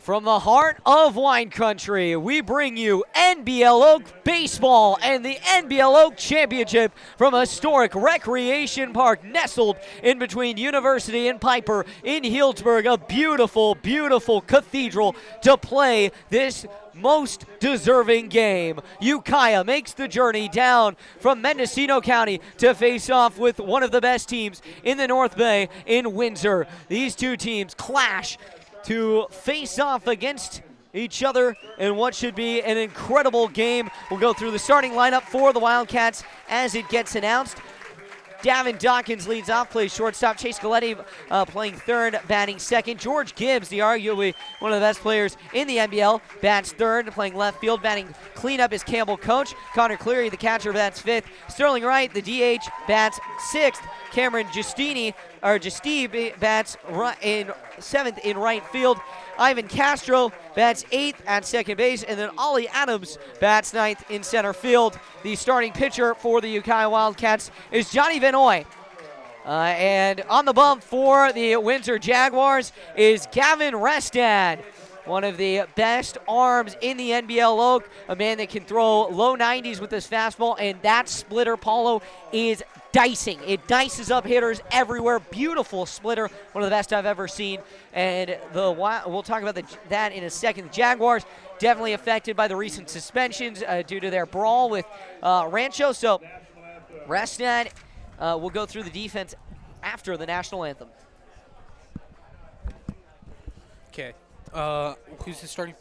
From the heart of wine country, we bring you NBL Oak Baseball and the NBL Oak Championship from a historic recreation park nestled in between University and Piper in Healdsburg. A beautiful, beautiful cathedral to play this most deserving game. Ukiah makes the journey down from Mendocino County to face off with one of the best teams in the North Bay in Windsor. These two teams clash to face off against each other in what should be an incredible game. We'll go through the starting lineup for the Wildcats as it gets announced. Davin Dawkins leads off, plays shortstop. Chase Galetti playing third, batting second. George Gibbs, the arguably one of the best players in the NBL, bats third, playing left field. Batting cleanup is Campbell Coach. Connor Cleary, the catcher, bats fifth. Sterling Wright, the DH, bats sixth. Cameron Justine bats in seventh in right field. Ivan Castro bats eighth at second base, and then Ollie Adams bats ninth in center field. The starting pitcher for the Ukiah Wildcats is Johnny Vanoy. And on the bump for the Windsor Jaguars is Gavin Restad, one of the best arms in the NBL Oak, a man that can throw low 90s with his fastball, and that splitter, Paulo, is dicing. It dices up hitters everywhere. Beautiful splitter, one of the best I've ever seen. And we'll talk about that in a second. The Jaguars definitely affected by the recent suspensions due to their brawl with Rancho. So Restad will go through the defense after the national anthem. Okay. Who's the starting?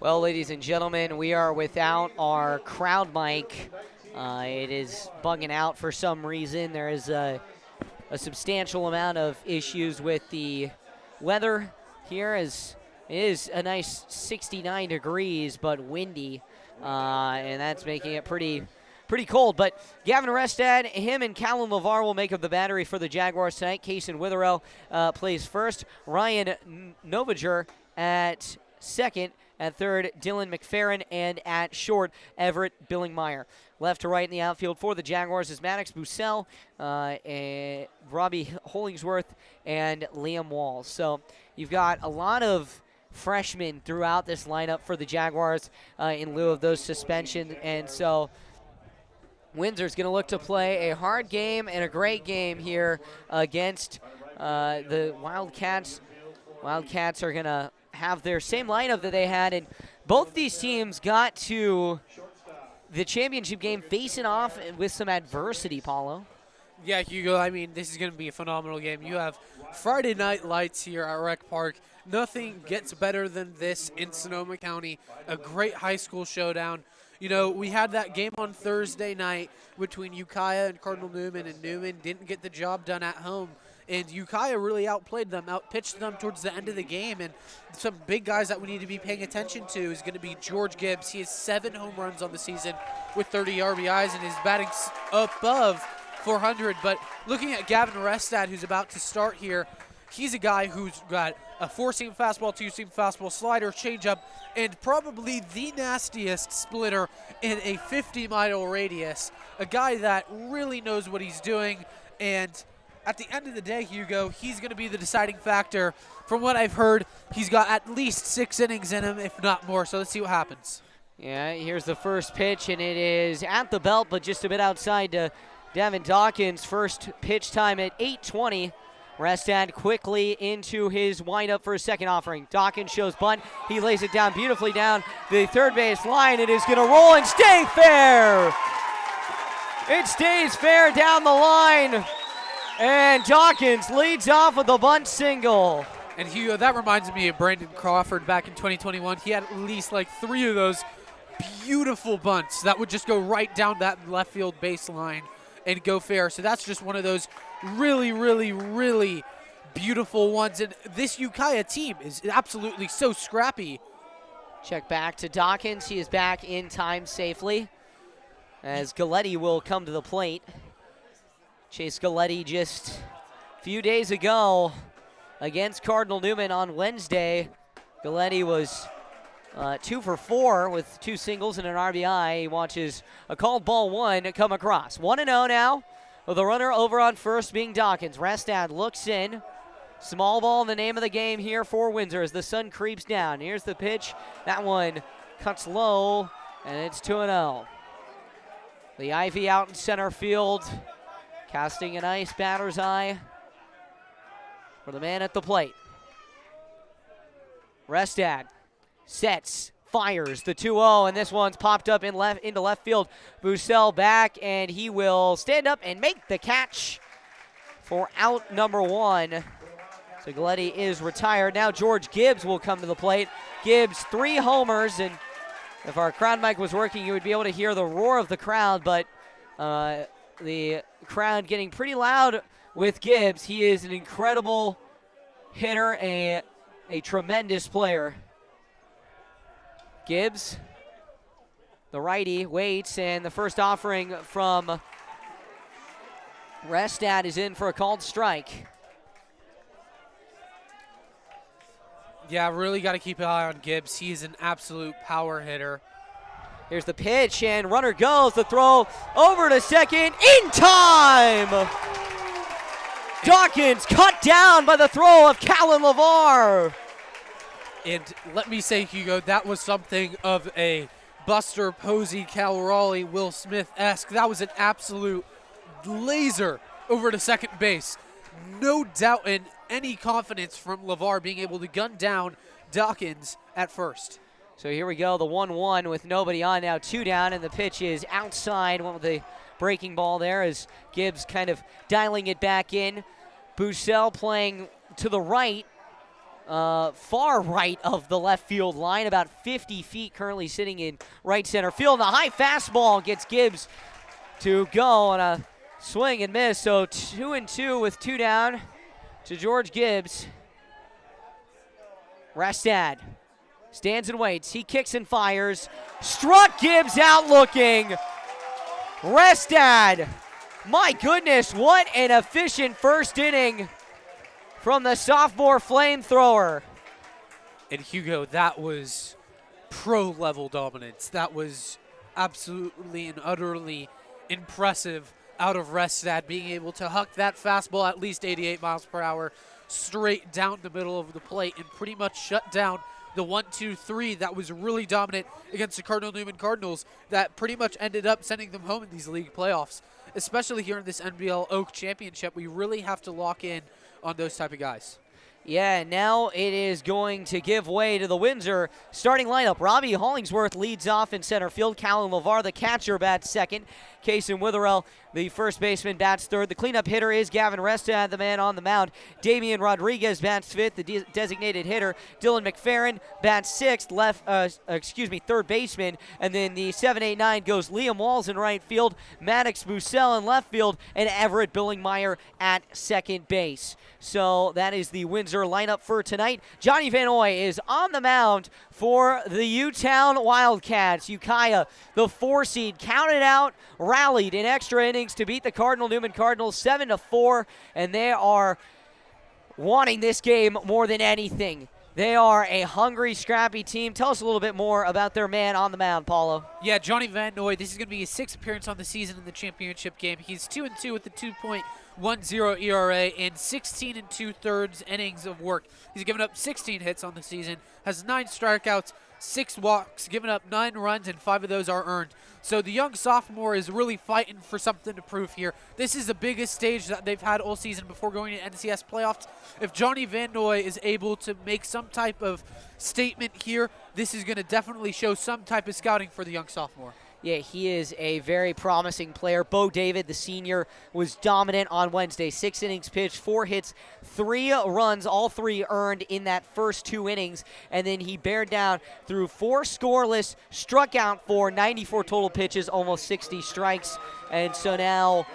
Well, ladies and gentlemen, we are without our crowd mic. It is bugging out for some reason. There is a substantial amount of issues with the weather here, as it is a nice 69 degrees but windy, and that's making it pretty cold. But Gavin Restad, him and Callum LeVar will make up the battery for the Jaguars tonight. Cason Witherell plays first. Ryan Novager at second. At third, Dylan McFerrin, and at short, Everett Billingmeyer. Left to right in the outfield for the Jaguars is Maddox Bussell, Robbie Hollingsworth, and Liam Walls. So you've got a lot of freshmen throughout this lineup for the Jaguars in lieu of those suspensions. And so Windsor's going to look to play a hard game and a great game here against the Wildcats. Wildcats are going to have their same lineup that they had, and both these teams got to the championship game facing off with some adversity, Paulo. Yeah, Hugo, I mean, this is going to be a phenomenal game. You have Friday night lights here at Rec Park. Nothing gets better than this in Sonoma County, a great high school showdown. You know, we had that game on Thursday night between Ukiah and Cardinal Newman, and Newman didn't get the job done at home. And Ukiah really outplayed them, outpitched them towards the end of the game. And some big guys that we need to be paying attention to is going to be George Gibbs. He has 7 home runs on the season with 30 RBIs and is batting above 400. But looking at Gavin Restad, who's about to start here, he's a guy who's got a 4-seam fastball, 2-seam fastball, slider, changeup, and probably the nastiest splitter in a 50-mile radius. A guy that really knows what he's doing, and at the end of the day, Hugo, he's going to be the deciding factor. From what I've heard, he's got at least 6 innings in him, if not more. So let's see what happens. Yeah, here's the first pitch, and it is at the belt, but just a bit outside to Devin Dawkins. First pitch time at 8:20. Restad quickly into his windup for his second offering. Dawkins shows bunt. He lays it down beautifully down the third base line. It is going to roll and stay fair. It stays fair down the line. And Dawkins leads off with a bunt single. And Hugo, that reminds me of Brandon Crawford back in 2021. He had at least like 3 of those beautiful bunts that would just go right down that left field baseline and go fair. So that's just one of those really, really, really beautiful ones. And this Ukiah team is absolutely so scrappy. Check back to Dawkins. He is back in time safely as Galletti will come to the plate. Chase Galletti just a few days ago against Cardinal Newman on Wednesday. Galletti was 2 for 4 with 2 singles and an RBI. He watches a called ball 1 come across. 1-0 now with a runner over on first being Dawkins. Restad looks in. Small ball in the name of the game here for Windsor as the sun creeps down. Here's the pitch. That one cuts low, and it's 2-0. The Ivy out in center field, casting a nice batter's eye for the man at the plate. Restad sets, fires the 2-0, and this one's popped up into left field. Bussell back, and he will stand up and make the catch for out number 1. So Galletti is retired. Now George Gibbs will come to the plate. Gibbs 3 homers, and if our crowd mic was working, you would be able to hear the roar of the crowd, but the crowd getting pretty loud with Gibbs. He is an incredible hitter, a tremendous player. Gibbs, the righty, waits, and the first offering from Restad is in for a called strike. Yeah, really got to keep an eye on Gibbs. He is an absolute power hitter. Here's the pitch, and runner goes. The throw over to second in time. Dawkins cut down by the throw of Callan LeVar. And let me say, Hugo, that was something of a Buster Posey, Cal Raleigh, Will Smith-esque. That was an absolute laser over to second base. No doubt in any confidence from LeVar being able to gun down Dawkins at first. So here we go, the 1-1 with nobody on now, 2 down, and the pitch is outside. One with the breaking ball there as Gibbs kind of dialing it back in. Bussell playing to the right, far right of the left field line, about 50 feet, currently sitting in right center field. And a high fastball gets Gibbs to go on a swing and miss. So 2-2 with 2 down to George Gibbs. Restad stands and waits. He kicks and fires. Struck Gibbs out looking. Restad, my goodness, what an efficient first inning from the sophomore flamethrower. And Hugo, that was pro-level dominance. That was absolutely and utterly impressive out of Restad, being able to huck that fastball at least 88 miles per hour straight down the middle of the plate and pretty much shut down the 1-2-3 that was really dominant against the Cardinal Newman Cardinals that pretty much ended up sending them home in these league playoffs. Especially here in this NBL Oak Championship, we really have to lock in on those type of guys. Yeah, now it is going to give way to the Windsor starting lineup. Robbie Hollingsworth leads off in center field. Callan LeVar, the catcher, bats second. Kaysen Witherell, the first baseman, bats third. The cleanup hitter is Gavin Restad, the man on the mound. Damian Rodriguez bats fifth, the designated hitter. Dylan McFerrin bats sixth, third baseman. And then the 7-8-9 goes Liam Walls in right field, Maddox Bussell in left field, and Everett Billingmeyer at second base. So that is the Windsor lineup for tonight. Johnny Van Oy is on the mound for the U-Town Wildcats. Ukiah, the 4 seed, counted out, rallied in extra innings to beat the Cardinal Newman Cardinals 7-4, and they are wanting this game more than anything. They are a hungry, scrappy team. Tell us a little bit more about their man on the mound, Paulo. Yeah, Johnny Van Noy, this is going to be his 6th appearance on the season in the championship game. He's 2-2 with a 2.10 ERA in 16 2/3 innings of work. He's given up 16 hits on the season, has 9 strikeouts, 6 walks, given up 9 runs, and 5 of those are earned. So the young sophomore is really fighting for something to prove here. This is the biggest stage that they've had all season before going to NCS playoffs. If Johnny Van Noy is able to make some type of statement here, this is going to definitely show some type of scouting for the young sophomore. Yeah, he is a very promising player. Bo David, the senior, was dominant on Wednesday. 6 innings pitched, 4 hits, 3 runs, all 3 earned in that first 2 innings. And then he bared down through 4 scoreless, struck out for 94 total pitches, almost 60 strikes. And so now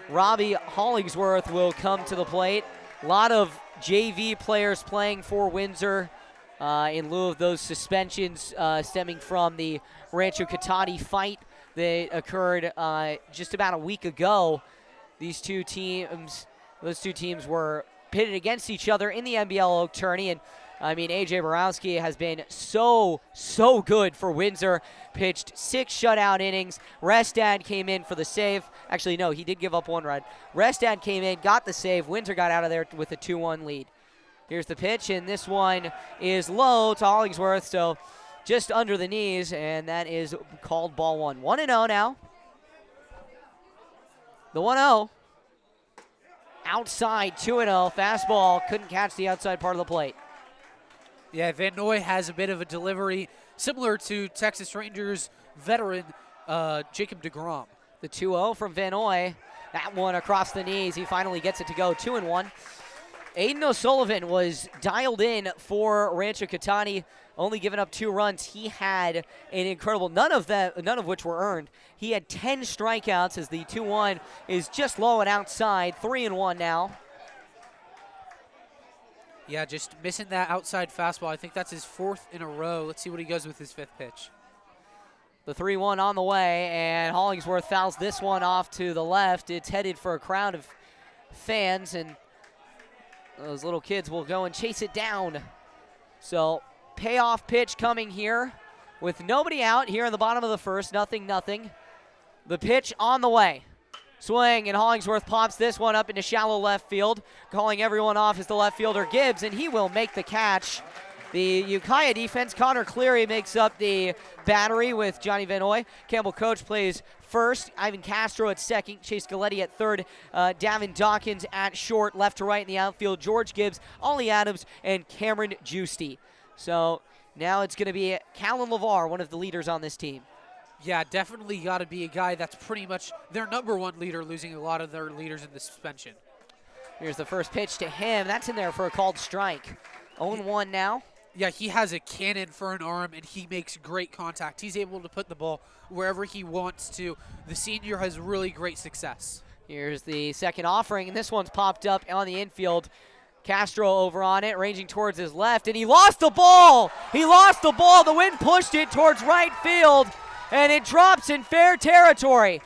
Robbie Hollingsworth will come to the plate. A lot of JV players playing for Windsor in lieu of those suspensions stemming from the Rancho Cotati fight that occurred just about a week ago. Those two teams were pitted against each other in the NBL Oak tourney, and I mean, AJ Borowski has been so good for Windsor. Pitched 6 shutout innings. Restad came in for the save. Actually, no, he did give up 1 run. Restad came in, got the save. Windsor got out of there with a 2-1 lead. Here's the pitch, and this one is low to Hollingsworth, so just under the knees, and that is called ball 1. 1-0 now. The 1-0. Outside, 2-0. Fastball, couldn't catch the outside part of the plate. Yeah, Van Noy has a bit of a delivery similar to Texas Rangers veteran Jacob deGrom. The 2-0 from Van Noy. That one across the knees. He finally gets it to go. 2-1. Aiden O'Sullivan was dialed in for Rancho Cotati, only giving up 2 runs. He had an incredible, none of which were earned. He had 10 strikeouts as the 2-1 is just low and outside. 3-1 now. Yeah, just missing that outside fastball. I think that's his 4th in a row. Let's see what he goes with his 5th pitch. The 3-1 on the way, and Hollingsworth fouls this one off to the left. It's headed for a crowd of fans, and those little kids will go and chase it down. So payoff pitch coming here with nobody out here in the bottom of the first. 0-0. The pitch on the way. Swing, and Hollingsworth pops this one up into shallow left field. Calling everyone off is the left fielder Gibbs, and he will make the catch. The Ukiah defense, Connor Cleary makes up the battery with Johnny Van Noy. Campbell Coach plays first. Ivan Castro at second. Chase Galetti at third. Davin Dawkins at short. Left to right in the outfield. George Gibbs, Ollie Adams, and Cameron Giusti. So now it's going to be Callan LeVar, one of the leaders on this team. Yeah, definitely got to be a guy that's pretty much their #1 leader, losing a lot of their leaders in the suspension. Here's the first pitch to him. That's in there for a called strike. 0-1 now. Yeah, he has a cannon for an arm, and he makes great contact. He's able to put the ball wherever he wants to. The senior has really great success. Here's the second offering, and this one's popped up on the infield. Castro over on it, ranging towards his left, and he lost the ball. He lost the ball. The wind pushed it towards right field, and it drops in fair territory.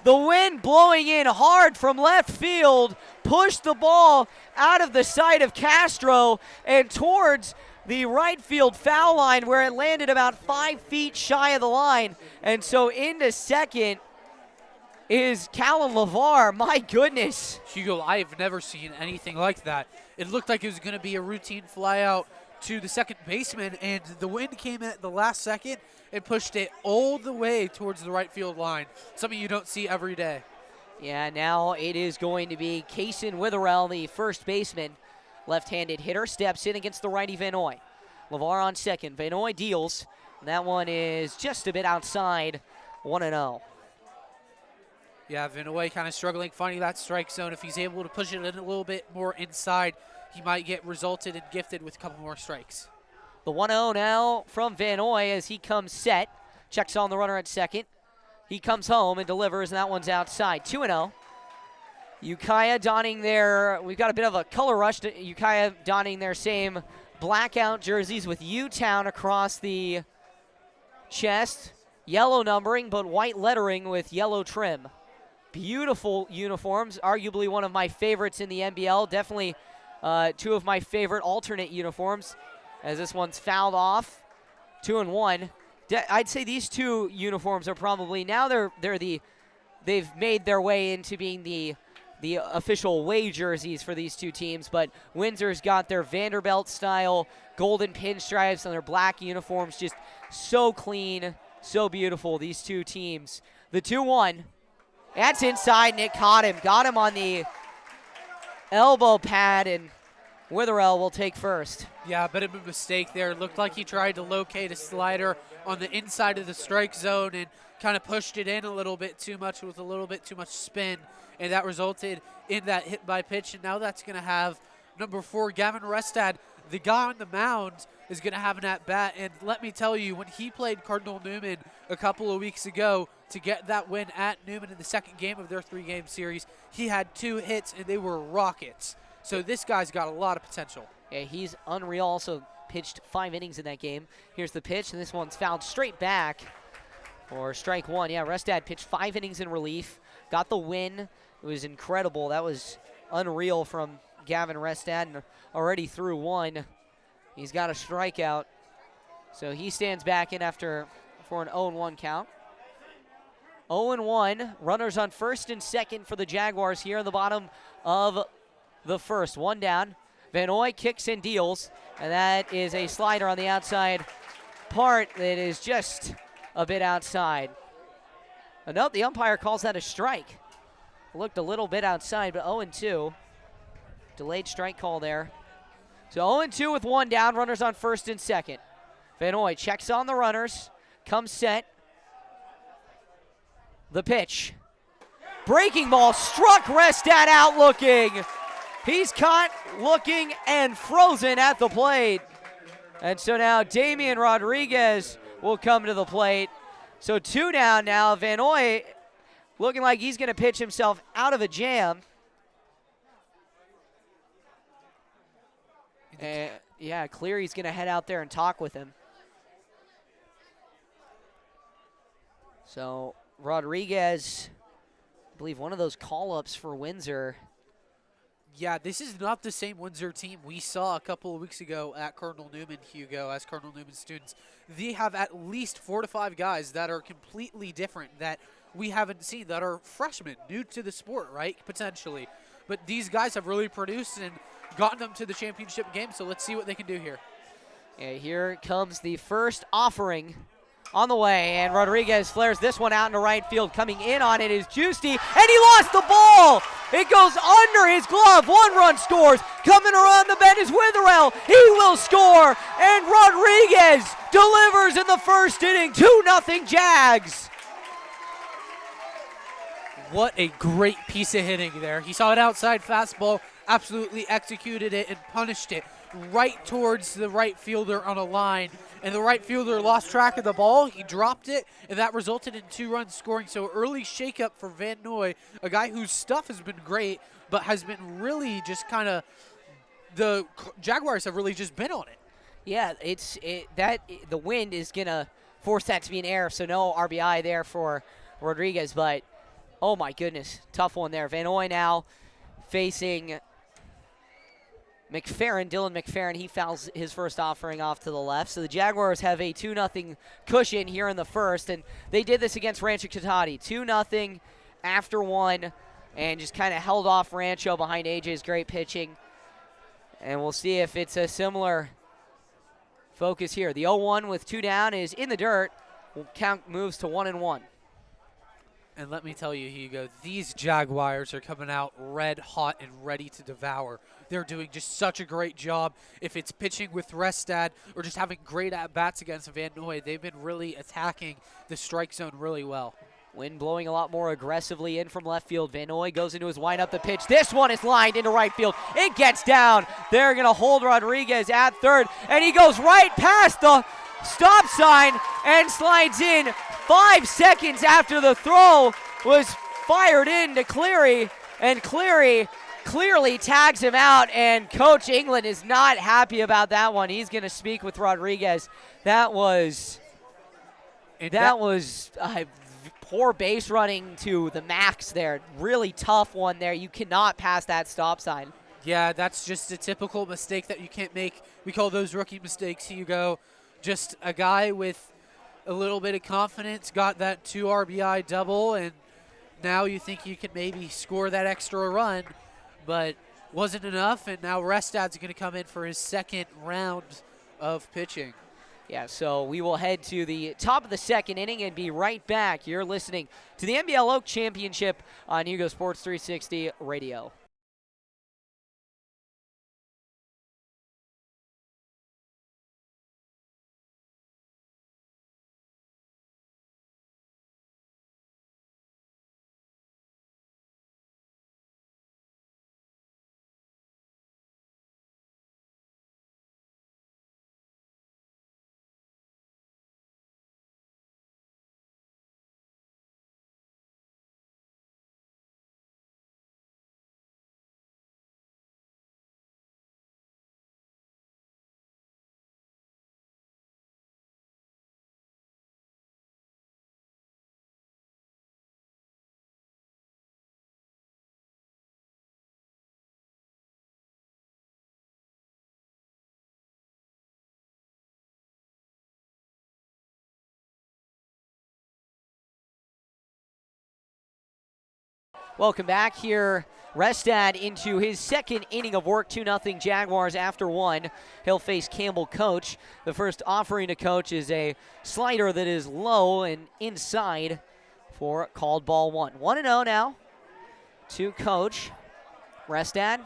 The wind blowing in hard from left field pushed the ball out of the sight of Castro and towards the right field foul line, where it landed about 5 feet shy of the line. And so into second is Callan LeVar. My goodness. Hugo, I have never seen anything like that. It looked like it was going to be a routine fly out to the second baseman, and the wind came in at the last second and pushed it all the way towards the right field line. Something you don't see every day. Yeah, now it is going to be Kaysen Witherell, the first baseman. Left-handed hitter steps in against the righty Van Noy. LeVar on second. Van Noy deals. That one is just a bit outside. 1-0. Yeah, Van Noy kind of struggling finding that strike zone. If he's able to push it in a little bit more inside, he might get resulted and gifted with a couple more strikes. The 1-0 now from Van Noy as he comes set. Checks on the runner at second. He comes home and delivers, and that one's outside. 2-0. Ukiah donning their, we've got a bit of a color rush to Ukiah donning their same blackout jerseys with U-Town across the chest. Yellow numbering, but white lettering with yellow trim. Beautiful uniforms, arguably one of my favorites in the NBL. Definitely 2 of my favorite alternate uniforms. as this one's fouled off. 2-1. I'd say these two uniforms are probably now they've made their way into being the official away jerseys for these two teams, but Windsor's got their Vanderbilt style golden pinstripes on their black uniforms, just so clean, so beautiful, these two teams. The 2-1, that's inside. Nick got him on the elbow pad, and Witherell will take first. Yeah, a bit of a mistake there. It looked like he tried to locate a slider on the inside of the strike zone and kind of pushed it in a little bit too much with a little bit too much spin, and that resulted in that hit by pitch, and now that's going to have number 4, Gavin Restad. The guy on the mound is going to have an at-bat, and let me tell you, when he played Cardinal Newman a couple of weeks ago to get that win at Newman in the second game of their 3-game series, he had 2 hits, and they were rockets. So this guy's got a lot of potential. Yeah, he's unreal. Also pitched 5 innings in that game. Here's the pitch, and this one's fouled straight back for strike 1. Yeah, Restad pitched 5 innings in relief, got the win. It was incredible. That was unreal from Gavin Restad, and already through 1. He's got a strikeout. So he stands back in for an 0-1 count. 0-1, runners on first and second for the Jaguars here in the bottom of the first. 1 down. Van Ooy kicks and deals, and that is a slider on the outside part that is just a bit outside. Note the umpire calls that a strike. Looked a little bit outside, but 0-2. Delayed strike call there. So 0-2 with 1 down, runners on first and second. Van Ooy checks on the runners, comes set. The pitch. Breaking ball, struck Restad out looking. He's caught looking and frozen at the plate. And so now Damian Rodriguez will come to the plate. So 2 down now. Van Ooy looking like he's going to pitch himself out of a jam. Yeah, Cleary's going to head out there and talk with him. So Rodriguez, I believe one of those call-ups for Windsor. Yeah, this is not the same Windsor team we saw a couple of weeks ago at Cardinal Newman, Hugo, as Cardinal Newman students. They have at least 4 to 5 guys that are completely different that we haven't seen, that are freshmen, new to the sport, right, potentially. But these guys have really produced and gotten them to the championship game, so let's see what they can do here. Yeah, here comes the first offering on the way, and Rodriguez flares this one out into right field. Coming in on it is Juicy, and he lost the ball. It goes under his glove. 1 run scores. Coming around the bend is Witherell. He will score, and Rodriguez delivers in the first inning. 2-0 Jags. What a great piece of hitting there. He saw an outside fastball, absolutely executed it and punished it right towards the right fielder on a line. And the right fielder lost track of the ball. He dropped it, and that resulted in 2 runs scoring. So early shakeup for Van Ooy, a guy whose stuff has been great, but has been really just kind of, the Jaguars have really just been on it. Yeah, the wind is going to force that to be an error, so no RBI there for Rodriguez. But, oh my goodness, tough one there. Van Ooy now facing McFerrin, Dylan McFerrin. He fouls his first offering off to the left. So the Jaguars have a 2-0 cushion here in the first, and they did this against Rancho Cotati. 2-0 after 1, and just kind of held off Rancho behind AJ's great pitching. And we'll see if it's a similar focus here. The 0-1 with 2 down is in the dirt. Count moves to 1-1. And let me tell you, Hugo, these Jaguars are coming out red hot and ready to devour. They're doing just such a great job. If it's pitching with Restad or just having great at-bats against Van Ooy, they've been really attacking the strike zone really well. Wind blowing a lot more aggressively in from left field. Van Ooy goes into his windup. The pitch. This one is lined into right field. It gets down. They're going to hold Rodriguez at third, and he goes right past the stop sign and slides in 5 seconds after the throw was fired into Cleary, and Cleary clearly tags him out, and Coach England is not happy about that one. He's going to speak with Rodriguez. That was poor base running to the max there. Really tough one there. You cannot pass that stop sign. Yeah, that's just a typical mistake that you can't make. We call those rookie mistakes, Hugo. Just a guy with a little bit of confidence got that 2 RBI double, and now you think you can maybe score that extra run, but wasn't enough, and now Restad's going to come in for his second round of pitching. Yeah, so we will head to the top of the second inning and be right back. You're listening to the NBL Oak Championship on Hugo Sports 360 Radio. Welcome back here. Restad into his second inning of work, 2-0 Jaguars after one. He'll face Campbell Coach. The first offering to Coach is a slider that is low and inside for called ball one. 1-0 now to Coach. Restad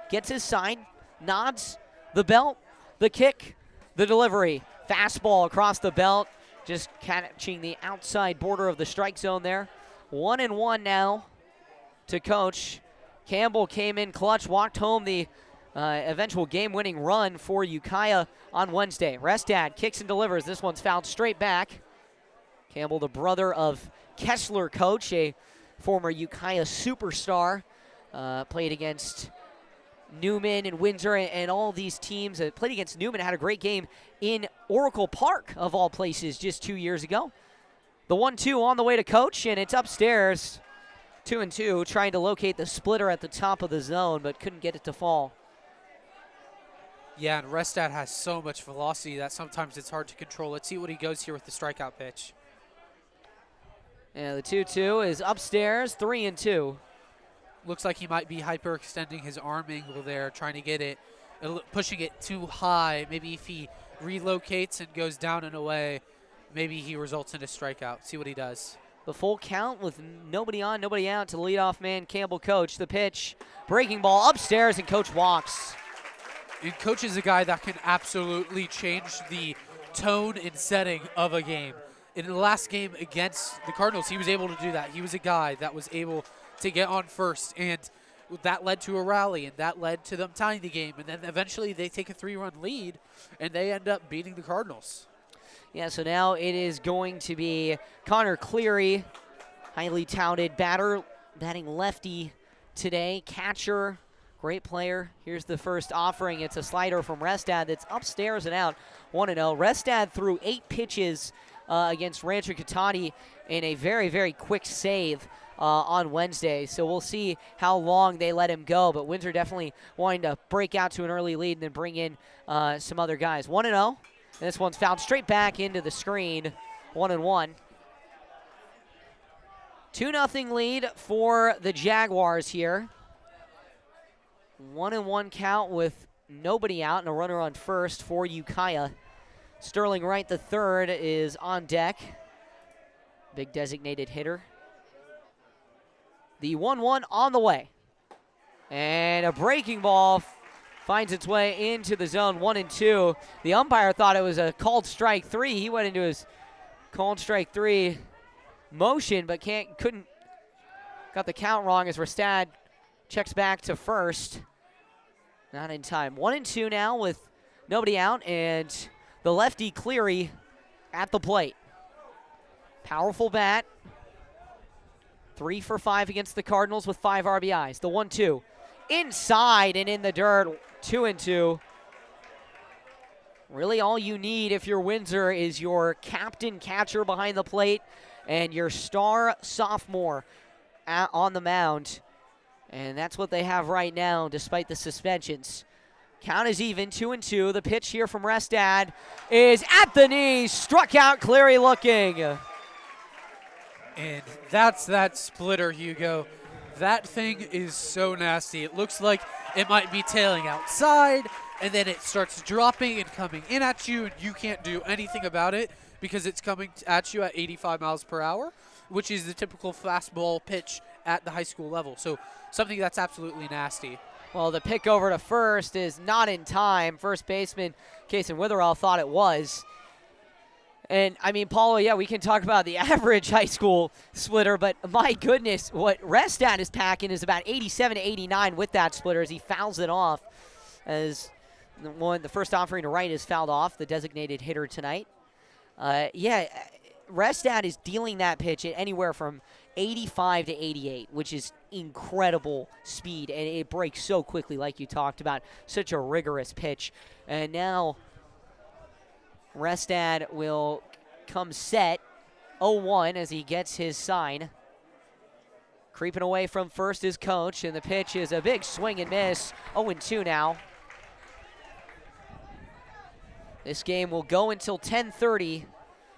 gets his sign, nods, the belt, the kick, the delivery. Fastball across the belt, just catching the outside border of the strike zone there. 1-1 now to Coach. Campbell came in clutch, walked home the eventual game-winning run for Ukiah on Wednesday. Restad kicks and delivers. This one's fouled straight back. Campbell, the brother of Kessler Coach, a former Ukiah superstar, played against Newman and Windsor and all these teams. Played against Newman, had a great game in Oracle Park, of all places, just 2 years ago. The 1-2 on the way to Coach, and it's upstairs. 2-2, trying to locate the splitter at the top of the zone, but couldn't get it to fall. Yeah, and Restad has so much velocity that sometimes it's hard to control. Let's see what he goes here with the strikeout pitch. And the 2-2 is upstairs, 3-2. Looks like he might be hyperextending his arm angle there, trying to get it, pushing it too high. Maybe if he relocates and goes down and away, maybe he results in a strikeout. See what he does. The full count with nobody on, nobody out to leadoff man Campbell Coach. The pitch, breaking ball upstairs, and Coach walks. And Coach is a guy that can absolutely change the tone and setting of a game. In the last game against the Cardinals, he was able to do that. He was a guy that was able to get on first, and that led to a rally, and that led to them tying the game. And then eventually they take a 3-run lead, and they end up beating the Cardinals. Yeah, so now it is going to be Connor Cleary, highly touted batter, batting lefty today. Catcher, great player. Here's the first offering. It's a slider from Restad that's upstairs and out. 1-0. Restad threw 8 pitches against Rancho Cotati in a very, very quick save on Wednesday. So we'll see how long they let him go. But Windsor definitely wanting to break out to an early lead and then bring in some other guys. 1-0. This one's fouled straight back into the screen. 1-1. 2-0 lead for the Jaguars here. 1-1 count with nobody out and a runner on first for Ukiah. Sterling Wright the third is on deck. Big designated hitter. The 1-1 on the way. And a breaking ball finds its way into the zone, 1-2. The umpire thought it was a called strike 3. He went into his called strike 3 motion, but couldn't, got the count wrong as Restad checks back to first. Not in time. 1-2 now with nobody out, and the lefty Cleary at the plate. Powerful bat. 3 for 5 against the Cardinals with 5 RBIs. The 1-2. Inside and in the dirt, 2-2. Really all you need if you're Windsor is your captain catcher behind the plate and your star sophomore on the mound. And that's what they have right now, despite the suspensions. Count is even, 2-2. The pitch here from Restad is at the knees, struck out, Cleary looking. And that's that splitter, Hugo. That thing is so nasty. It looks like it might be tailing outside, and then it starts dropping and coming in at you, and you can't do anything about it because it's coming at you at 85 miles per hour, which is the typical fastball pitch at the high school level. So something that's absolutely nasty. Well, the pick over to first is not in time. First baseman, Kason Witherell, thought it was. And, I mean, Paulo, yeah, we can talk about the average high school splitter, but my goodness, what Restad is packing is about 87 to 89 with that splitter as he fouls it off. As the first offering to right is fouled off, the designated hitter tonight. Yeah, Restad is dealing that pitch at anywhere from 85 to 88, which is incredible speed, and it breaks so quickly like you talked about. Such a rigorous pitch. And now Restad will come set 0-1 as he gets his sign. Creeping away from first is Coach, and the pitch is a big swing and miss. 0-2 now. This game will go until 10:30,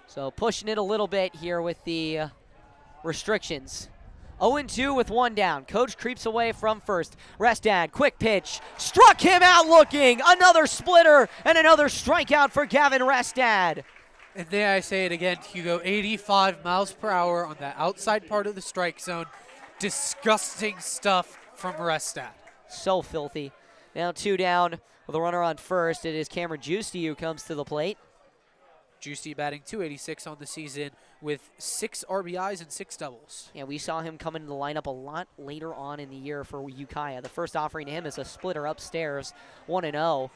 so pushing it a little bit here with the restrictions. 0-2 with one down. Coach creeps away from first. Restad, quick pitch, struck him out looking. Another splitter and another strikeout for Gavin Restad. And there I say it again, Hugo, 85 miles per hour on that outside part of the strike zone. Disgusting stuff from Restad. So filthy. Now 2 down with a runner on first. It is Cameron Giusti who comes to the plate. Giusti batting .286 on the season with 6 RBIs and 6 doubles. Yeah, we saw him come into the lineup a lot later on in the year for Ukiah. The first offering to him is a splitter upstairs, 1-0.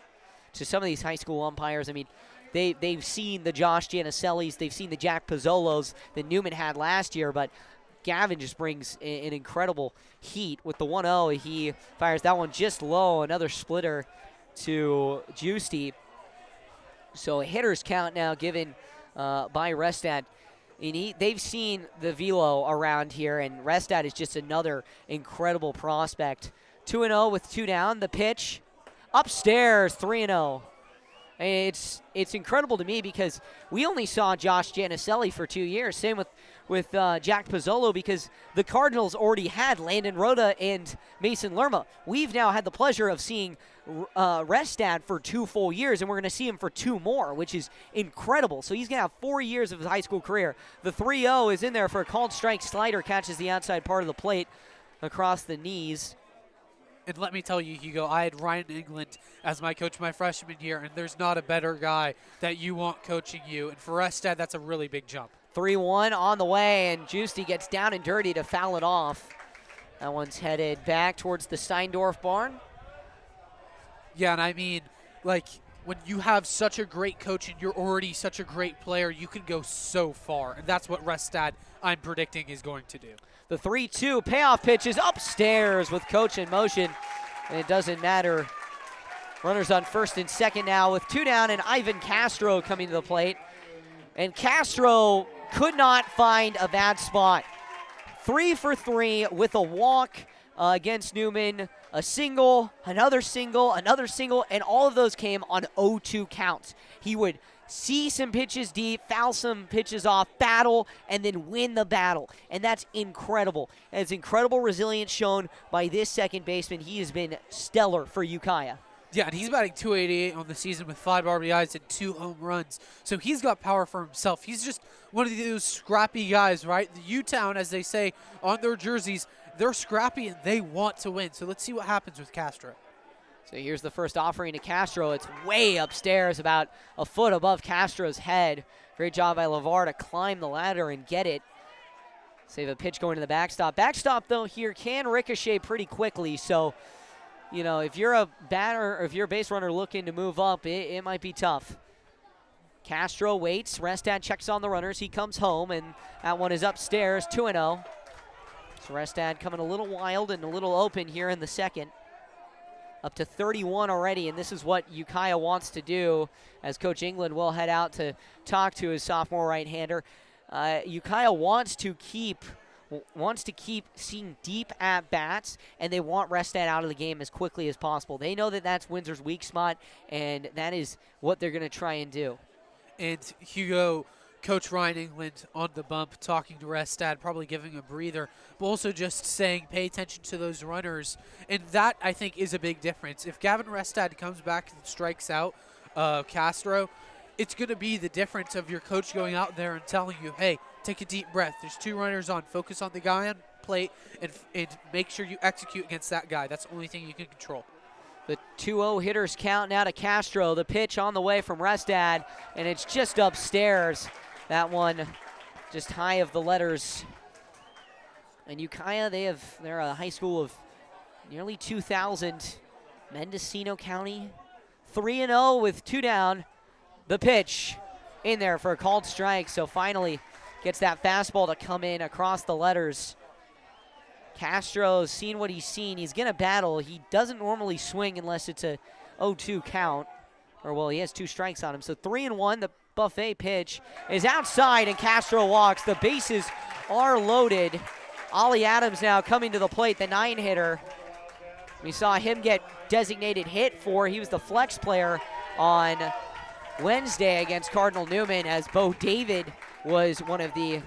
To some of these high school umpires, I mean, they've seen the Josh Janicellis, they've seen the Jack Pizzolos that Newman had last year, but Gavin just brings an incredible heat. With the 1-0, he fires that one just low, another splitter to Giusti. So a hitter's count now given by Restad. And they've seen the velo around here, and Restad is just another incredible prospect. 2-0 with 2 down. The pitch upstairs, 3-0. It's incredible to me because we only saw Josh Janicelli for 2 years. Same with Jack Pizzolo, because the Cardinals already had Landon Rhoda and Mason Lerma. We've now had the pleasure of seeing Restad for 2 full years, and we're going to see him for 2 more, which is incredible. So he's going to have 4 years of his high school career. The 3-0 is in there for a called strike. Slider catches the outside part of the plate across the knees. And let me tell you, Hugo, I had Ryan England as my coach my freshman year, and there's not a better guy that you want coaching you. And for Restad, that's a really big jump. 3-1 on the way, and Giusti gets down and dirty to foul it off. That one's headed back towards the Steindorf barn. Yeah, and I mean, like, when you have such a great coach and you're already such a great player, you can go so far. And that's what Restad, I'm predicting, is going to do. The 3-2 payoff pitch is upstairs with Coach in motion, and it doesn't matter. Runners on first and second now with 2 down, and Ivan Castro coming to the plate. And Castro could not find a bad spot. 3 for 3 with a walk against Newman. A single, another single, and all of those came on 0-2 counts. He would see some pitches deep, foul some pitches off, battle, and then win the battle. And that's incredible. And it's incredible resilience shown by this second baseman. He has been stellar for Ukiah. Yeah, and he's batting .288 on the season with 5 RBIs and 2 home runs. So he's got power for himself. He's just one of those scrappy guys, right? The U-Town, as they say on their jerseys, they're scrappy and they want to win. So let's see what happens with Castro. So here's the first offering to Castro. It's way upstairs, about a foot above Castro's head. Great job by LeVar to climb the ladder and get it. Save a pitch going to the backstop. Backstop, though, here can ricochet pretty quickly. So, you know, if you're a batter or if you're a base runner looking to move up, it might be tough. Castro waits. Restad checks on the runners. He comes home, and that one is upstairs, 2-0. So Restad coming a little wild and a little open here in the second. Up to 31 already, and this is what Ukiah wants to do, as Coach England will head out to talk to his sophomore right-hander. Ukiah wants to keep wants to keep seeing deep at-bats, and they want Restad out of the game as quickly as possible. They know that that's Windsor's weak spot, and that is what they're going to try and do. And Hugo, Coach Ryan England on the bump, talking to Restad, probably giving a breather, but also just saying pay attention to those runners. And that, I think, is a big difference. If Gavin Restad comes back and strikes out Castro, it's going to be the difference of your coach going out there and telling you, hey, take a deep breath. There's 2 runners on. Focus on the guy on plate and make sure you execute against that guy. That's the only thing you can control. The 2-0 hitters count now to Castro. The pitch on the way from Restad, and it's just upstairs. That one just high of the letters. And Ukiah, they're a high school of nearly 2,000. Mendocino County, 3-0 with 2 down. The pitch in there for a called strike, so finally gets that fastball to come in across the letters. Castro's seen what he's seen. He's going to battle. He doesn't normally swing unless it's a 0-2 count. Or, well, he has 2 strikes on him. So 3-1, the buffet pitch is outside, and Castro walks. The bases are loaded. Ollie Adams now coming to the plate, the 9-hitter. We saw him get designated hit for. He was the flex player on Wednesday against Cardinal Newman, as Bo David was one of the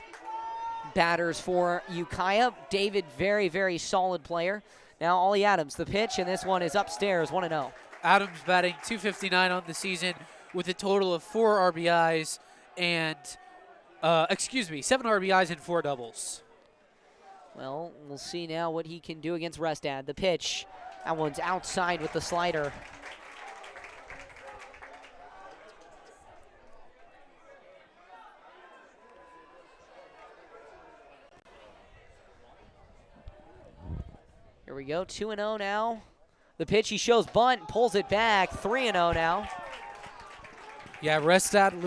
batters for Ukiah. David, very, very solid player. Now Ollie Adams, the pitch, and this one is upstairs, 1-0. Adams batting .259 on the season with a total of 4 RBIs and, 7 RBIs and 4 doubles. Well, we'll see now what he can do against Restad. The pitch, that one's outside with the slider. Here we go, 2-0 now. The pitch, he shows bunt, pulls it back, 3-0 now. Yeah, Restad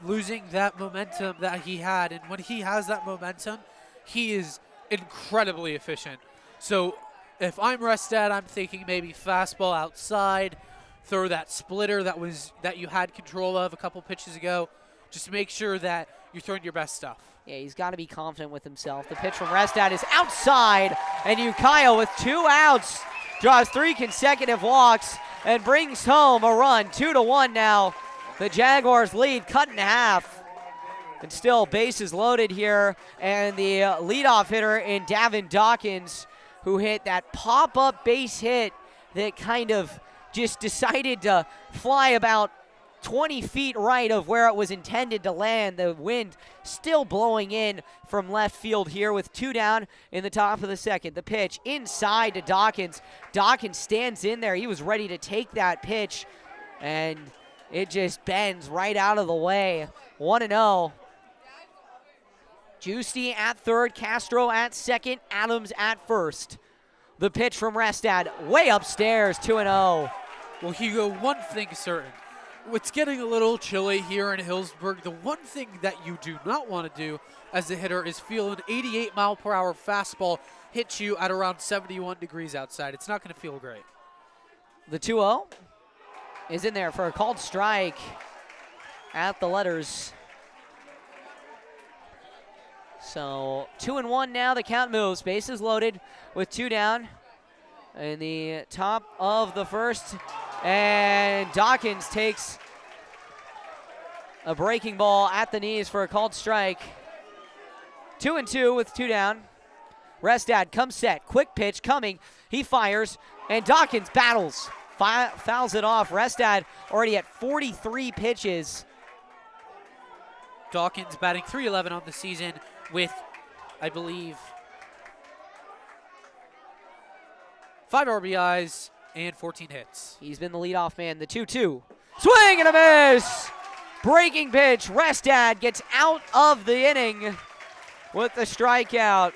losing that momentum that he had, and when he has that momentum, he is incredibly efficient. So if I'm Restad, I'm thinking maybe fastball outside, throw that splitter that you had control of a couple pitches ago. Just make sure that you're throwing your best stuff. Yeah, he's got to be confident with himself. The pitch from Restad is outside, and Ukiah with 2 outs draws 3 consecutive walks and brings home a run. 2-1 now. The Jaguars lead cut in half. And still bases loaded here, and the leadoff hitter in Davin Dawkins, who hit that pop-up base hit that kind of just decided to fly about 20 feet right of where it was intended to land. The wind still blowing in from left field here with 2 down in the top of the second. The pitch inside to Dawkins. Dawkins stands in there. He was ready to take that pitch, and it just bends right out of the way. 1-0. Giusti at third, Castro at second, Adams at first. The pitch from Restad, way upstairs, 2-0. Well, Hugo, one thing certain. It's getting a little chilly here in Healdsburg. The one thing that you do not want to do as a hitter is feel an 88-mile-per-hour fastball hit you at around 71 degrees outside. It's not going to feel great. The 2-0 is in there for a called strike at the letters. So 2-1 now, the count moves. Bases loaded with 2 down in the top of the first. And Dawkins takes a breaking ball at the knees for a called strike. 2-2 with 2 down. Restad comes set, quick pitch coming. He fires, and Dawkins battles. Fouls it off. Restad already at 43 pitches. Dawkins batting .311 on the season with, I believe, 5 RBIs and 14 hits. He's been the leadoff man. The 2-2. Swing and a miss! Breaking pitch. Restad gets out of the inning with the strikeout.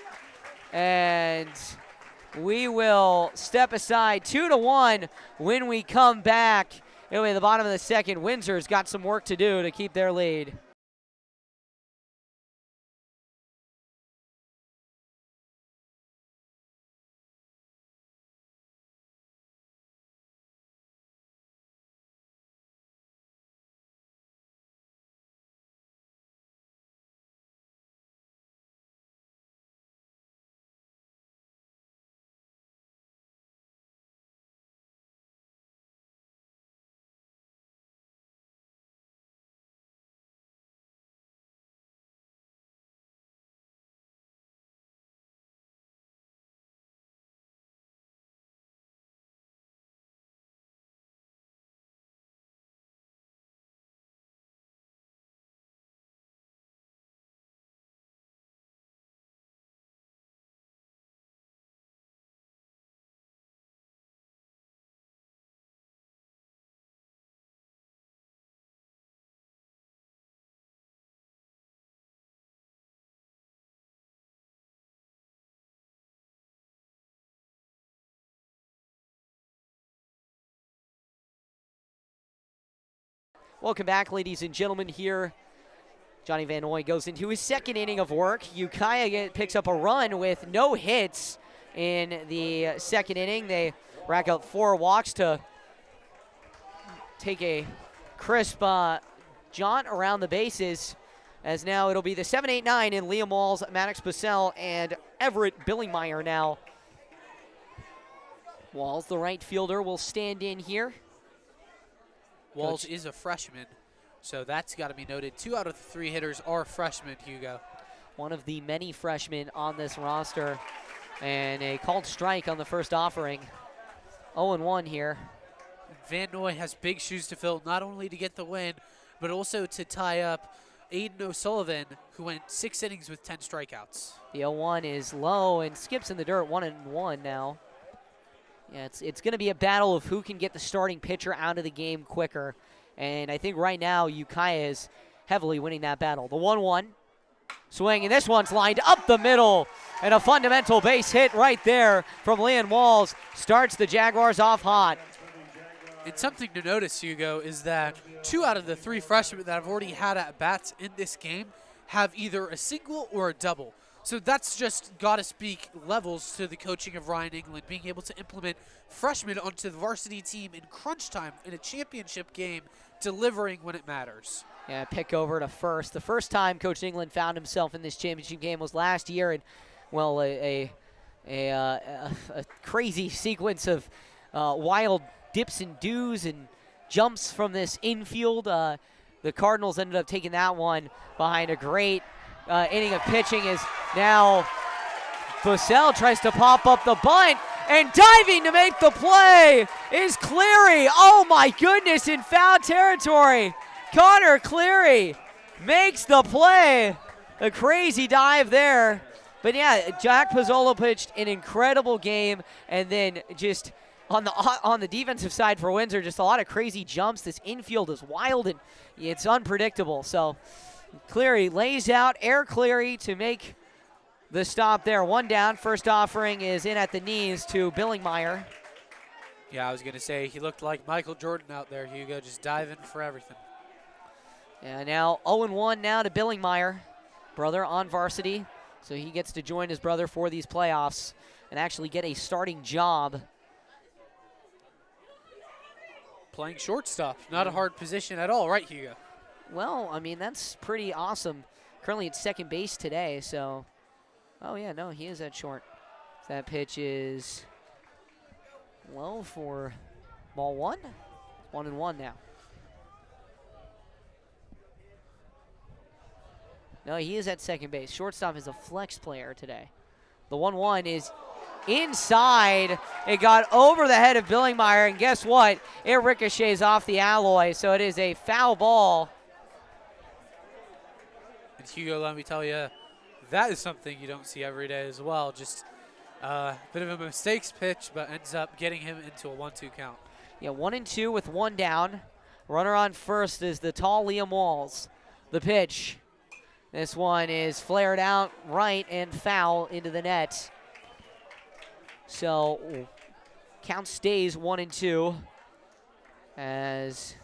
And we will step aside 2-1 when we come back. Anyway, the bottom of the second, Windsor's got some work to do to keep their lead. Welcome back, ladies and gentlemen, here. Johnny Van Noy goes into his second inning of work. Ukiah picks up a run with no hits in the second inning. They rack up 4 walks to take a crisp jaunt around the bases, as now it'll be the 7-8-9 in Liam Walls, Maddox Bussell, and Everett Billingmeyer now. Walls, the right fielder, will stand in here. Walls is a freshman, so that's got to be noted. 2 out of the 3 hitters are freshmen, Hugo. One of the many freshmen on this roster, and a called strike on the first offering. 0-1 here. Van Noy has big shoes to fill, not only to get the win, but also to tie up Aiden O'Sullivan, who went 6 innings with 10 strikeouts. The 0-1 is low and skips in the dirt. 1-1 now. Yeah, it's going to be a battle of who can get the starting pitcher out of the game quicker. And I think right now Ukiah is heavily winning that battle. The 1-1 swing, and this one's lined up the middle. And a fundamental base hit right there from Liam Walls starts the Jaguars off hot. And something to notice, Hugo, is that 2 out of the 3 freshmen that have already had at-bats in this game have either a single or a double. So that's just got to speak levels to the coaching of Ryan England, being able to implement freshmen onto the varsity team in crunch time in a championship game, delivering when it matters. Yeah, pick over to first. The first time Coach England found himself in this championship game was last year, and well, a crazy sequence of wild dips and doos and jumps from this infield. The Cardinals ended up taking that one behind a great inning of pitching, as now Bussell tries to pop up the bunt, and diving to make the play is Cleary. Oh my goodness, in foul territory. Connor Cleary makes the play. A crazy dive there. But yeah, Jack Pizzola pitched an incredible game, and then just on the defensive side for Windsor, just a lot of crazy jumps. This infield is wild and it's unpredictable. So Cleary lays out, Air Cleary to make the stop there. 1 down. First offering is in at the knees to Billingmeyer. Yeah, I was going to say, he looked like Michael Jordan out there, Hugo, just diving for everything. And now 0-1 now to Billingmeyer. Brother on varsity, so he gets to join his brother for these playoffs and actually get a starting job. Playing shortstop, not a hard position at all, right, Hugo? Well, I mean, that's pretty awesome. Currently at second base today, so. Oh, yeah, no, he is at short. That pitch is low for ball 1. 1-1 now. No, he is at second base. Shortstop is a flex player today. The 1-1 is inside. It got over the head of Billingmeyer, and guess what? It ricochets off the alloy, so it is a foul ball. And Hugo, let me tell you, that is something you don't see every day as well. Just a bit of a mistakes pitch, but ends up getting him into a 1-2 count. Yeah, 1-2 with 1 down. Runner on first is the tall Liam Walls. The pitch. This one is flared out right and foul into the net. So count stays 1-2 as.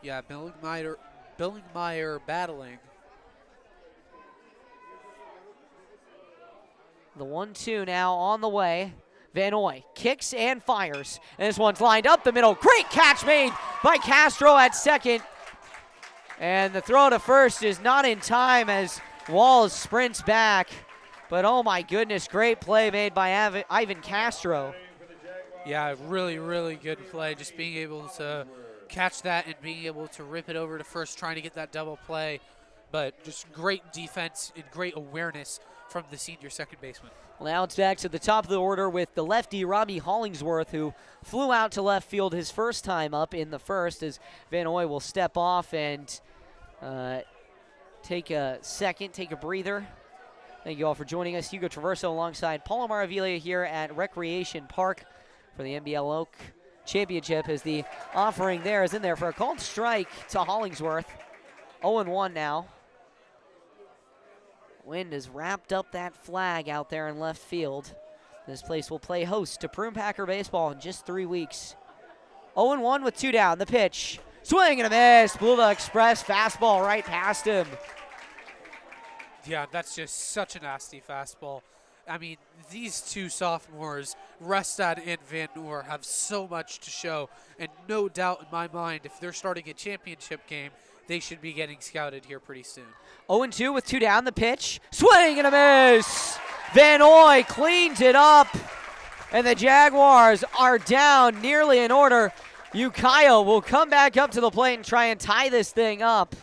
Yeah, Billingmeyer battling. The 1-2 now on the way. Van Noy kicks and fires. And this one's lined up the middle. Great catch made by Castro at second. And the throw to first is not in time as Walls sprints back. But oh my goodness, great play made by Ivan Castro. Yeah, really, really good play. Just being able to catch that and being able to rip it over to first, trying to get that double play. But just great defense and great awareness from the senior second baseman. Well, now it's back to the top of the order with the lefty Robbie Hollingsworth, who flew out to left field his first time up in the first, as Van Noy will step off and take a second, take a breather. Thank you all for joining us. Hugo Traverso alongside Paulo Maravilla here at Recreation Park for the NBL Oak Championship, as the offering there is in there for a called strike to Hollingsworth. 0-1 now. Wind has wrapped up that flag out there in left field. This place will play host to Prune Packer baseball in just 3 weeks. 0-1 with 2 down. The pitch. Swing and a miss. Blew the express fastball right past him. Yeah, that's just such a nasty fastball. I mean, these two sophomores, Restad and Van Noor, have so much to show. And no doubt in my mind, if they're starting a championship game, they should be getting scouted here pretty soon. 0-2 with 2 down. The pitch. Swing and a miss. Van Noy cleans it up. And the Jaguars are down nearly in order. Ukiah will come back up to the plate and try and tie this thing up.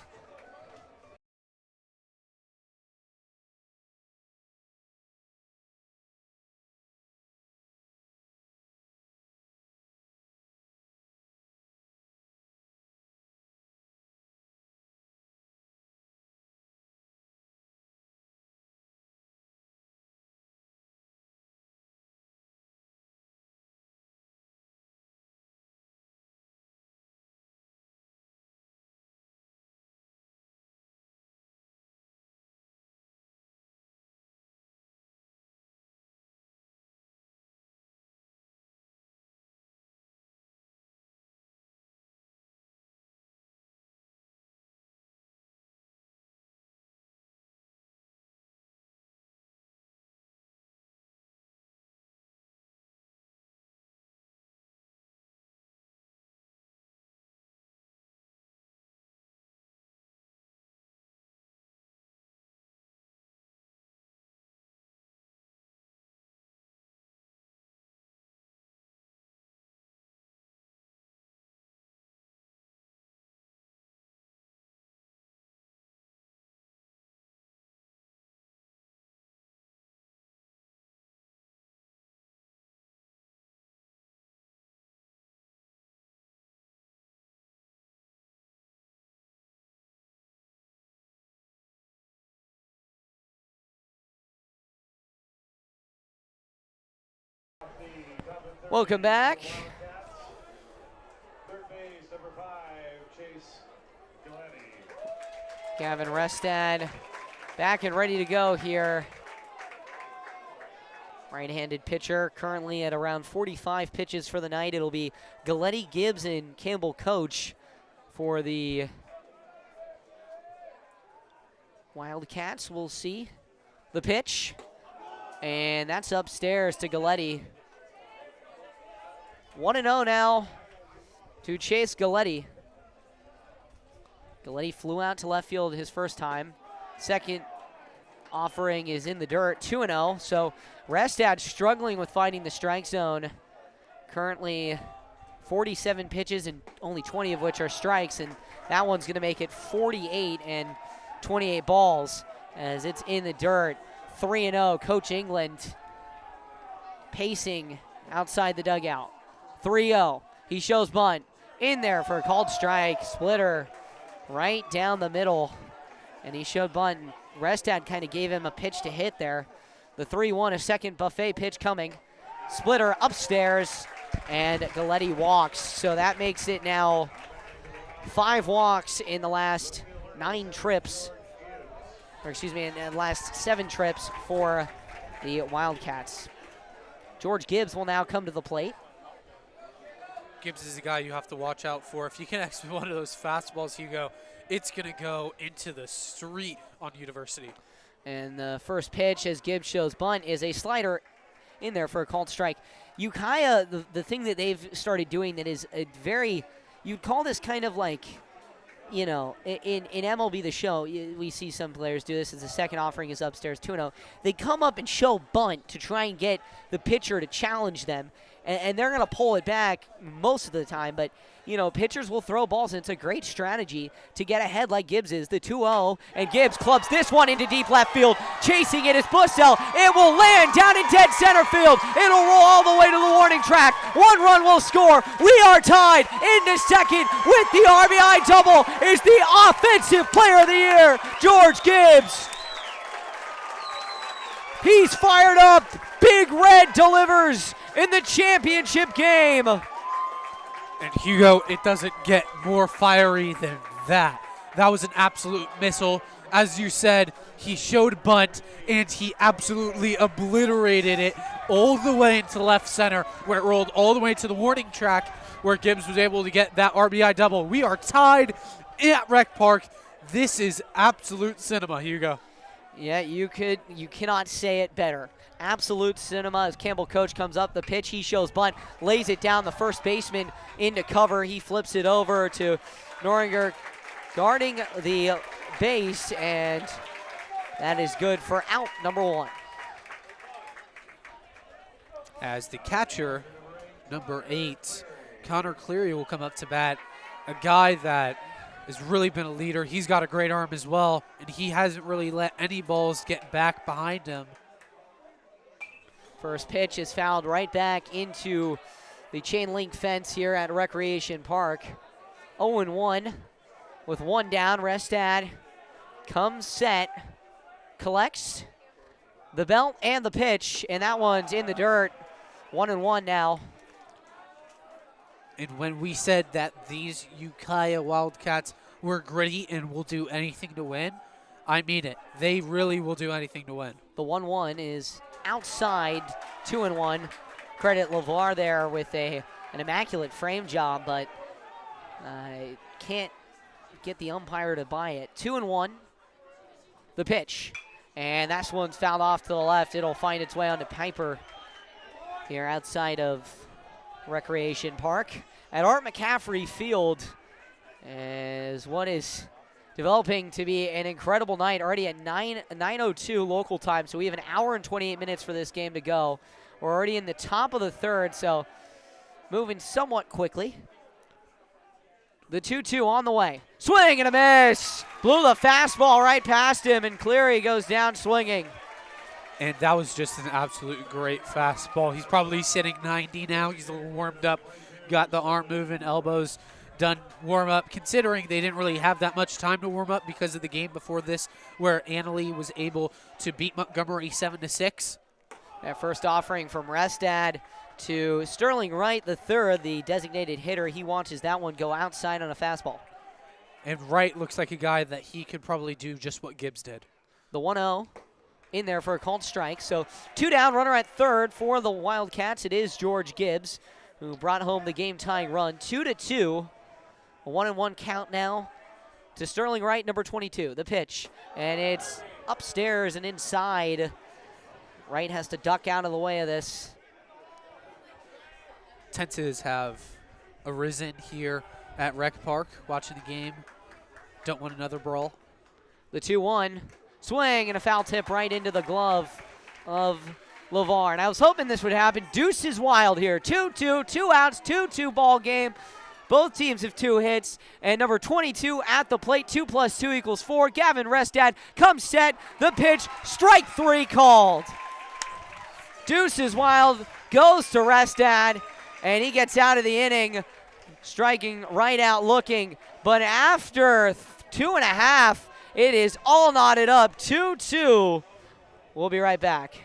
Welcome back. Third base, number 5, Chase Galletti. Gavin Restad back and ready to go here. Right-handed pitcher, currently at around 45 pitches for the night. It'll be Galletti, Gibbs, and Campbell coach for the Wildcats. We'll see the pitch. And that's upstairs to Galletti. 1-0 now to Chase Galletti. Galletti flew out to left field his first time. Second offering is in the dirt, 2-0. So Restad struggling with finding the strike zone. Currently 47 pitches and only 20 of which are strikes, and that one's gonna make it 48 and 28 balls as it's in the dirt. 3-0, Coach England pacing outside the dugout. 3-0, he shows bunt. In there for a called strike, splitter right down the middle. And he showed bunt. Restad kind of gave him a pitch to hit there. The 3-1, a second buffet pitch coming. Splitter upstairs, and Galletti walks. So that makes it now 5 walks in the last 9 trips. Or excuse me, in the last 7 trips for the Wildcats. George Gibbs will now come to the plate. Gibbs is a guy you have to watch out for. If you can execute one of those fastballs, Hugo, it's going to go into the street on University. And the first pitch, as Gibbs shows bunt, is a slider in there for a called strike. Ukiah, the thing that they've started doing that is a very, you'd call this kind of like, you know, in MLB The Show, we see some players do this as the second offering is upstairs, 2-0. They come up and show bunt to try and get the pitcher to challenge them, and they're going to pull it back most of the time. But, you know, pitchers will throw balls, and it's a great strategy to get ahead like Gibbs is. The 2-0, and Gibbs clubs this one into deep left field. Chasing it is Bussell. It will land down in dead center field. It'll roll all the way to the warning track. 1 run will score. We are tied into second with the RBI double. Is the offensive player of the year, George Gibbs. He's fired up. Big Red delivers in the championship game. And Hugo, it doesn't get more fiery than that. That was an absolute missile. As you said, he showed bunt, and he absolutely obliterated it all the way into left center, where it rolled all the way to the warning track, where Gibbs was able to get that RBI double. We are tied at Rec Park. This is absolute cinema, Hugo. Yeah, you cannot say it better. Absolute cinema as Campbell Coach comes up the pitch. He shows bunt, lays it down. The first baseman into cover. He flips it over to Noringer guarding the base, and that is good for out number 1. As the catcher, number 8, Connor Cleary, will come up to bat. A guy that has really been a leader. He's got a great arm as well, and he hasn't really let any balls get back behind him. First pitch is fouled right back into the chain link fence here at Recreation Park. 0-1 with 1 down. Restad comes set, collects the belt and the pitch, and that one's in the dirt. 1-1 now. And when we said that these Ukiah Wildcats were gritty and will do anything to win, I mean it. They really will do anything to win. The 1-1 is outside. 2-1. Credit LeVar there with an immaculate frame job, but can't get the umpire to buy it. 2-1. The pitch. And that one's fouled off to the left. It'll find its way onto Piper here outside of Recreation Park at Art McCaffrey Field, as what is developing to be an incredible night. Already at 9:02 local time, so we have an hour and 28 minutes for this game to go. We're already in the top of the third, so moving somewhat quickly. The 2-2 on the way. Swing and a miss. Blew the fastball right past him, and Cleary goes down swinging. And that was just an absolute great fastball. He's probably sitting 90 now. He's a little warmed up, got the arm moving, elbows done, warm up. Considering they didn't really have that much time to warm up because of the game before this, where Annalee was able to beat Montgomery 7-6. That first offering from Restad to Sterling Wright, the third, the designated hitter. He watches that one go outside on a fastball. And Wright looks like a guy that he could probably do just what Gibbs did. The 1-0 in there for a called strike. So 2 down, runner at third for the Wildcats. It is George Gibbs who brought home the game-tying run. 2-2. A 1-1 count now to Sterling Wright, number 22. The pitch, and it's upstairs and inside. Wright has to duck out of the way of this. Tenses have arisen here at Rec Park, watching the game. Don't want another brawl. The 2-1. Swing and a foul tip right into the glove of LeVar. And I was hoping this would happen. Deuce is wild here. 2-2, 2 outs, 2-2 ball game. Both teams have 2 hits. And number 22 at the plate. 2 + 2 = 4. Gavin Restad comes set. The pitch. Strike 3 called. Deuce is wild. Goes to Restad. And he gets out of the inning. Striking right out looking. But after 2.5, it is all knotted up, 2-2. We'll be right back.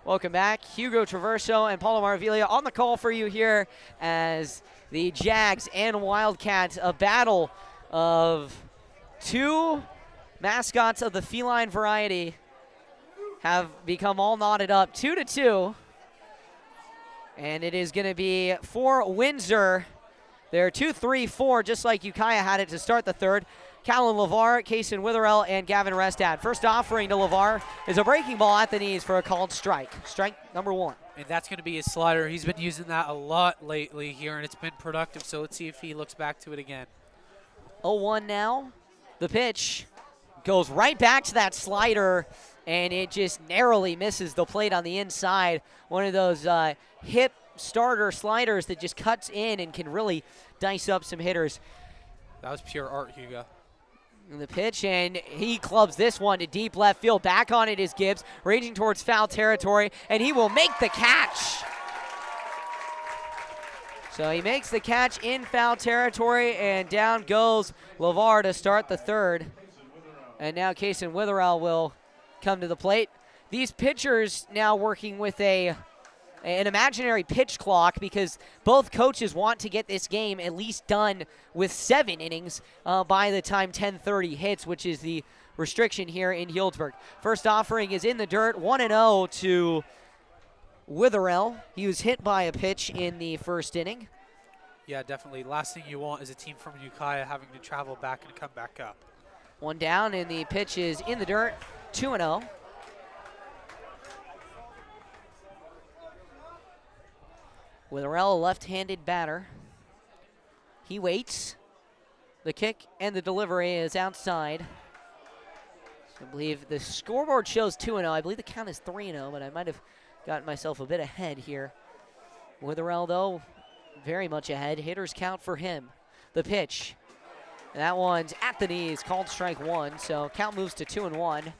Welcome back. Hugo Traverso and Paulo Marviglia on the call for you here as the Jags and Wildcats, a battle of 2 mascots of the feline variety, have become all knotted up. 2-2. And it is going to be for Windsor. They're 2-3-4, just like Ukiah had it to start the third. Callan LeVar, Kaysen Witherell, and Gavin Restad. First offering to LeVar is a breaking ball at the knees for a called strike. Strike number 1. And that's going to be his slider. He's been using that a lot lately here, and it's been productive, so let's see if he looks back to it again. 0-1 now. The pitch goes right back to that slider, and it just narrowly misses the plate on the inside. One of those hip starter sliders that just cuts in and can really dice up some hitters. That was pure art, Hugo. The pitch, and he clubs this one to deep left field. Back on it is Gibbs, ranging towards foul territory, and he will make the catch. So he makes the catch in foul territory, and down goes LeVar to start the third. And now Kaysen Witherell will come to the plate. These pitchers now working with an imaginary pitch clock because both coaches want to get this game at least done with 7 innings by the time 10:30 hits, which is the restriction here in Healdsburg. First offering is in the dirt, 1-0 to Witherell. He was hit by a pitch in the first inning. Yeah, definitely. Last thing you want is a team from Ukiah having to travel back and come back up. 1 down, and the pitch is in the dirt, 2-0. Witherell, a left-handed batter. He waits. The kick and the delivery is outside. So I believe the scoreboard shows 2-0. I believe the count is 3-0, but I might have gotten myself a bit ahead here. Witherell, though, very much ahead. Hitters count for him. The pitch. That one's at the knees, called strike 1, so count moves to 2-1.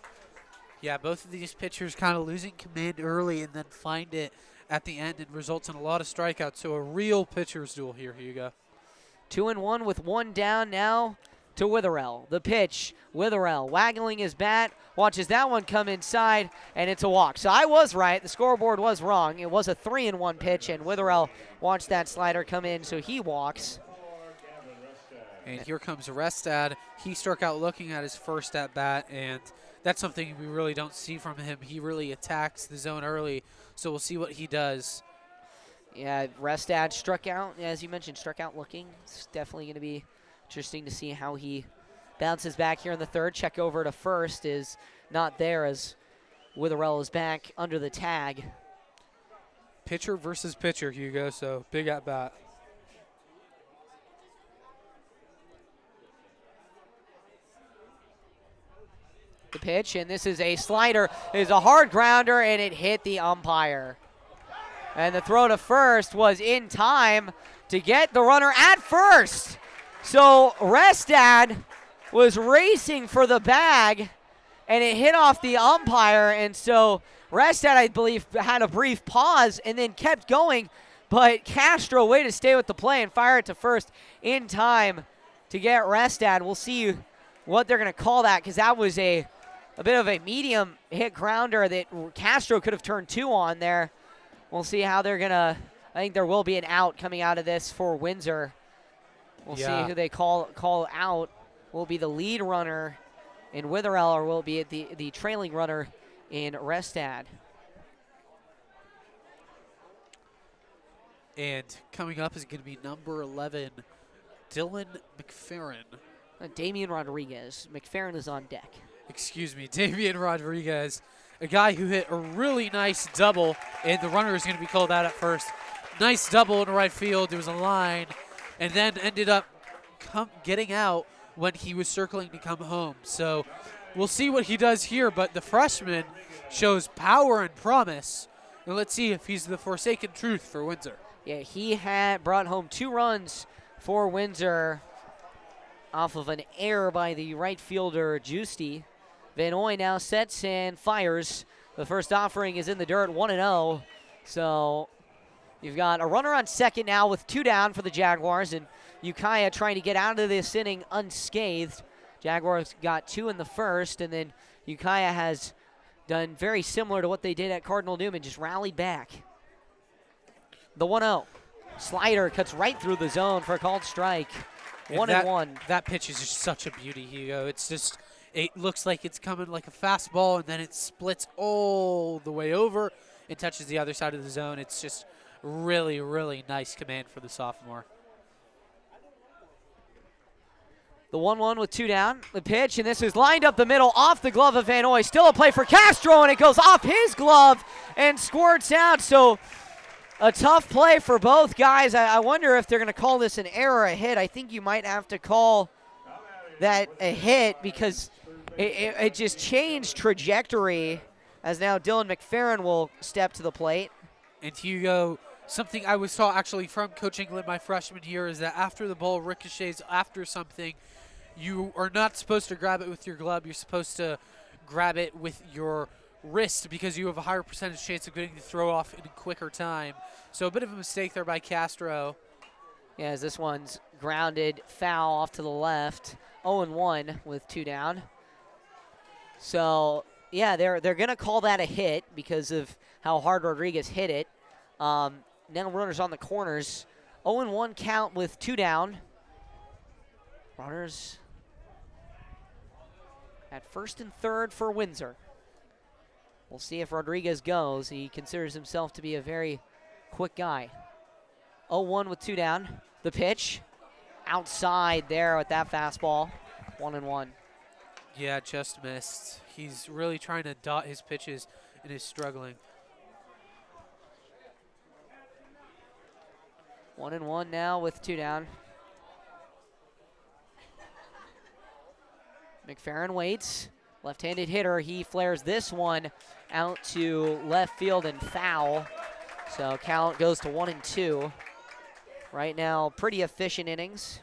Yeah, both of these pitchers kind of losing command early and then find it at the end. It results in a lot of strikeouts, so a real pitcher's duel here, Hugo. 2-1 with 1 down now to Witherell. The pitch, Witherell waggling his bat, watches that one come inside, and it's a walk. So I was right. The scoreboard was wrong. It was a 3-1 pitch, and Witherell watched that slider come in, so he walks. And here comes Restad. He struck out looking at his first at-bat, and that's something we really don't see from him. He really attacks the zone early, so we'll see what he does. Yeah, Restad struck out, as you mentioned, struck out looking. It's definitely going to be interesting to see how he bounces back here in the third. Check over to first is not there as Witherell is back under the tag. Pitcher versus pitcher, Hugo, so big at-bat. The pitch, and this is a slider. It is a hard grounder, and it hit the umpire. And the throw to first was in time to get the runner at first. So Restad was racing for the bag, and it hit off the umpire. And so Restad, I believe, had a brief pause and then kept going. But Castro, way to stay with the play and fire it to first in time to get Restad. We'll see what they're going to call that, because that was a bit of a medium hit grounder that Castro could have turned 2 on there. We'll see how they're going to, I think there will be an out coming out of this for Windsor. We'll see who they call out. Will it be the lead runner in Witherell, or will it be the trailing runner in Restad? And coming up is going to be number 11, Dylan McFerrin. Damian Rodriguez. McFerrin is on deck. Excuse me, Damian Rodriguez, a guy who hit a really nice double, and the runner is going to be called out at first. Nice double in right field. There was a line, and then ended up getting out when he was circling to come home. So we'll see what he does here, but the freshman shows power and promise. And let's see if he's the forsaken truth for Windsor. Yeah, he had brought home 2 runs for Windsor off of an error by the right fielder, Giusti. Van Ooy now sets and fires. The first offering is in the dirt, 1-0. So you've got a runner on second now with 2 down for the Jaguars, and Ukiah trying to get out of this inning unscathed. Jaguars got 2 in the first, and then Ukiah has done very similar to what they did at Cardinal Newman, just rallied back. The 1-0. Slider cuts right through the zone for a called strike. 1-1. That pitch is just such a beauty, Hugo. It's just, it looks like it's coming like a fastball, and then it splits all the way over and touches the other side of the zone. It's just really, really nice command for the sophomore. The 1-1 with 2 down. The pitch, and this is lined up the middle off the glove of Van Noy. Still a play for Castro, and it goes off his glove and squirts out. So a tough play for both guys. I wonder if they're going to call this an error, a hit. I think you might have to call that a hit because it just changed trajectory as now Dylan McFerrin will step to the plate. And Hugo, something I saw actually from Coach England my freshman year is that after the ball ricochets after something, you are not supposed to grab it with your glove. You're supposed to grab it with your wrist because you have a higher percentage chance of getting the throw off in a quicker time. So a bit of a mistake there by Castro. Yeah, as this one's grounded foul off to the left. 0-1 with 2 down. So, yeah, they're going to call that a hit because of how hard Rodriguez hit it. Now runners on the corners. 0-1 count with 2 down. Runners at first and third for Windsor. We'll see if Rodriguez goes. He considers himself to be a very quick guy. 0-1 with 2 down. The pitch outside there with that fastball. 1-1. Yeah, just missed. He's really trying to dot his pitches and is struggling. 1-1 now with 2 down. McFerrin waits. Left-handed hitter. He flares this one out to left field and foul. So count goes to 1-2. Right now, pretty efficient innings.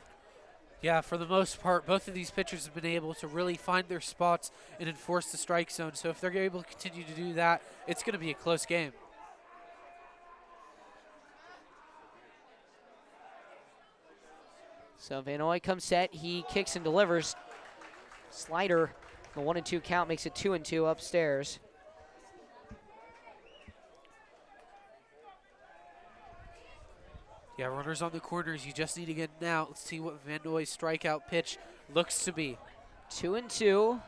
Yeah, for the most part, both of these pitchers have been able to really find their spots and enforce the strike zone. So if they're able to continue to do that, it's going to be a close game. So Van Noy comes set. He kicks and delivers. Slider, the 1-2 count makes it 2-2 upstairs. Yeah, runners on the corners. You just need to get out. Let's see what Van Noy's strikeout pitch looks to be. 2-2.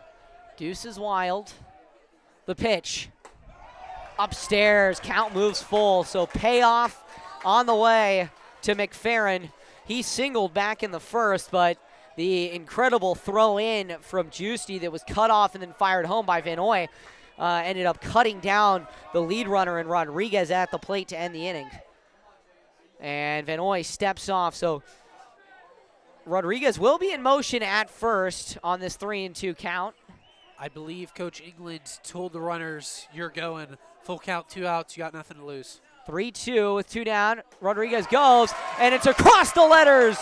Deuce is wild. The pitch. Upstairs. Count moves full. So payoff on the way to McFerrin. He singled back in the first, but the incredible throw in from Giusti that was cut off and then fired home by Van Noy ended up cutting down the lead runner and Rodriguez at the plate to end the inning. And Van Noy steps off, so Rodriguez will be in motion at first on this 3-2 count. I believe Coach England told the runners, you're going. Full count, 2 outs, you got nothing to lose. 3-2 with 2 down. Rodriguez goes, and it's across the letters.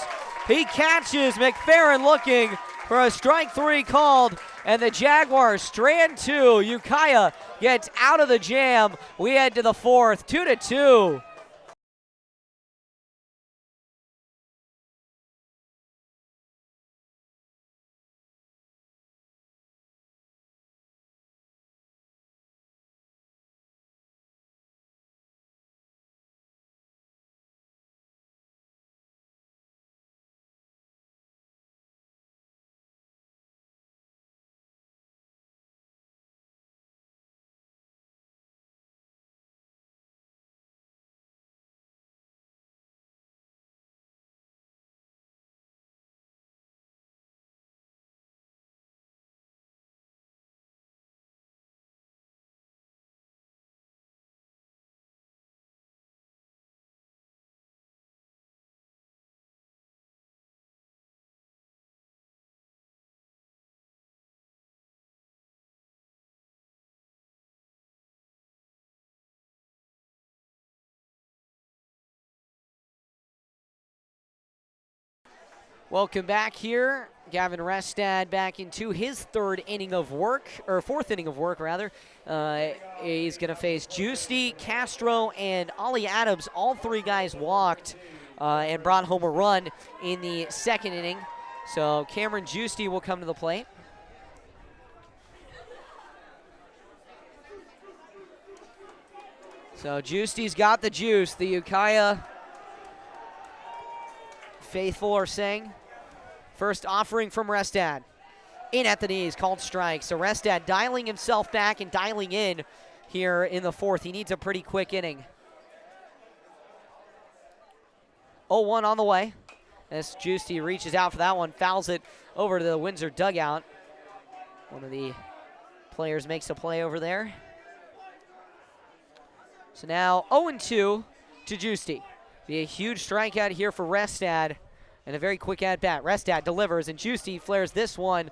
He catches McFerrin looking for a strike 3 called, and the Jaguars strand 2. Ukiah gets out of the jam. We head to the 4th, 2-2. Welcome back here. Gavin Restad back into his 4th inning of work, rather. He's going to face Giusti, Castro, and Ollie Adams. All 3 guys walked and brought home a run in the 2nd inning. So Cameron Giusti will come to the plate. So Giusti's got the juice. The Ukiah faithful are saying. First offering from Restad. In at the knees, called strike. So Restad dialing himself back and dialing in here in the 4th. He needs a pretty quick inning. 0-1 on the way. As Giusti reaches out for that one, fouls it over to the Windsor dugout. One of the players makes a play over there. So now 0-2 to Giusti. Be a huge strikeout here for Restad and a very quick at-bat. Restad delivers, and Giusti flares this one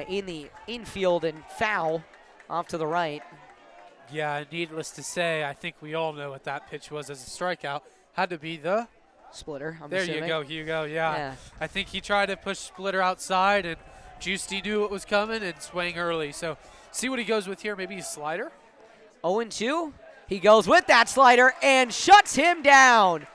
in the infield and foul off to the right. Yeah, needless to say, I think we all know what that pitch was as a strikeout. Had to be the splitter, I'm there assuming. you go, Hugo, yeah. I think he tried to push splitter outside, and Giusti knew what was coming and swang early. So see what he goes with here, maybe a slider? 0-2. He goes with that slider and shuts him down.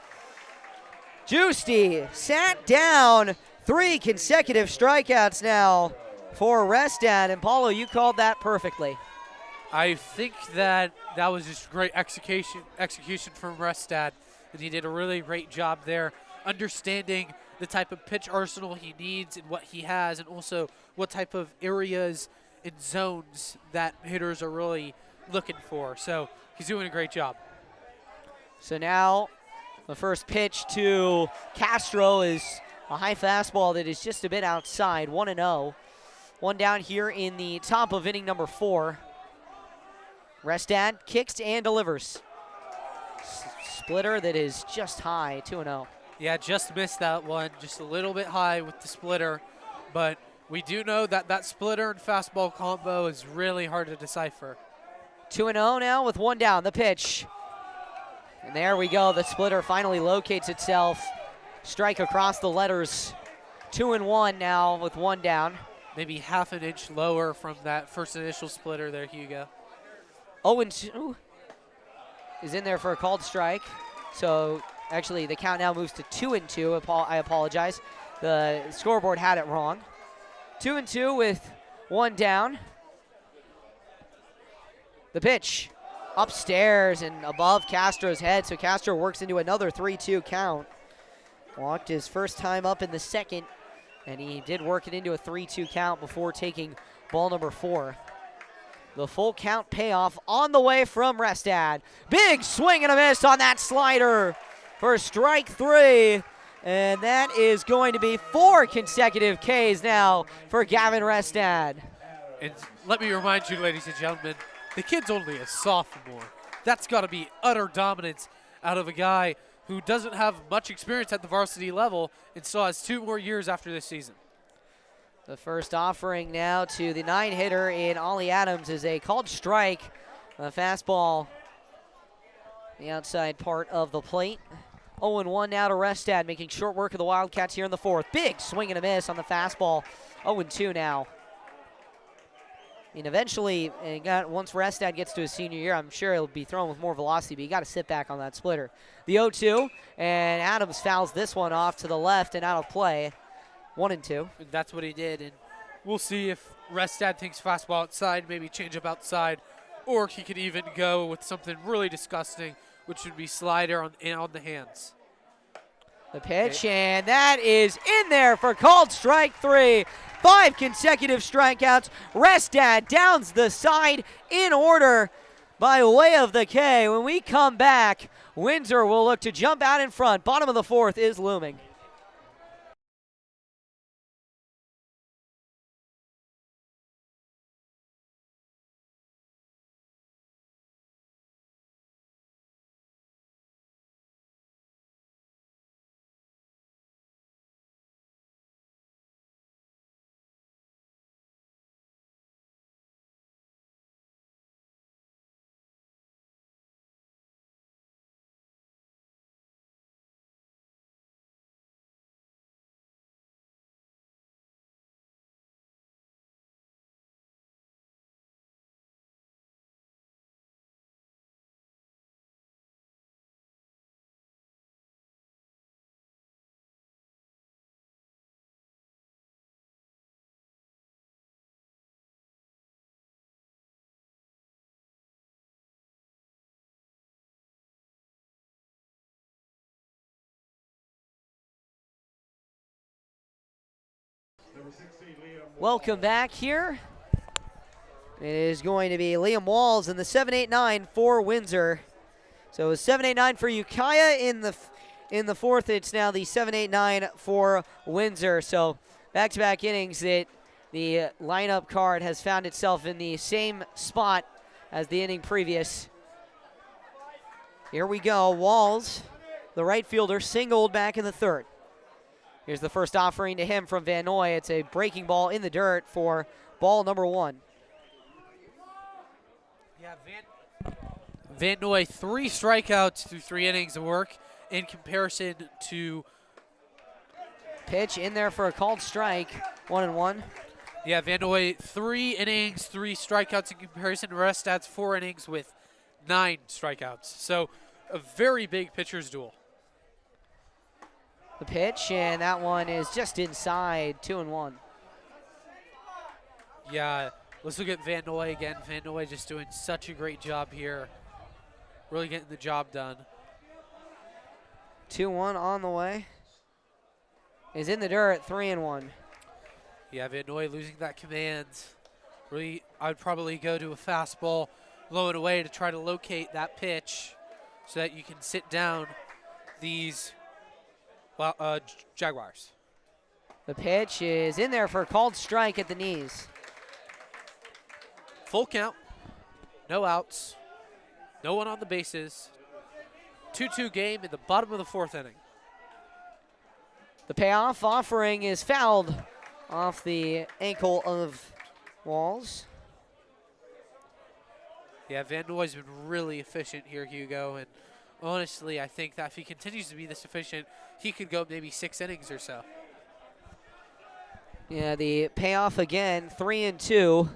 Giusti sat down. 3 consecutive strikeouts now for Restad. And Paulo, you called that perfectly. I think that was just great execution from Restad, and he did a really great job there, understanding the type of pitch arsenal he needs and what he has, and also what type of areas and zones that hitters are really looking for. So he's doing a great job. So now the first pitch to Castro is a high fastball that is just a bit outside, 1-0. One down here in the top of inning number 4. Restad kicks and delivers. Splitter that is just high, 2-0. Yeah, just missed that one, just a little bit high with the splitter. But we do know that that splitter and fastball combo is really hard to decipher. 2-0 now with 1 down, the pitch. And there we go, the splitter finally locates itself. Strike across the letters. 2-1 now with 1 down. Maybe half an inch lower from that first initial splitter there, Hugo. 0-2 is in there for a called strike. So actually the count now moves to 2-2. I apologize. The scoreboard had it wrong. 2-2 with 1 down. The pitch upstairs and above Castro's head, so Castro works into another 3-2 count. Walked his first time up in the second, and he did work it into a 3-2 count before taking ball number 4. The full count payoff on the way from Restad. Big swing and a miss on that slider for strike 3. And that is going to be 4 consecutive Ks now for Gavin Restad. And let me remind you, ladies and gentlemen, the kid's only a sophomore. That's got to be utter dominance out of a guy who doesn't have much experience at the varsity level and still has 2 more years after this season. The first offering now to the 9-hitter in Ollie Adams is a called strike. A fastball, the outside part of the plate. 0-1 now to Restad, making short work of the Wildcats here in the 4th. Big swing and a miss on the fastball. 0-2 now. And eventually, once Restad gets to his senior year, I'm sure he'll be thrown with more velocity, but you got to sit back on that splitter. The 0-2, and Adams fouls this one off to the left and out of play. 1-2. That's what he did, and we'll see if Restad thinks fastball outside, maybe change up outside, or he could even go with something really disgusting, which would be slider on the hands. The pitch, and that is in there for called strike 3. 5 consecutive strikeouts. Restad downs the side in order by way of the K. When we come back, Windsor will look to jump out in front. Bottom of the 4th is looming. Welcome back here. It is going to be Liam Walls in the 7-8-9 for Windsor. So 7-8-9 for Ukiah in the 4th. It's now the 7-8-9 for Windsor. So back-to-back innings that the lineup card has found itself in the same spot as the inning previous. Here we go. Walls, the right fielder, singled back in the third. Here's the first offering to him from Van Noy. It's a breaking ball in the dirt for ball number 1. Yeah, Van Noy, 3 strikeouts through 3 innings of work in comparison to. Pitch in there for a called strike, 1-1. Yeah, Van Noy, 3 innings, 3 strikeouts in comparison to rest stats, 4 innings with 9 strikeouts. So a very big pitcher's duel. The pitch, and that one is just inside, 2-1. Yeah, let's look at Van Noy again. Van Noy just doing such a great job here. Really getting the job done. 2-1 on the way. Is in the dirt, 3-1. Yeah, Van Noy losing that command. Really, I'd probably go to a fastball, low and away to try to locate that pitch so that you can sit down these Jaguars. The pitch is in there for a called strike at the knees. Full count, no outs, no one on the bases. 2-2 game in the bottom of the 4th inning. The payoff offering is fouled off the ankle of Walls. Yeah, Van Noy's been really efficient here, Hugo, and honestly, I think that if he continues to be this efficient, he could go maybe 6 innings or so. Yeah, the payoff again, 3-2.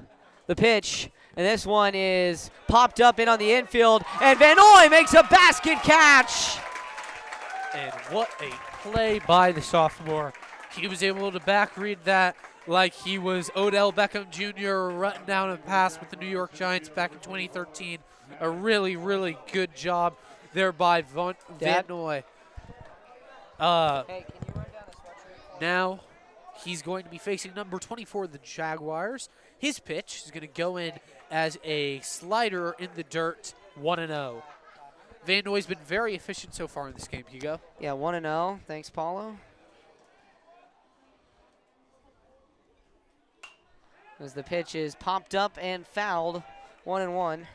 The pitch, and this one is popped up in on the infield, and Van Noy makes a basket catch. And what a play by the sophomore. He was able to back read that like he was Odell Beckham Jr. running down a pass with the New York Giants back in 2013. A really, really good job there by Van Noy. Hey, can you run down the sweatshirt? Now he's going to be facing number 24, the Jaguars. His pitch is going to go in as a slider in the dirt, 1-0. Van Noy's been very efficient so far in this game, Hugo. Yeah, 1-0. Thanks, Paulo. As the pitch is popped up and fouled, 1-1.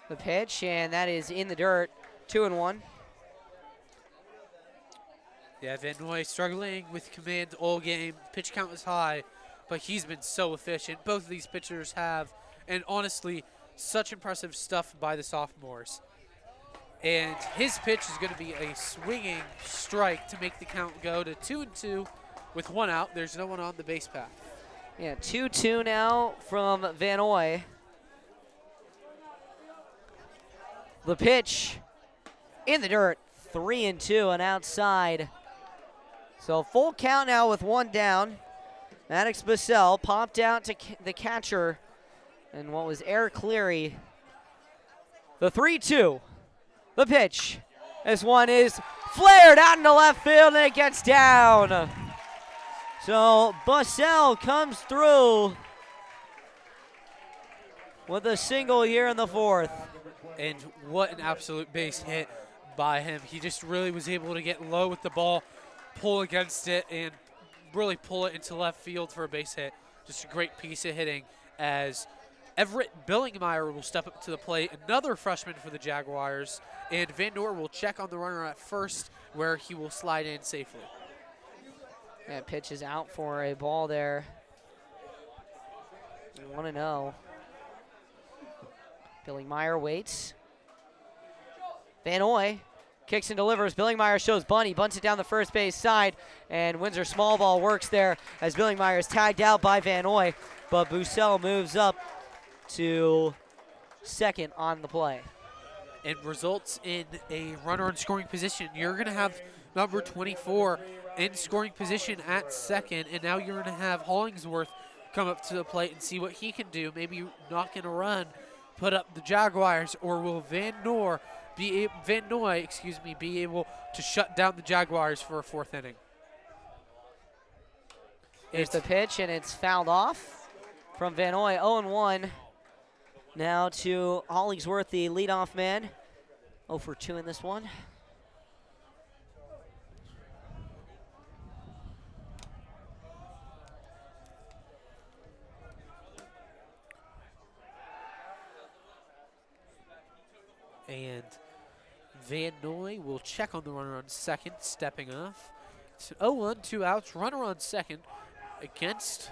The pitch, and that is in the dirt, 2-1. Yeah, Van Noy struggling with command all game. Pitch count is high, but he's been so efficient. Both of these pitchers have, and honestly, such impressive stuff by the sophomores. And his pitch is going to be a swinging strike to make the count go to 2-2 with 1 out. There's no one on the base path. Yeah, 2-2 now from Van Noy. The pitch in the dirt, 3-2 and outside. So full count now with 1 down. Maddox Bissell popped out to the catcher and what was Eric Cleary. The 3-2. The pitch. This one is flared out into left field and it gets down. So Bissell comes through with a single here in the 4th. And what an absolute base hit by him. He just really was able to get low with the ball, pull against it, and really pull it into left field for a base hit. Just a great piece of hitting as Everett Billingmeyer will step up to the plate, another freshman for the Jaguars, and Van Noy will check on the runner at first where he will slide in safely. That pitch is out for a ball there. 1-0. Billingmeyer waits. Van Noy kicks and delivers. Billingmeyer shows bunt. He bunts it down the first base side, and Windsor small ball works there as Billingmeyer is tagged out by Van Noy, but Bissell moves up to second on the play. And results in a runner in scoring position. You're going to have number 24 in scoring position at second, and now you're going to have Hollingsworth come up to the plate and see what he can do. Maybe knock in a run, put up the Jaguars, or will Van Noy be able to shut down the Jaguars for a 4th inning? Here's the pitch, and it's fouled off from Van Noy. 0-1. Now to Hollingsworth, the leadoff man. 0 for 2 in this one. And Van Noy will check on the runner on second, stepping off. It's 0-1, 2 outs, runner on second against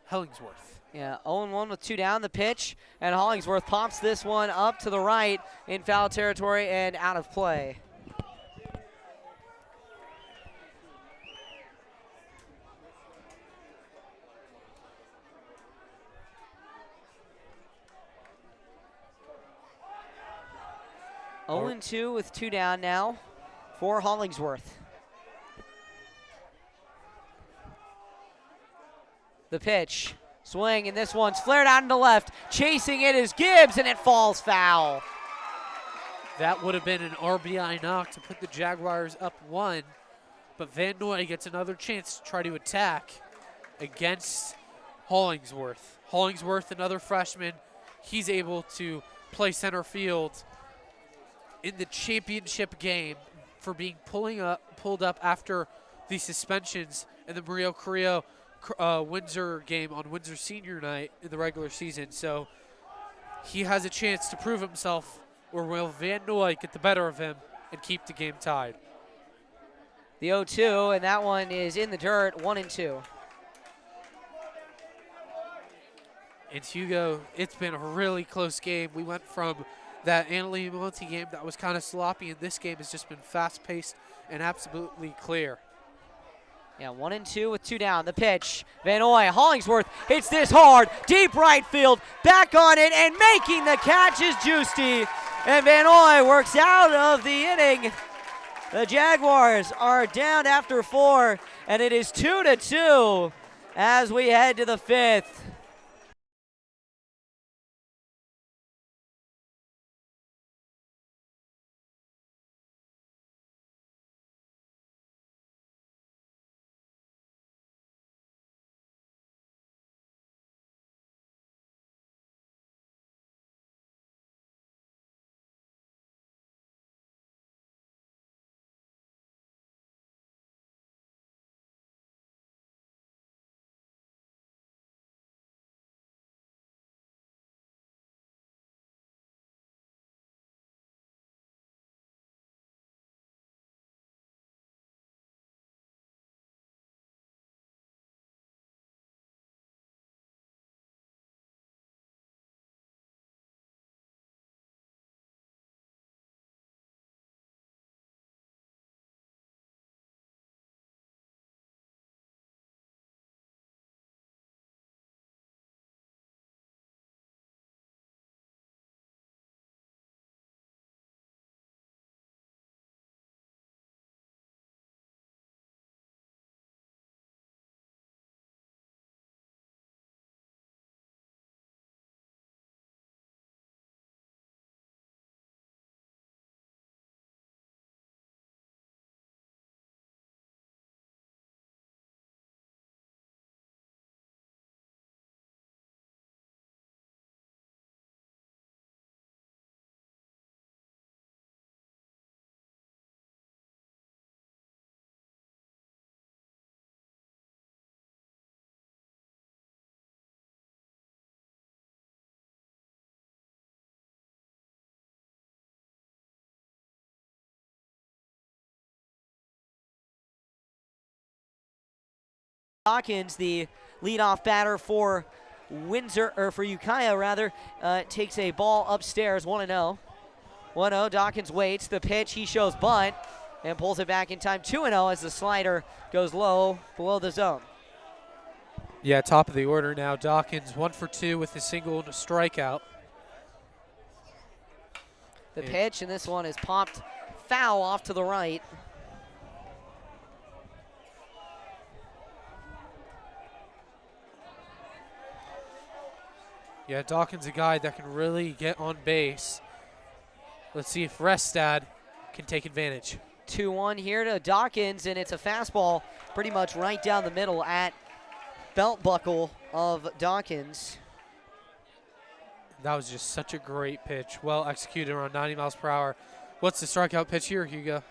Hollingsworth. Yeah, 0-1 with 2 down, the pitch, and Hollingsworth pops this one up to the right in foul territory and out of play. Oh. 0-2 with 2 down now for Hollingsworth. The pitch, swing, and this one's flared out into left. Chasing it is Gibbs, and it falls foul. That would have been an RBI knock to put the Jaguars up 1, but Van Noy gets another chance to try to attack against Hollingsworth. Hollingsworth, another freshman, he's able to play center field in the championship game for being pulled up after the suspensions in the Mario Carrillo Windsor game on Windsor senior night in the regular season. So he has a chance to prove himself, or will Van Noy get the better of him and keep the game tied? The 0-2, and that one is in the dirt, 1-2. And Hugo, it's been a really close game. We went from that Annalene Monte game that was kind of sloppy, and this game has just been fast-paced and absolutely clear. Yeah, 1-2 with 2 down. The pitch, Van Noy, Hollingsworth hits this hard, deep right field, back on it, and making the catch is Giusti. And Van Noy works out of the inning. The Jaguars are down after 4, and it is 2-2 as we head to the 5th. Dawkins, the leadoff batter for Windsor, or for Ukiah rather, takes a ball upstairs, 1-0. 1-0, Dawkins waits, the pitch, he shows bunt, and pulls it back in time, 2-0 as the slider goes low, below the zone. Yeah, top of the order now. Dawkins 1 for 2 with a single and a strikeout. The pitch, and this one is popped foul off to the right. Yeah, Dawkins a guy that can really get on base. Let's see if Restad can take advantage. 2-1 here to Dawkins, and it's a fastball pretty much right down the middle at belt buckle of Dawkins. That was just such a great pitch. Well executed, around 90 miles per hour. What's the strikeout pitch here, Hugo?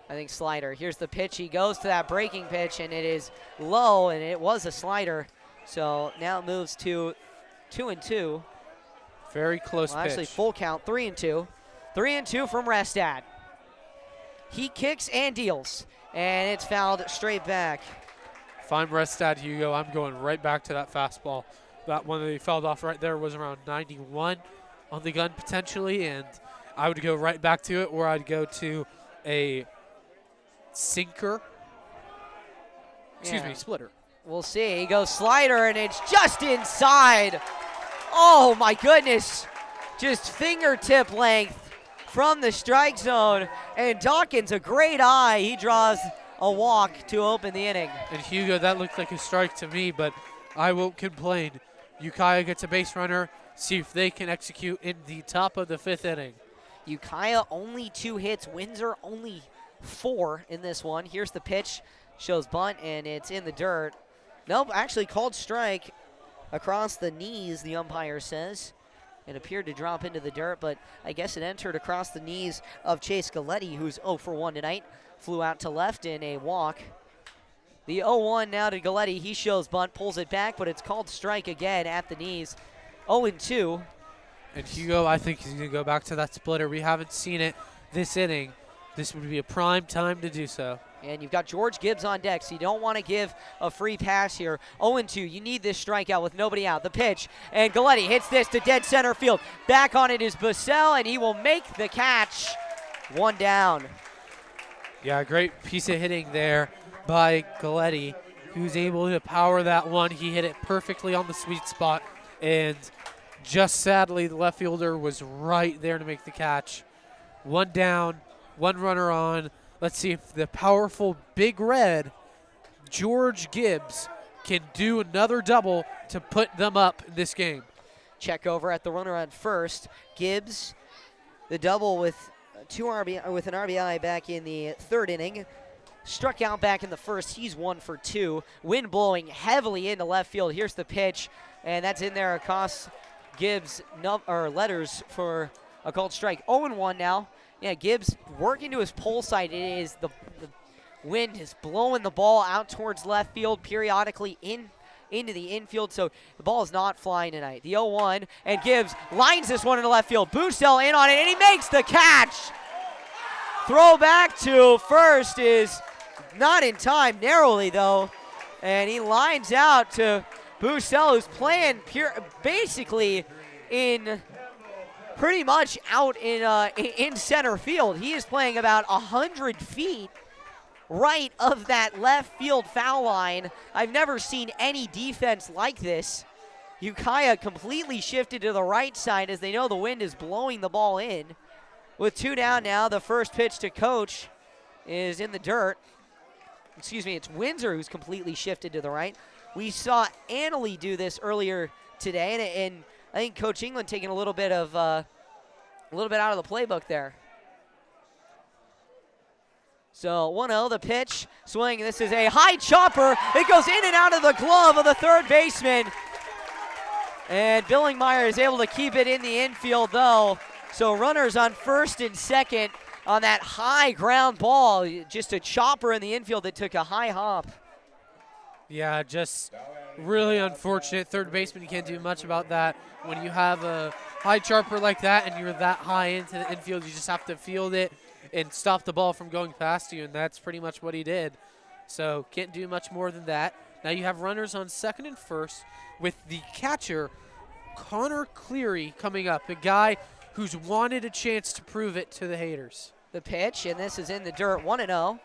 I think slider. Here's the pitch. He goes to that breaking pitch, and it is low, and it was a slider. So now it moves to 2-2. Very close pitch. Actually, full count, 3-2. 3-2 from Restad. He kicks and deals, and it's fouled straight back. If I'm Restad, Hugo, I'm going right back to that fastball. That one that he fouled off right there was around 91 on the gun potentially, and I would go right back to it, or I'd go to a sinker. Excuse me, splitter. We'll see. He goes slider, and it's just inside. Oh, my goodness. Just fingertip length from the strike zone. And Dawkins, a great eye. He draws a walk to open the inning. And Hugo, that looked like a strike to me, but I won't complain. Ukiah gets a base runner. See if they can execute in the top of the 5th inning. Ukiah only 2 hits. Windsor only 4 in this one. Here's the pitch. Shows bunt, and it's in the dirt. Nope, actually called strike across the knees, the umpire says. It appeared to drop into the dirt, but I guess it entered across the knees of Chase Galetti, who's 0 for 1 tonight. Flew out to left in a walk. The 0-1 now to Galetti. He shows bunt, pulls it back, but it's called strike again at the knees. 0-2. And Hugo, I think he's going to go back to that splitter. We haven't seen it this inning. This would be a prime time to do so. And you've got George Gibbs on deck, so you don't want to give a free pass here. 0-2, you need this strikeout with nobody out. The pitch, and Galetti hits this to dead center field. Back on it is Bussell, and he will make the catch. 1 down. Yeah, great piece of hitting there by Galetti, who's able to power that one. He hit it perfectly on the sweet spot, and just sadly, the left fielder was right there to make the catch. 1 down, 1 runner on. Let's see if the powerful Big Red, George Gibbs, can do another double to put them up in this game. Check over at the runner on first. Gibbs, the double with an RBI back in the 3rd inning. Struck out back in the 1st. He's 1 for 2. Wind blowing heavily into left field. Here's the pitch, and that's in there across Gibbs' letters for a called strike. 0-1 now. Yeah, Gibbs working to his pole side. It is the wind is blowing the ball out towards left field, periodically into the infield, so the ball is not flying tonight. The 0-1, and Gibbs lines this one into left field. Bussell in on it, and he makes the catch. Throw back to first is not in time, narrowly though, and he lines out to Bussell, who's playing basically in pretty much out in center field. He is playing about 100 feet right of that left field foul line. I've never seen any defense like this. Ukiah completely shifted to the right side as they know the wind is blowing the ball in. With 2 down now, the first pitch to Coach is in the dirt. Excuse me, it's Windsor who's completely shifted to the right. We saw Annalee do this earlier today, and I think Coach England taking a little bit out of the playbook there. So 1-0, the pitch, swing. This is a high chopper. It goes in and out of the glove of the 3rd baseman. And Billingmeyer is able to keep it in the infield, though. So runners on 1st and 2nd on that high ground ball. Just a chopper in the infield that took a high hop. Yeah, just really unfortunate. 3rd baseman, you can't do much about that. When you have a high chopper like that and you're that high into the infield, you just have to field it and stop the ball from going past you, and that's pretty much what he did. So can't do much more than that. Now you have runners on 2nd and 1st with the catcher, Connor Cleary, coming up, a guy who's wanted a chance to prove it to the haters. The pitch, and this is in the dirt, 1-0.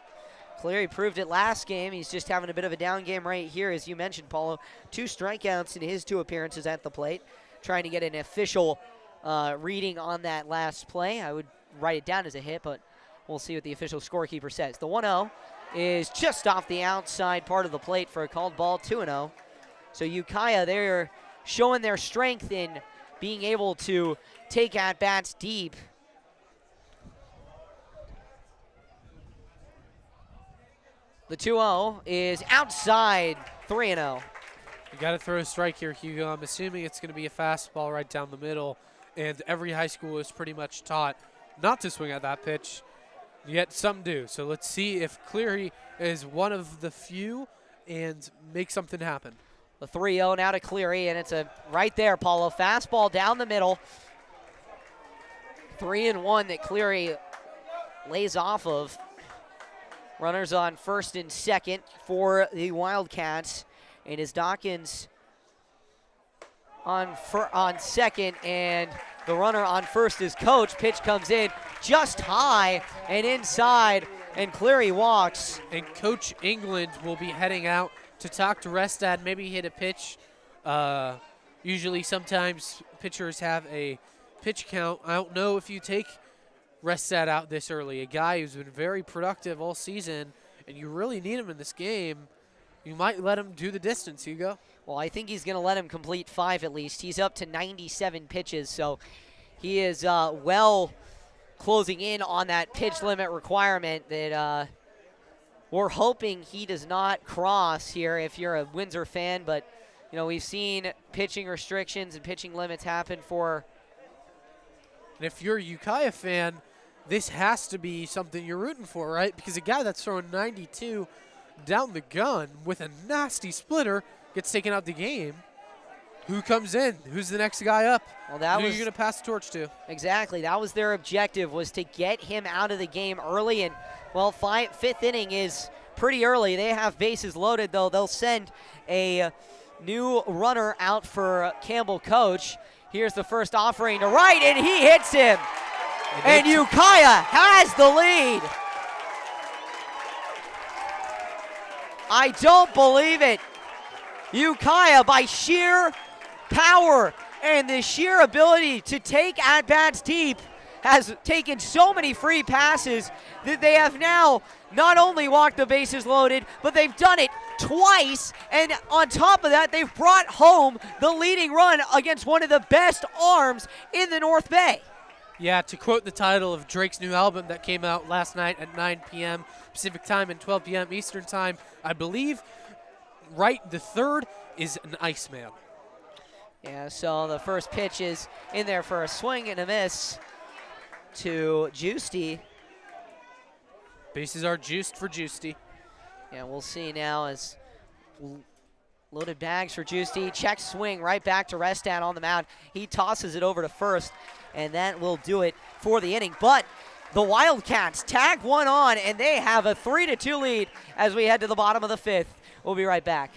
Cleary proved it last game. He's just having a bit of a down game right here, as you mentioned, Paulo. 2 strikeouts in his 2 appearances at the plate. Trying to get an official reading on that last play. I would write it down as a hit, but we'll see what the official scorekeeper says. The 1-0 is just off the outside part of the plate for a called ball, 2-0. So Ukiah, they're showing their strength in being able to take at-bats deep. The 2-0 is outside, 3-0. You got to throw a strike here, Hugo. I'm assuming it's going to be a fastball right down the middle, and every high school is pretty much taught not to swing at that pitch, yet some do. So let's see if Cleary is one of the few and make something happen. The 3-0 now to Cleary, and it's a right there, Paulo. Fastball down the middle. 3-1 that Cleary lays off of. Runners on first and second for the Wildcats. And is Dawkins on second, and the runner on first is Coach. Pitch comes in just high and inside, and Cleary walks. And Coach England will be heading out to talk to Restad, maybe hit a pitch. Usually sometimes pitchers have a pitch count. I don't know if you take Restad out this early, a guy who's been very productive all season, and you really need him in this game. You might let him do the distance, Hugo. Well, I think he's going to let him complete 5 at least. He's up to 97 pitches, so he is well closing in on that pitch limit requirement that we're hoping he does not cross here if you're a Windsor fan. But, you know, we've seen pitching restrictions and pitching limits happen for. And if you're a Ukiah fan, this has to be something you're rooting for, right? Because a guy that's throwing 92 down the gun with a nasty splitter gets taken out the game. Who comes in? Who's the next guy up? Well, that Who was are you going to pass the torch to? Exactly. That was their objective, was to get him out of the game early. And, well, fifth inning is pretty early. They have bases loaded, though. They'll send a new runner out for Campbell Coach. Here's the first offering to right, and he hits him. And Ukiah has the lead. I don't believe it. Ukiah, by sheer power and the sheer ability to take at-bats deep, has taken so many free passes that they have now not only walked the bases loaded, but they've done it twice, and on top of that, they've brought home the leading run against one of the best arms in the North Bay. Yeah, to quote the title of Drake's new album that came out last night at 9 p.m. Pacific time and 12 p.m. Eastern time, I believe right the third is an Iceman. Yeah, so the first pitch is in there for a swing and a miss to Giusti. Bases are juiced for Giusti. Yeah, we'll see now as loaded bags for Giusti. Check swing right back to Restad on the mound. He tosses it over to first, and that will do it for the inning. But the Wildcats tag one on, and they have a 3-2 lead as we head to the bottom of the fifth. We'll be right back.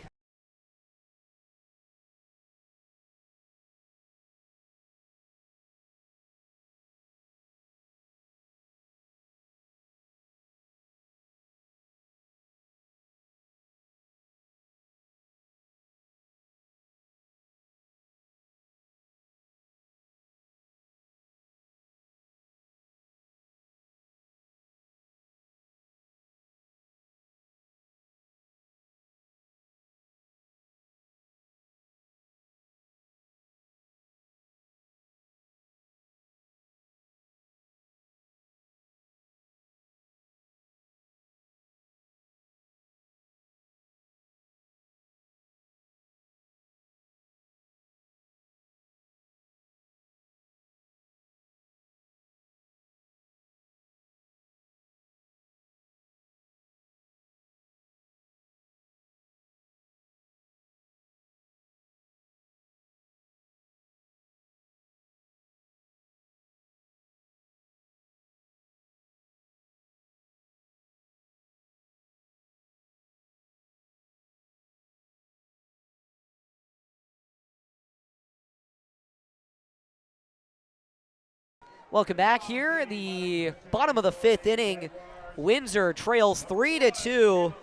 Welcome back here. The bottom of the fifth inning. Windsor trails 3-2,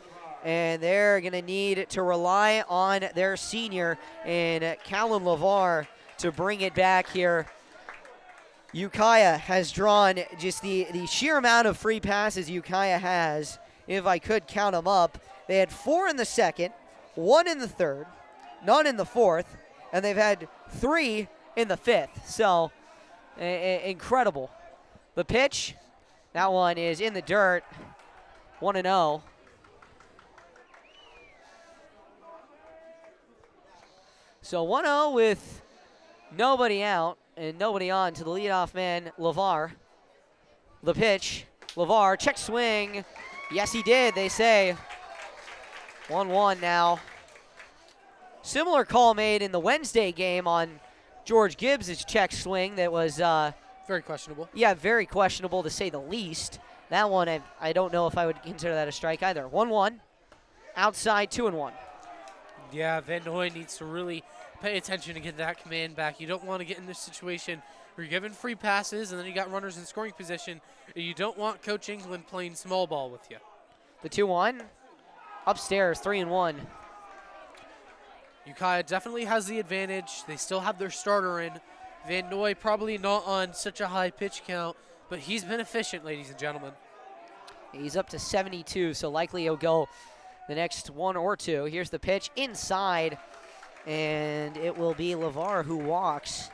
and they're going to need to rely on their senior in Callan LeVar to bring it back here. Ukiah has drawn just the sheer amount of free passes Ukiah has. If I could count them up, they had 4 in the second, 1 in the third, none in the fourth, and they've had 3 in the fifth. So incredible. The pitch, that one is in the dirt, 1-0. So 1-0 with nobody out and nobody on to the leadoff man, LeVar. The pitch, LeVar, check swing. Yes, he did, they say. 1-1 now. Similar call made in the Wednesday game on George Gibbs' check swing that was very questionable. Yeah, very questionable to say the least. That one, I don't know if I would consider that a strike either. 1-1, outside 2-1. Yeah, Van Noy needs to really pay attention to get that command back. You don't want to get in this situation where you're giving free passes and then you got runners in scoring position. You don't want Coach England playing small ball with you. The 2-1, upstairs, 3-1. Ukiah definitely has the advantage. They still have their starter in. Van Noy probably not on such a high pitch count, but he's been efficient, ladies and gentlemen. He's up to 72, so likely he'll go the next one or two. Here's the pitch inside, and it will be LeVar who walks.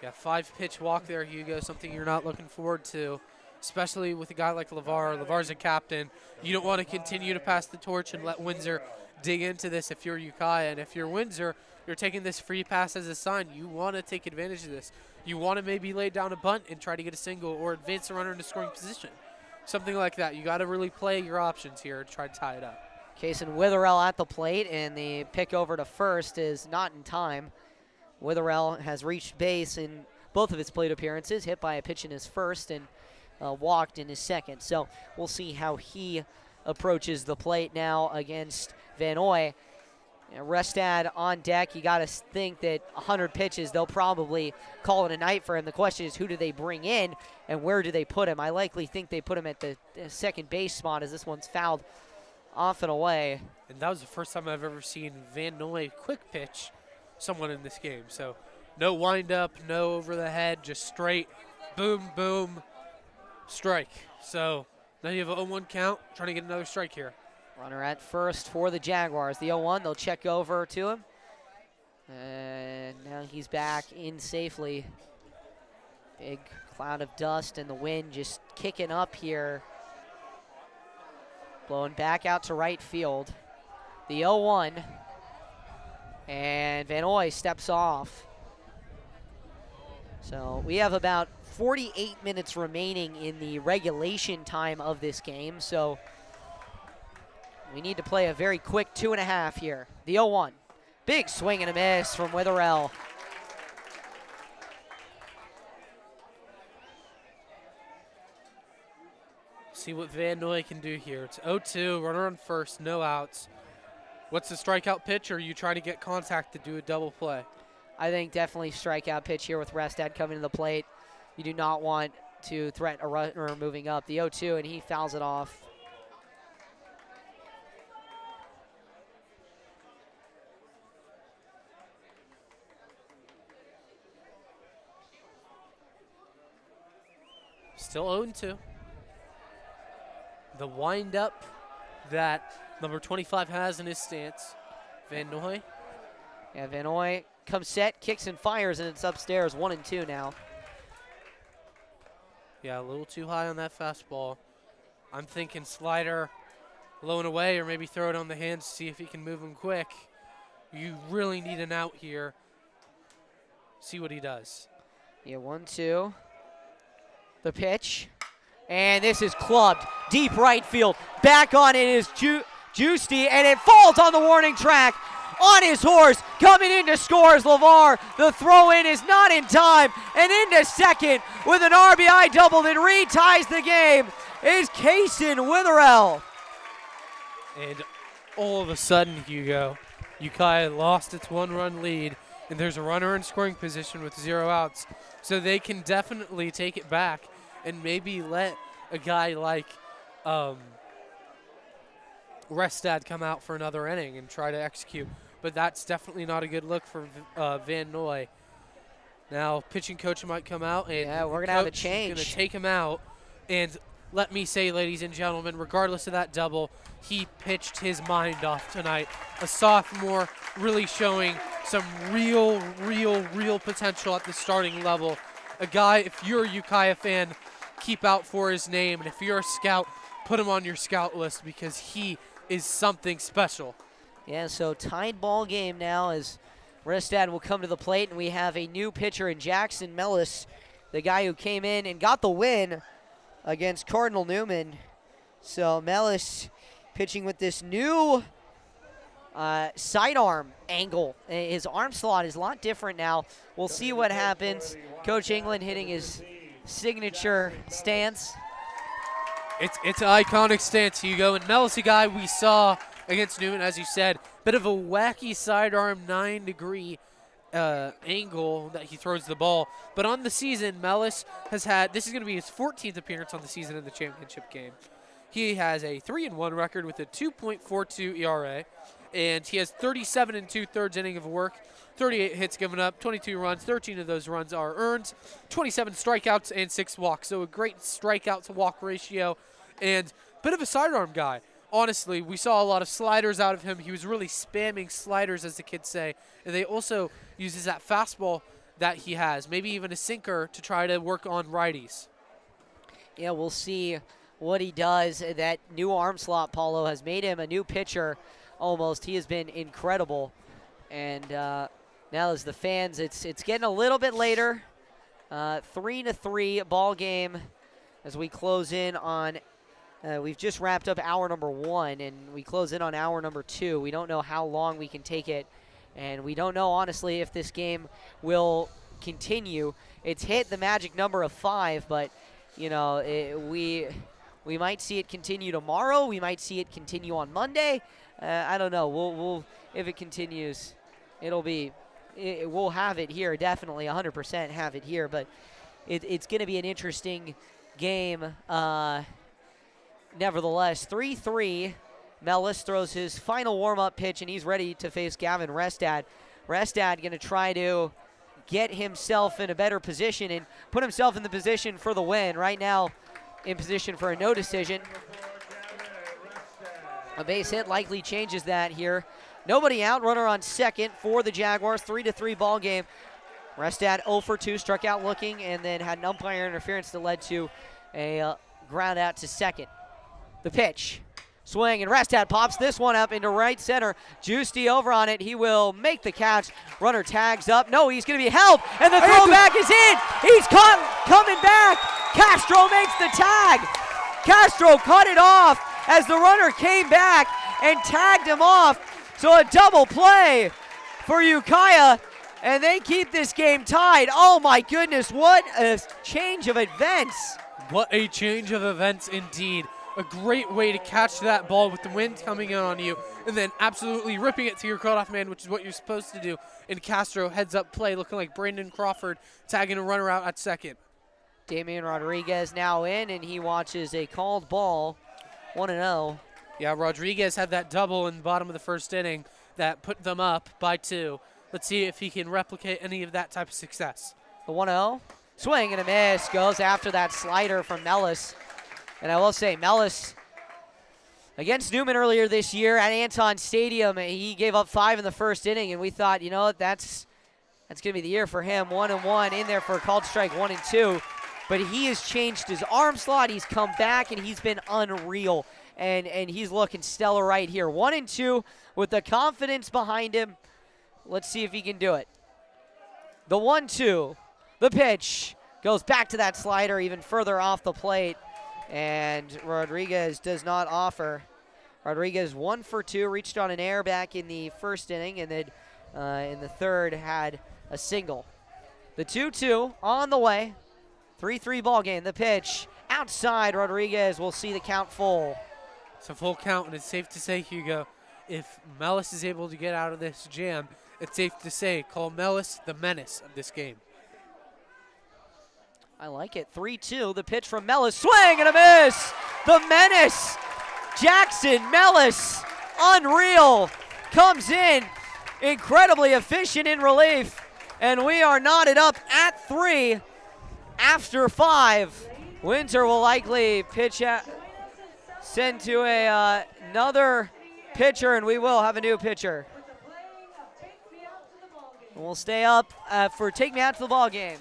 Yeah, 5-pitch walk there, Hugo, something you're not looking forward to, especially with a guy like LeVar. LeVar's a captain. You don't want to continue to pass the torch and let Windsor dig into this if you're Ukiah. And if you're Windsor, you're taking this free pass as a sign. You want to take advantage of this. You want to maybe lay down a bunt and try to get a single or advance the runner into scoring position. Something like that. You got to really play your options here to try to tie it up. Kason Witherell at the plate, and the pick over to first is not in time. Witherell has reached base in both of his plate appearances, hit by a pitch in his first and walked in his second. So we'll see how he approaches the plate now against Van Noy. Restad on deck. You got to think that 100 pitches, they'll probably call it a night for him. The question is, who do they bring in and where do they put him? I likely think they put him at the second base spot as this one's fouled off and away. And that was the first time I've ever seen Van Noy quick pitch someone in this game. So no wind up, no over the head, just straight boom, boom, strike. So now you have an 0-1 count, trying to get another strike here. Runner at first for the Jaguars. The 0-1, they'll check over to him. And now he's back in safely. Big cloud of dust and the wind just kicking up here. Blowing back out to right field. The 0-1. And Van Noy steps off. So we have about 48 minutes remaining in the regulation time of this game. So we need to play a very quick 2.5 here. The 0-1. Big swing and a miss from Witherell. See what Van Noy can do here. It's 0-2, runner on first, no outs. What's the strikeout pitch, or are you trying to get contact to do a double play? I think definitely strikeout pitch here with Restad coming to the plate. You do not want to threaten a runner moving up. The 0-2, and he fouls it off. Still 0-2. The windup that number 25 has in his stance. Van Noy. Yeah, Van Noy comes set, kicks and fires, and it's upstairs. 1-2 now. Yeah, a little too high on that fastball. I'm thinking slider, low and away, or maybe throw it on the hands to see if he can move him quick. You really need an out here. See what he does. Yeah, 1-2. The pitch. And this is clubbed. Deep right field. Back on it is Juicy, and it falls on the warning track. On his horse, coming in to score is LeVar. The throw-in is not in time. And into second with an RBI double that reties the game is Kason Witherell. And all of a sudden, Hugo, Ukiah lost its 1-run lead, and there's a runner in scoring position with 0 outs. So they can definitely take it back and maybe let a guy like Restad come out for another inning and try to execute. But that's definitely not a good look for Van Noy. Now, pitching coach might come out, and yeah, we're going to have a change. Going to take him out. And let me say, ladies and gentlemen, regardless of that double, he pitched his mind off tonight. A sophomore really showing some real potential at the starting level. A guy, if you're a Ukiah fan, keep out for his name. And if you're a scout, put him on your scout list because he is something special. Yeah, so tied ball game now as Restad will come to the plate, and we have a new pitcher in Jackson Mellis, the guy who came in and got the win against Cardinal Newman. So Mellis pitching with this new sidearm angle. His arm slot is a lot different now. We'll see what happens. Coach England hitting his signature stance. It's an iconic stance, Hugo. And Mellis, a guy we saw against Newman, as you said, bit of a wacky sidearm 9-degree angle that he throws the ball. But on the season, Mellis has had, this is going to be his 14th appearance on the season in the championship game. He has a 3-1 record with a 2.42 ERA, and he has 37 2/3 inning of work, 38 hits given up, 22 runs, 13 of those runs are earned, 27 strikeouts and 6 walks. So a great strikeout to walk ratio, and bit of a sidearm guy. Honestly, we saw a lot of sliders out of him. He was really spamming sliders, as the kids say, and they also uses that fastball that he has, maybe even a sinker to try to work on righties. Yeah, we'll see what he does. That new arm slot, Paulo, has made him a new pitcher almost. He has been incredible. And now as the fans, it's getting a little bit later. 3-3 ball game as we close in on, we've just wrapped up hour number 1, and we close in on hour number 2. We don't know how long we can take it, and we don't know, honestly, if this game will continue. It's hit the magic number of 5, but, you know, we might see it continue tomorrow. We might see it continue on Monday. I don't know. We'll if it continues, we'll have it here, definitely 100% have it here, but it's going to be an interesting game. Nevertheless, 3-3. Mellis throws his final warm-up pitch, and he's ready to face Gavin Restad. Restad going to try to get himself in a better position and put himself in the position for the win. Right now, in position for a no decision. A base hit likely changes that here. Nobody out, runner on second for the Jaguars. 3-3 ball game. Restad 0 for 2, struck out looking, and then had an umpire interference that led to a ground out to second. The pitch, swing, and Restad pops this one up into right center. Giusti over on it. He will make the catch. Runner tags up. No, he's going to be held, and the throwback is in. He's caught, coming back. Castro makes the tag. Castro cut it off as the runner came back and tagged him off. So a double play for Ukiah, and they keep this game tied. Oh my goodness, what a change of events. What a change of events indeed. A great way to catch that ball with the wind coming in on you and then absolutely ripping it to your cutoff man, which is what you're supposed to do. And Castro heads up play looking like Brandon Crawford, tagging a runner out at second. Damian Rodriguez now in, and he watches a called ball, 1-0. Yeah, Rodriguez had that double in the bottom of the first inning that put them up by 2. Let's see if he can replicate any of that type of success. The 1-0, swing and a miss, goes after that slider from Mellis. And I will say, Mellis, against Newman earlier this year at Anton Stadium, he gave up 5 in the first inning, and we thought, you know what, that's going to be the year for him. 1-1 in there for a called strike, 1-2. But he has changed his arm slot. He's come back, and he's been unreal. And he's looking stellar right here. 1-2 with the confidence behind him. Let's see if he can do it. The 1-2, the pitch, goes back to that slider even further off the plate. And Rodriguez does not offer. Rodriguez 1 for 2, reached on an air back in the first inning, and then in the third had a single. The 2-2 on the way. 3-3 ball game. The pitch outside. Rodriguez will see the count full. It's a full count, and it's safe to say, Hugo, if Mellis is able to get out of this jam, it's safe to say, call Mellis the menace of this game. I like it. 3-2, the pitch from Mellis. Swing and a miss! The menace! Jackson Mellis, unreal, comes in, incredibly efficient in relief, and we are knotted up at 3 after 5. Windsor will likely pitch send to another pitcher, and we will have a new pitcher. And we'll stay up for Take Me Out to the Ball Game.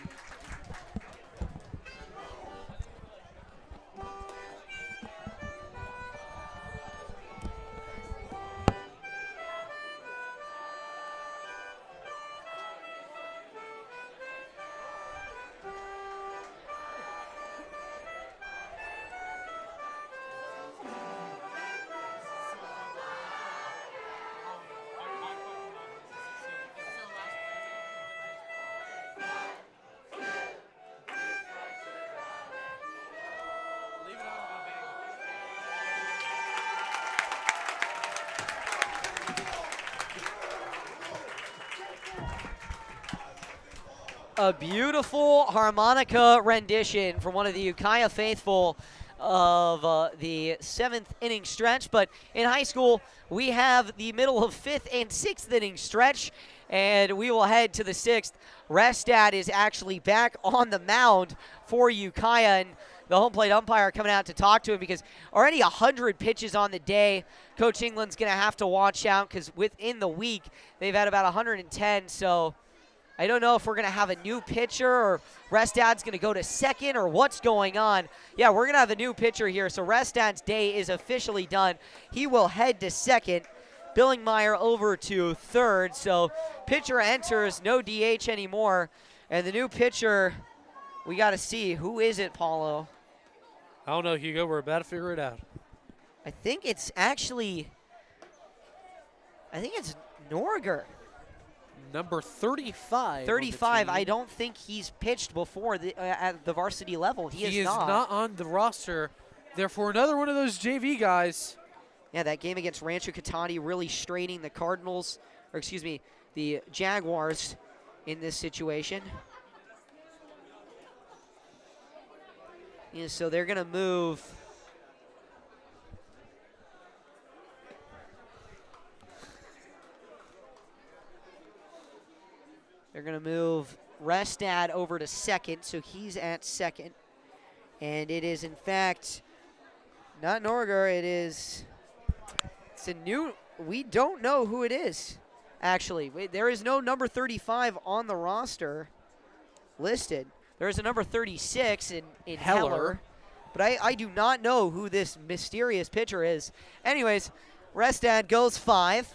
A beautiful harmonica rendition from one of the Ukiah faithful of the 7th inning stretch. But in high school, we have the middle of 5th and 6th inning stretch, and we will head to the 6th. Restad is actually back on the mound for Ukiah, and the home plate umpire coming out to talk to him because already 100 pitches on the day. Coach England's going to have to watch out because within the week, they've had about 110, so I don't know if we're going to have a new pitcher or Restad's going to go to second or what's going on. Yeah, we're going to have a new pitcher here, so Restad's day is officially done. He will head to second. Billingmeyer over to third, so pitcher enters, no DH anymore. And the new pitcher, we got to see. Who is it, Paulo? I don't know, Hugo. We're about to figure it out. I think it's Norger. Number 35. 35. I don't think he's pitched before at the varsity level. He is not on the roster. Therefore, another one of those JV guys. Yeah, that game against Rancho Cotati really straining the Cardinals, or excuse me, the Jaguars in this situation. Yeah, so they're going to move. They're going to move Restad over to second, so he's at second. And it is, in fact, not Norger, it's a new, we don't know who it is, actually. There is no number 35 on the roster listed. There is a number 36 in Heller, but I do not know who this mysterious pitcher is. Anyways, Restad goes 5.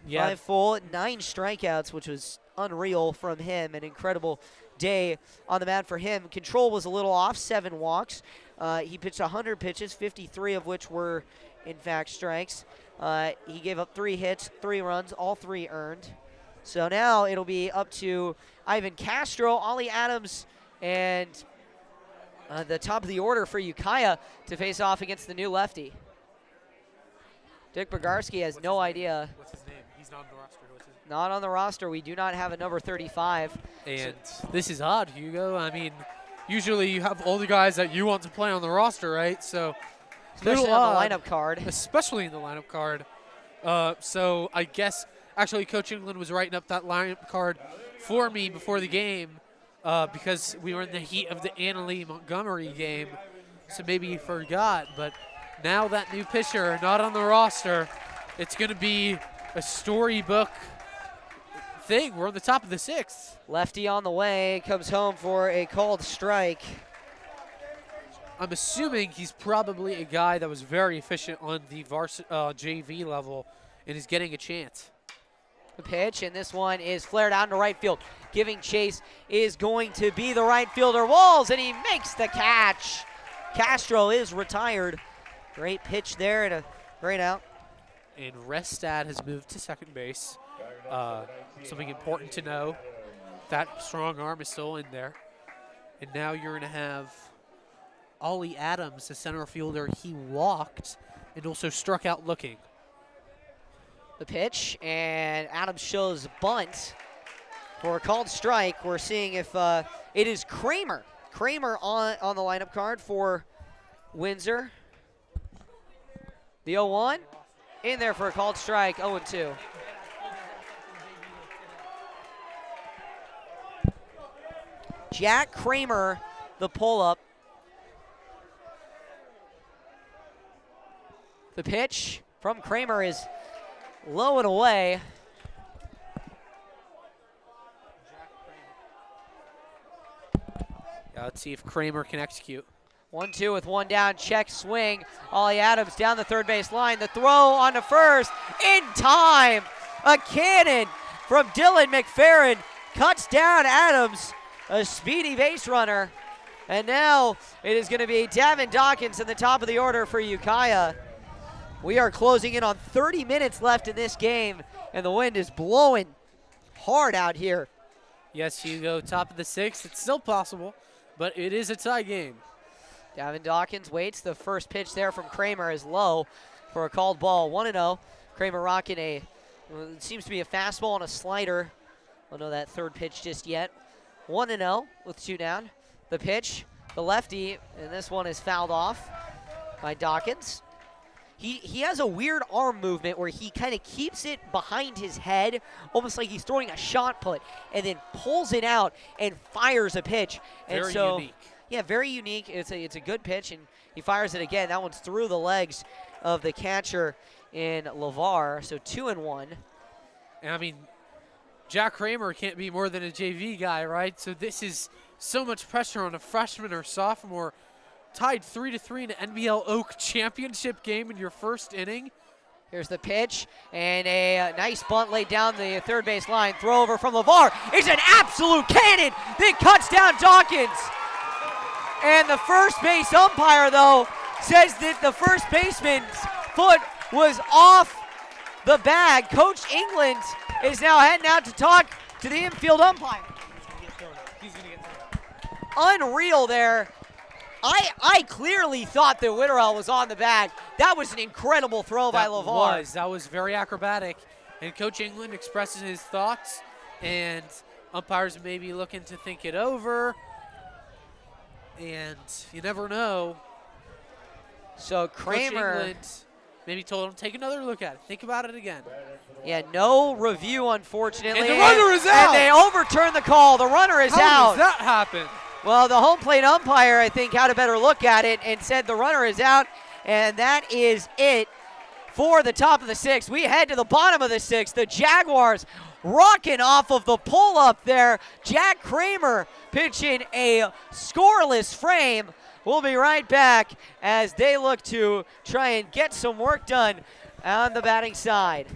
Yeah. 5 full, 9 strikeouts, which was unreal from him. An incredible day on the mound for him. Control was a little off, 7 walks. He pitched 100 pitches, 53 of which were, in fact, strikes. He gave up 3 hits, 3 runs, all 3 earned. So now it'll be up to Ivan Castro, Ollie Adams, and the top of the order for Ukiah to face off against the new lefty. Dick Bogarski has no idea. What's his name? He's not on the roster. Not on the roster. We do not have a number 35. And this is odd, Hugo. I mean, usually you have all the guys that you want to play on the roster, right? So, Especially on the lineup card. Especially in the lineup card. So I guess actually Coach England was writing up that lineup card for me before the game because we were in the heat of the Annalee Montgomery game. So maybe he forgot. But now that new pitcher not on the roster, it's going to be a storybook thing. We're on the top of the 6th. Lefty on the way, comes home for a called strike. I'm assuming he's probably a guy that was very efficient on the JV level and is getting a chance. The pitch, and this one is flared out into right field. Giving chase is going to be the right fielder, Walls, and he makes the catch. Castro is retired. Great pitch there and a great out. And Restad has moved to second base. Something important to know, that strong arm is still in there. And now you're going to have Ollie Adams, the center fielder. He walked and also struck out looking. The pitch, and Adams shows bunt for a called strike. We're seeing if it is Kramer. Kramer on the lineup card for Windsor. The 0-1 in there for a called strike, 0-2. Jack Kramer, the pull-up. The pitch from Kramer is low and away. Yeah, let's see if Kramer can execute. 1-2 with 1 down, check swing. Ollie Adams down the third base line. The throw on to first in time. A cannon from Dylan McFerrin cuts down Adams, a speedy base runner. And now it is going to be Davin Dawkins in the top of the order for Ukiah. We are closing in on 30 minutes left in this game, and the wind is blowing hard out here. Yes, Hugo, top of the 6th. It's still possible, but it is a tie game. Davin Dawkins waits. The first pitch there from Kramer is low for a called ball. 1-0. Kramer rocking it seems to be a fastball and a slider. Don't know that third pitch just yet. 1-0 with 2 down. The pitch, the lefty, and this one is fouled off by Dawkins. He has a weird arm movement where he kind of keeps it behind his head, almost like he's throwing a shot put, and then pulls it out and fires a pitch. And Very so, unique. Yeah, very unique. It's a good pitch, and he fires it again. That one's through the legs of the catcher in LeVar, so 2-1. And I mean, Jack Kramer can't be more than a JV guy, right? So this is so much pressure on a freshman or sophomore. Tied 3-3 in an NBL Oak championship game in your first inning. Here's the pitch, and a nice bunt laid down the third base line. Throw over from LeVar. It's an absolute cannon that cuts down Dawkins. And the first base umpire, though, says that the first baseman's foot was off the bag. Coach England is now heading out to talk to the infield umpire. He's going to get thrown out. Unreal there. I clearly thought that Witterell was on the bag. That was an incredible throw by LeVar. That was very acrobatic. And Coach England expresses his thoughts, and umpires may be looking to think it over. And you never know. So Kramer, Coach England maybe told him, take another look at it. Think about it again. yeah, no review, unfortunately. And the runner is out. And they overturn the call. The runner is How out. does that happen? Well, the home plate umpire, I think, had a better look at it and said the runner is out, and that is it for the top of the sixth. We head to the bottom of the sixth. The Jaguars rocking off of the pull-up there. Jack Kramer pitching a scoreless frame. We'll be right back as they look to try and get some work done on the batting side.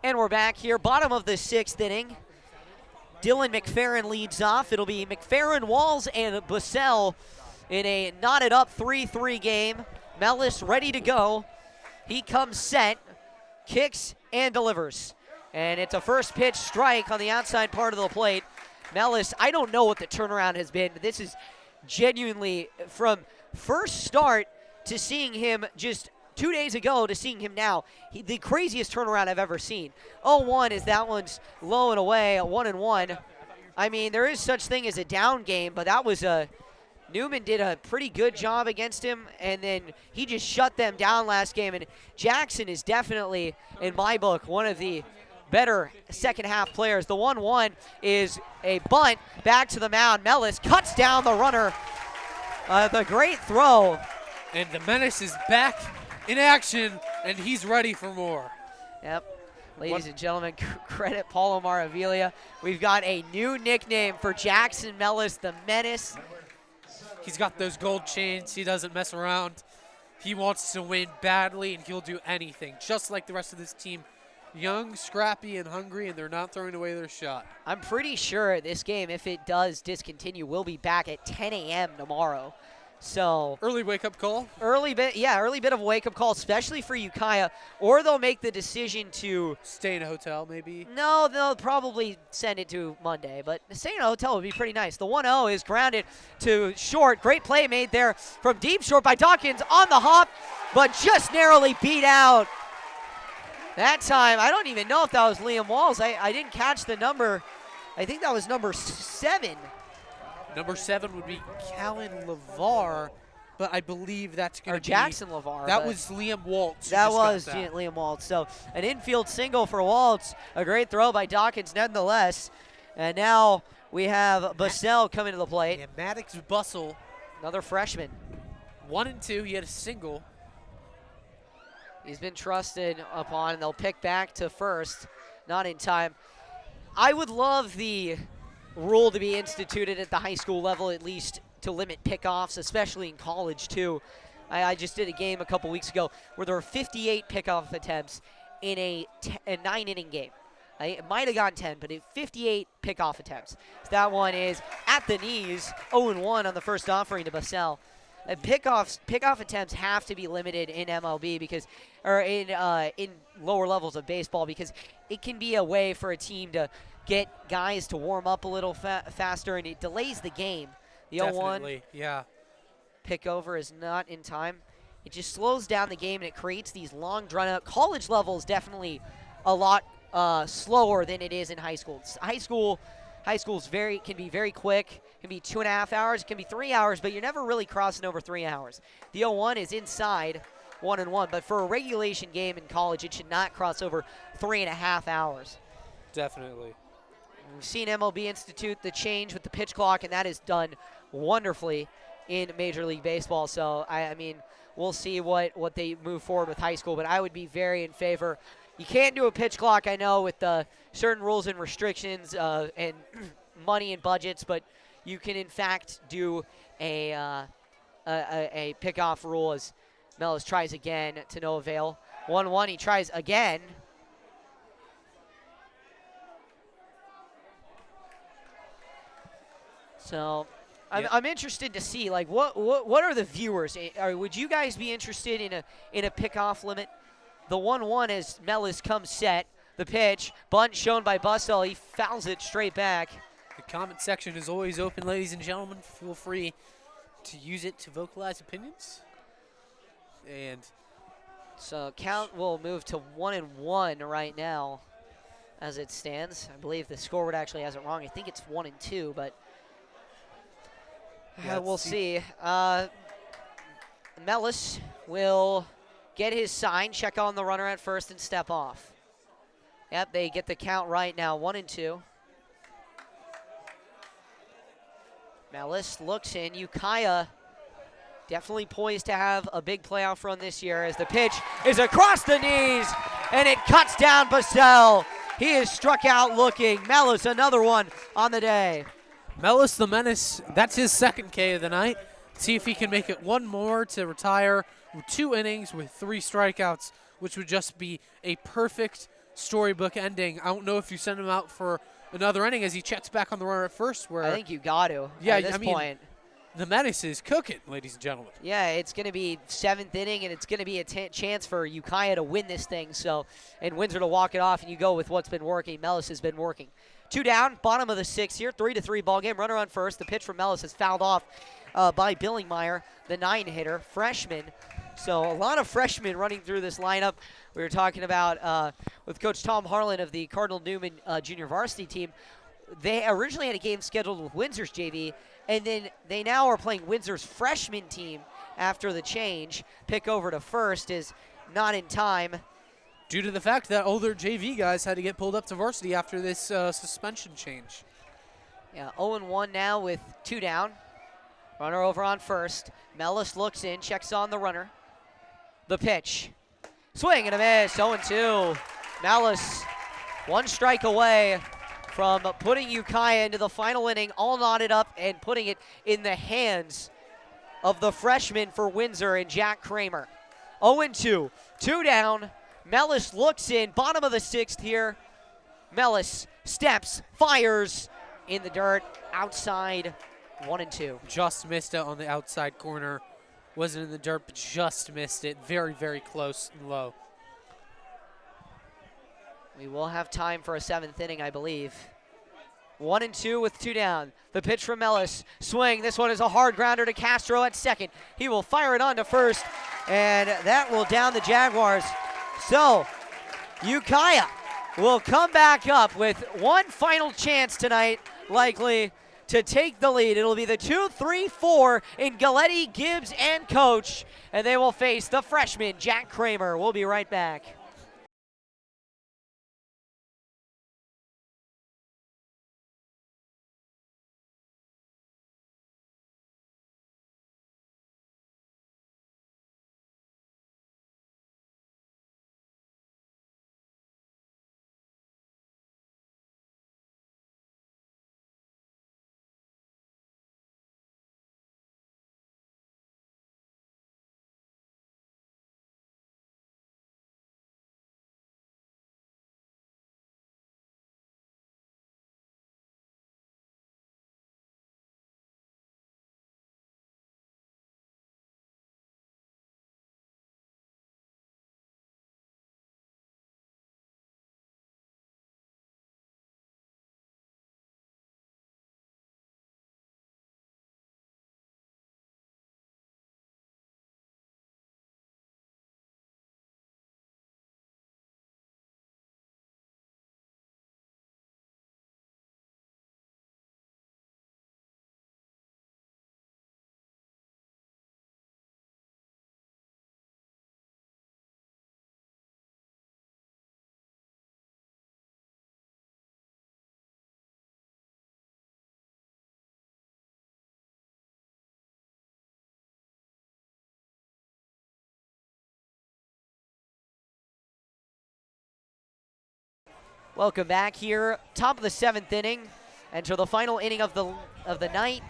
And we're back here, bottom of the sixth inning. Dylan McFerrin leads off. It'll be McFerrin, Walls, and Bussell in a knotted up 3-3 game. Mellis ready to go. He comes set, kicks, and delivers. And it's a first pitch strike on the outside part of the plate. Mellis, I don't know what the turnaround has been, but this is genuinely from first start to seeing him just 2 days ago to seeing him now, the craziest turnaround I've ever seen. 0-1 is that one's low and away, 1-1. I mean, there is such thing as a down game, but that was Newman did a pretty good job against him, and then he just shut them down last game. And Jackson is definitely, in my book, one of the better second half players. The 1-1 is a bunt back to the mound. Mellis cuts down the runner. The great throw. And the menace is back in action, and he's ready for more. Yep. Ladies and gentlemen, credit Paulo Maravilla. We've got a new nickname for Jackson Mellis, the Menace. He's got those gold chains. He doesn't mess around. He wants to win badly, and he'll do anything, just like the rest of this team. Young, scrappy, and hungry, and they're not throwing away their shot. I'm pretty sure this game, if it does discontinue, will be back at 10 a.m. tomorrow. So early wake-up call? Early bit of a wake-up call, especially for Ukiah. Or they'll make the decision to stay in a hotel, maybe? No, they'll probably send it to Monday. But staying in a hotel would be pretty nice. The 1-0 is grounded to short. Great play made there from deep short by Dawkins on the hop, but just narrowly beat out That time, I don't even know if that was Liam Walls. I didn't catch the number. I think that was number 7. Number 7 would be Callan LeVar, but I believe that's going to be Jackson LeVar. That was Liam Waltz. That was Liam Waltz. So an infield single for Waltz. A great throw by Dawkins nonetheless. And now we have Bussell coming to the plate. Yeah, Maddox Bussell. Another freshman. 1 and 2. He had a single. He's been trusted upon, and they'll pick back to first. Not in time. I would love the rule to be instituted at the high school level, at least to limit pickoffs, especially in college too. I just did a game a couple weeks ago where there were 58 pickoff attempts in a 9-inning game. It might have gone 10, but 58 pickoff attempts. So that one is at the knees, 0-1 on the first offering to Bussell. And pickoff attempts have to be limited in MLB because, or in lower levels of baseball, because it can be a way for a team to get guys to warm up a little faster, and it delays the game. The 0-1 Definitely, yeah. pick over is not in time. It just slows down the game, and it creates these long drawn-out. College level is definitely a lot slower than it is in high school. High school can be very quick. It can be 2.5 hours. It can be 3 hours, but you're never really crossing over 3 hours. The 0-1 is inside 1-1, but for a regulation game in college, it should not cross over 3.5 hours. Definitely. We've seen MLB institute the change with the pitch clock, and that is done wonderfully in Major League Baseball. So, I mean, we'll see what they move forward with high school, but I would be very in favor. You can't do a pitch clock, I know, with certain rules and restrictions and money and budgets, but you can, in fact, do a pickoff rule as Mellis tries again to no avail. 1-1, he tries again. So I'm interested to see, like, what are the viewers? Would you guys be interested in a pickoff limit? The 1-1 as Mellis comes set. The pitch, bunt shown by Bussell. He fouls it straight back. The comment section is always open, ladies and gentlemen. Feel free to use it to vocalize opinions. And so count will move to 1-1 right now as it stands. I believe the scoreboard actually has it wrong. I think it's 1-2, but we'll see. Mellis will get his sign, check on the runner at first, and step off. Yep, they get the count right now, 1-2. Mellis looks in. Ukiah definitely poised to have a big playoff run this year as the pitch is across the knees, and it cuts down Bussell. He is struck out looking. Mellis, another one on the day. Mellis the Menace, that's his second K of the night. See if he can make it one more to retire with 2 innings with 3 strikeouts, which would just be a perfect storybook ending. I don't know if you send him out for another inning as he checks back on the runner at first. Where I think you got to at this point. The Menace is cooking, ladies and gentlemen. Yeah, it's going to be 7th inning, and it's going to be a chance for Ukiah to win this thing. So, and Windsor to walk it off, and you go with what's been working. Mellis has been working. 2 down, bottom of the 6th here, 3-3 ball game. Runner on first. The pitch from Mellis is fouled off by Billingmeyer, the 9-hitter, freshman. So a lot of freshmen running through this lineup. We were talking about with Coach Tom Harlan of the Cardinal Newman junior varsity team. They originally had a game scheduled with Windsor's JV, and then they now are playing Windsor's freshman team after the change. Pick over to first is not in time. Due to the fact that older JV guys had to get pulled up to varsity after this suspension change. Yeah, 0-1 now with 2 down. Runner over on first. Mellis looks in, checks on the runner. The pitch. Swing and a miss, 0-2. Mellis, 1 strike away from putting Ukiah into the final inning, all knotted up and putting it in the hands of the freshman for Windsor and Jack Kramer. 0-2, 2 down. Mellis looks in, bottom of the 6th here. Mellis steps, fires in the dirt, outside, 1-2. Just missed it on the outside corner. Wasn't in the dirt, but just missed it. Very, very close and low. We will have time for a 7th inning, I believe. 1-2 with 2 down. The pitch from Mellis. Swing. This one is a hard grounder to Castro at second. He will fire it on to first, and that will down the Jaguars. So Ukiah will come back up with one final chance tonight, likely to take the lead. It'll be the 2-3-4 in Galletti, Gibbs, and Coach, and they will face the freshman, Jack Kramer. We'll be right back. Welcome back here, top of the 7th inning. Enter the final inning of the night.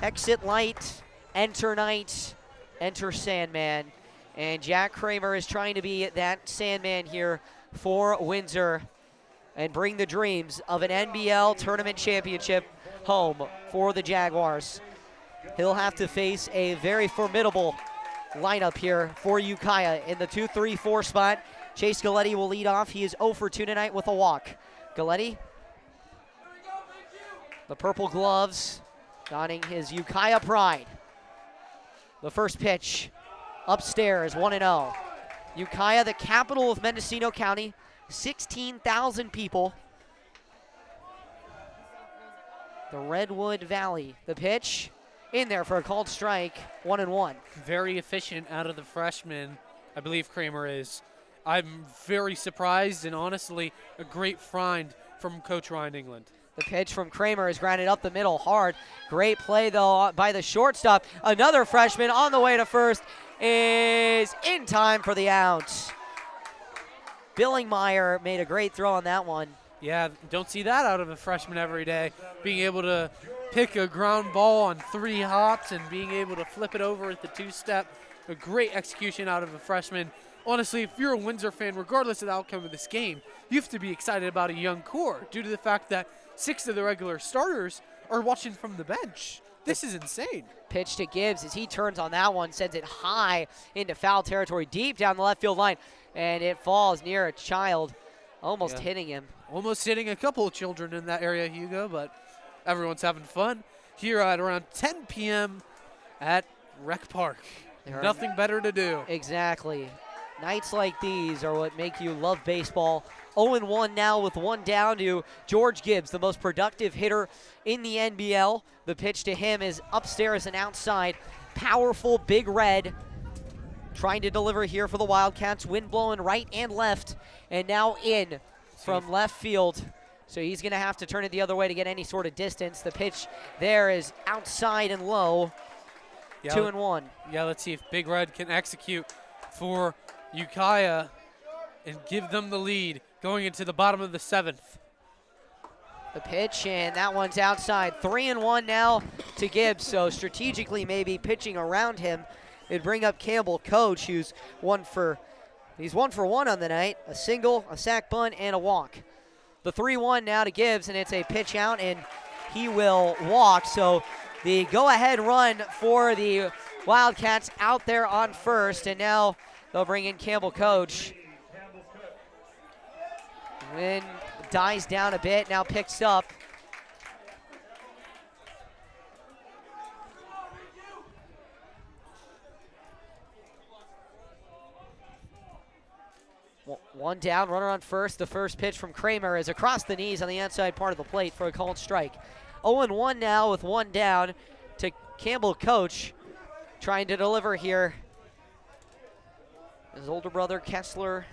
Exit light, enter night, enter Sandman. And Jack Kramer is trying to be that Sandman here for Windsor and bring the dreams of an NBL tournament championship home for the Jaguars. He'll have to face a very formidable lineup here for Ukiah in the 2-3-4 spot. Chase Galletti will lead off. He is 0 for 2 tonight with a walk. Galletti, the purple gloves, donning his Ukiah pride. The first pitch, upstairs, 1-0. Ukiah, the capital of Mendocino County, 16,000 people. The Redwood Valley. The pitch, in there for a called strike, 1-1. Very efficient out of the freshman, I believe Kramer is. I'm very surprised and honestly a great find from Coach Ryan England. The pitch from Kramer is grounded up the middle hard. Great play, though, by the shortstop. Another freshman on the way to first is in time for the out. Billingmeyer made a great throw on that one. Yeah, don't see that out of a freshman every day. Being able to pick a ground ball on 3 hops and being able to flip it over at the 2-step. A great execution out of a freshman. Honestly, if you're a Windsor fan, regardless of the outcome of this game, you have to be excited about a young core due to the fact that 6 of the regular starters are watching from the bench. This is insane. Pitch to Gibbs as he turns on that one, sends it high into foul territory, deep down the left field line, and it falls near a child, almost hitting him. Almost hitting a couple of children in that area, Hugo, but everyone's having fun here at around 10 p.m. at Rec Park. Nothing better to do. Exactly. Nights like these are what make you love baseball. 0-1 now with 1 down to George Gibbs, the most productive hitter in the NBL. The pitch to him is upstairs and outside. Powerful, big red. Trying to deliver here for the Wildcats. Wind blowing right and left. And now in from left field. So he's going to have to turn it the other way to get any sort of distance. The pitch there is outside and low. 2-1. Yeah, let's see if Big Red can execute for Ukiah and give them the lead going into the bottom of the 7th. The pitch, and that one's outside. 3-1 now to Gibbs, so strategically maybe pitching around him. It'd bring up Campbell Coach, who's 1 for 1 on the night. A single, a sac bunt, and a walk. The 3-1 now to Gibbs, and it's a pitch out, and he will walk. So the go-ahead run for the Wildcats out there on first, and now they'll bring in Campbell Coach. Wind dies down a bit, now picks up. One down, runner on first. The first pitch from Kramer is across the knees on the outside part of the plate for a called strike. 0-1 now with one down to Campbell Coach, trying to deliver here. His older brother Kessler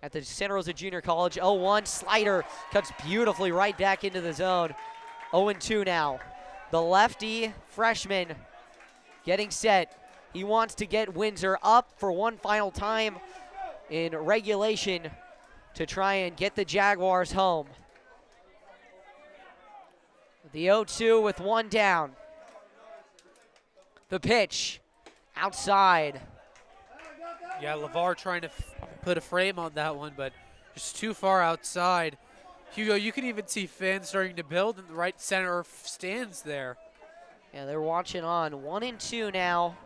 at the Santa Rosa Junior College. 0-1, slider cuts beautifully right back into the zone. 0-2 now. The lefty freshman getting set. He wants to get Windsor up for one final time in regulation to try and get the Jaguars home. The 0-2 with one down. The pitch outside. Yeah, LeVar trying to put a frame on that one, but just too far outside. Hugo, you can even see fans starting to build in the right center stands there. Yeah, they're watching on. 1-2 now.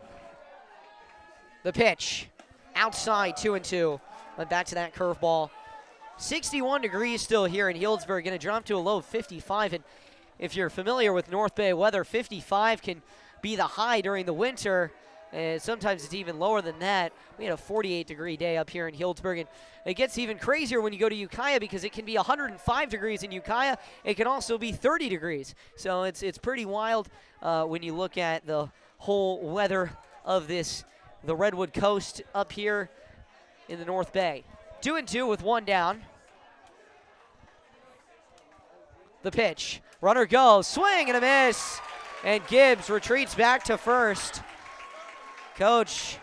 The pitch outside, 2-2. Went back to that curveball. 61 degrees still here in Healdsburg. Going to drop to a low of 55. And if you're familiar with North Bay weather, 55 can be the high during the winter. And sometimes it's even lower than that. We had a 48-degree day up here in Healdsburg. And it gets even crazier when you go to Ukiah because it can be 105 degrees in Ukiah. It can also be 30 degrees. So it's pretty wild when you look at the whole weather of the Redwood Coast up here in the North Bay. 2-2 with one down. The pitch. Runner goes. Swing and a miss. And Gibbs retreats back to first. Coach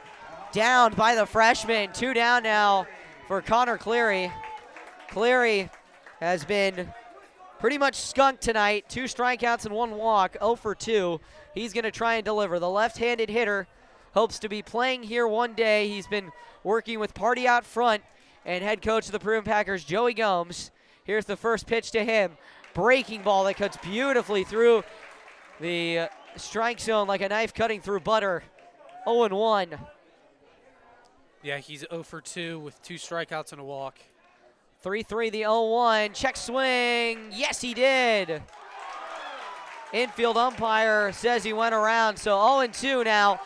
down by the freshman. 2 down now for Connor Cleary. Cleary has been pretty much skunked tonight. 2 strikeouts and 1 walk. 0 for 2. He's going to try and deliver. The left-handed hitter hopes to be playing here one day. He's been working with Party out front and head coach of the Peru Packers, Joey Gomes. Here's the first pitch to him. Breaking ball that cuts beautifully through the strike zone like a knife cutting through butter. 0-1. Yeah, he's 0 for 2 with 2 strikeouts and a walk. 3-3 the 0-1. Check swing. Yes, he did. Infield umpire says he went around, so 0-2 now.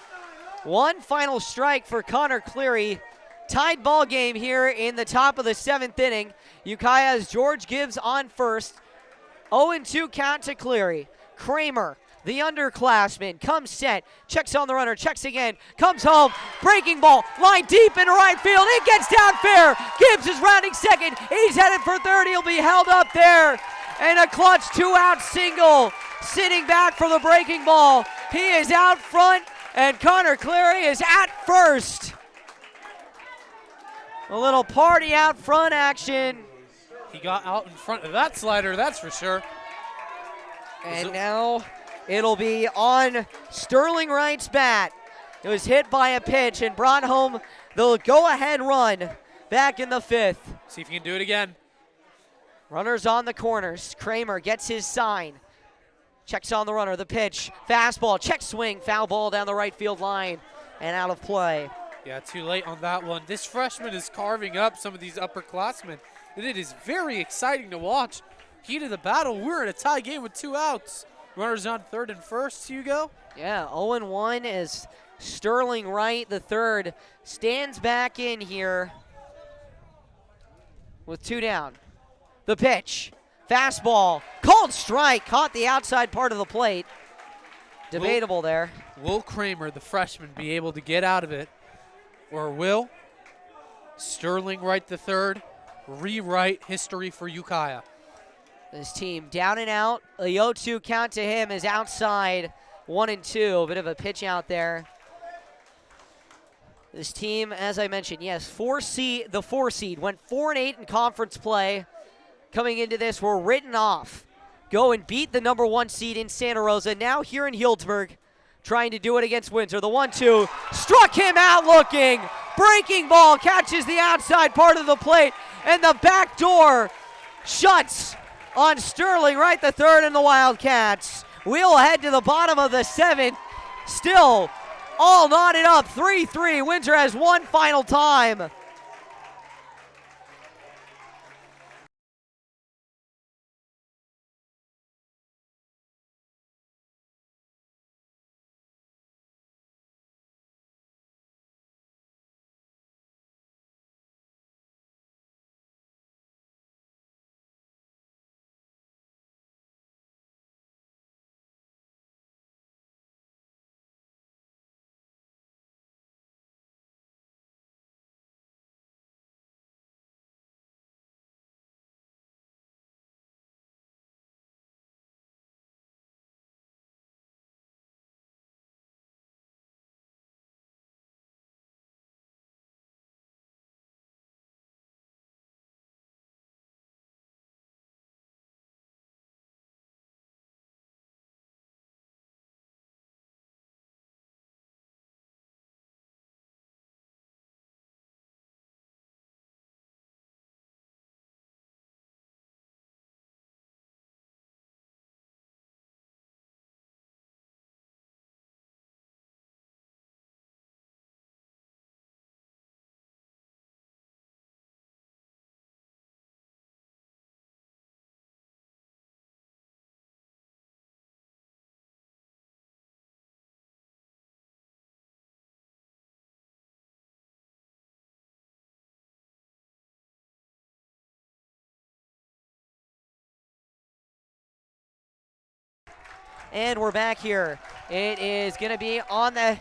One final strike for Connor Cleary. Tied ball game here in the top of the 7th inning. Ukiah's George Gibbs on first. 0-2 count to Cleary. Kramer, the underclassman, comes set, checks on the runner, checks again, comes home, breaking ball, line deep into right field, it gets down fair. Gibbs is rounding second, he's headed for third, he'll be held up there. And a clutch 2-out single, sitting back for the breaking ball. He is out front, and Connor Cleary is at first. A little party out front action. He got out in front of that slider, that's for sure. And now it'll be on Sterling Wright's bat. It was hit by a pitch and brought home the go-ahead run back in the 5th. See if you can do it again. Runners on the corners. Kramer gets his sign. Checks on the runner, the pitch, fastball, check swing, foul ball down the right field line and out of play. Yeah, too late on that one. This freshman is carving up some of these upperclassmen, and it is very exciting to watch. Heat of the battle, we're in a tie game with 2 outs. Runners on third and first, Hugo. Yeah, 0-1 as Sterling Wright, the third, stands back in here with 2 down. The pitch, fastball, called strike, caught the outside part of the plate. Debatable there. Will Kramer, the freshman, be able to get out of it? Or will Sterling Wright the third rewrite history for Ukiah? This team down and out. A 0-2 count to him is outside. 1-2. A bit of a pitch out there. This team, as I mentioned, yes, the 4 seed went 4-8 in conference play. Coming into this, were written off. Go and beat the number 1 seed in Santa Rosa. Now here in Healdsburg, trying to do it against Windsor. The 1-2 struck him out looking. Breaking ball catches the outside part of the plate, and the back door shuts on Sterling Wright the third and the Wildcats. We'll head to the bottom of the 7th. Still all knotted up. 3-3. Windsor has one final time. And we're back here. It is going to be on the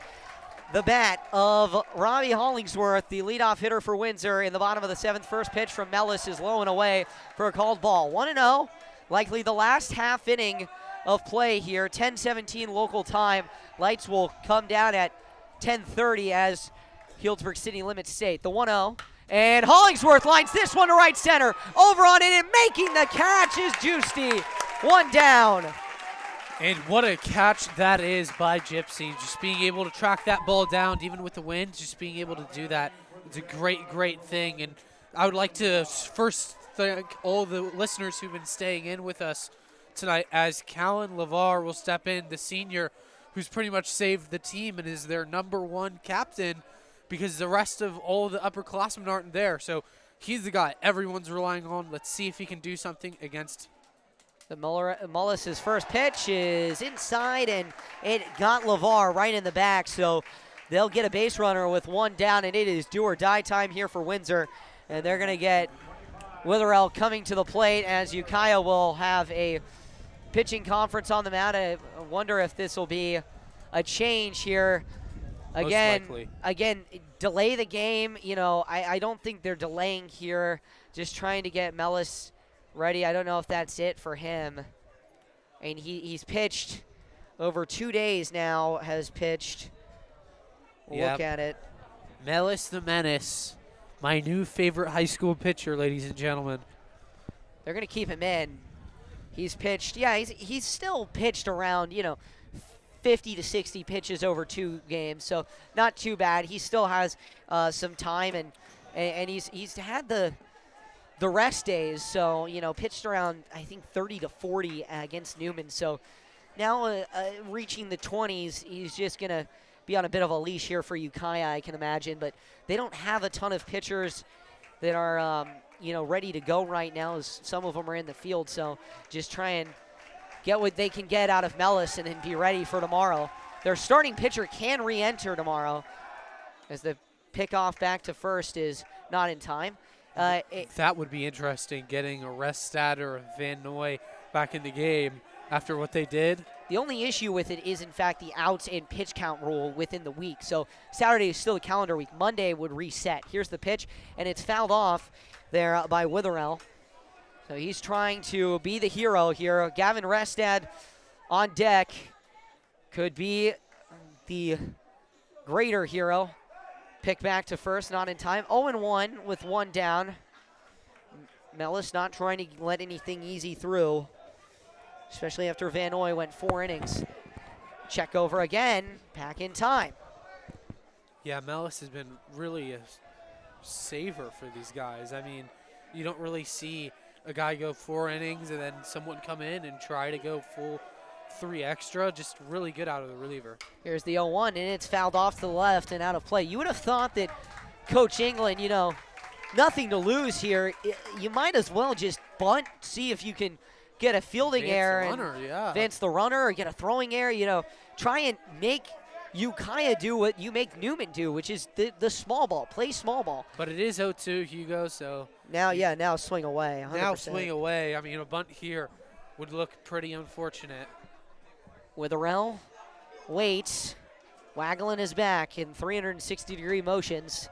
bat of Robbie Hollingsworth, the leadoff hitter for Windsor in the bottom of the 7th. First pitch from Mellis is low and away for a called ball. 1-0, likely the last half inning of play here. 10:17 local time. Lights will come down at 10:30 as Healdsburg City limits state. The 1-0. And Hollingsworth lines this one to right center. Over on it and making the catch is Juicy. 1 down. And what a catch that is by Gypsy. Just being able to track that ball down, even with the wind, just being able to do that. It's a great, great thing. And I would like to first thank all the listeners who've been staying in with us tonight as Callan LeVar will step in, the senior who's pretty much saved the team and is their #1 captain because the rest of all the upperclassmen aren't there. So he's the guy everyone's relying on. Let's see if he can do something against Mullis's first pitch is inside, and it got LeVar right in the back, so they'll get a base runner with 1 down, and it is do or die time here for Windsor, and they're going to get Witherell coming to the plate as Ukiah will have a pitching conference on the mound. I wonder if this will be a change here. Again, delay the game. You know, I don't think they're delaying here, just trying to get Mellis ready. I don't know if that's it for him. And he's pitched over 2 days now, has pitched. Look at it. Mellis the Menace, my new favorite high school pitcher, ladies and gentlemen. They're going to keep him in. He's pitched, he's still pitched around, 50 to 60 pitches over 2 games, so not too bad. He still has some time, and he's had the rest days, so, pitched around, I think, 30 to 40 against Newman. So now reaching the 20s, he's just going to be on a bit of a leash here for Ukiah, I can imagine. But they don't have a ton of pitchers that are, ready to go right now, as some of them are in the field. So just try and get what they can get out of Mellis and then be ready for tomorrow. Their starting pitcher can re-enter tomorrow, as the pickoff back to first is not in time. That would be interesting, getting a Restad or a Van Noy back in the game after what they did. The only issue with it is, in fact, the outs and pitch count rule within the week. So Saturday is still a calendar week. Monday would reset. Here's the pitch, and it's fouled off there by Witherell. So he's trying to be the hero here. Gavin Restad on deck could be the greater hero. Pick back to first, not in time. 0-1 with 1 down. Mellis not trying to let anything easy through, especially after Van Noy went 4 innings. Check over again, back in time. Yeah, Mellis has been really a saver for these guys. I mean, you don't really see a guy go 4 innings and then someone come in and try to go full 3 extra. Just really good out of the reliever. Here's the 0-1, and it's fouled off to the left and out of play. You would have thought that Coach England, nothing to lose here. You might as well just bunt, see if you can get a fielding error. Advance the runner or get a throwing error. Try and make Ukiah do what you make Newman do, which is the small ball. Play small ball. But it is 0-2, Hugo, so. Now swing away. 100%. Now swing away. I mean, a bunt here would look pretty unfortunate. Witherell waits. Waggling his back in 360-degree motions.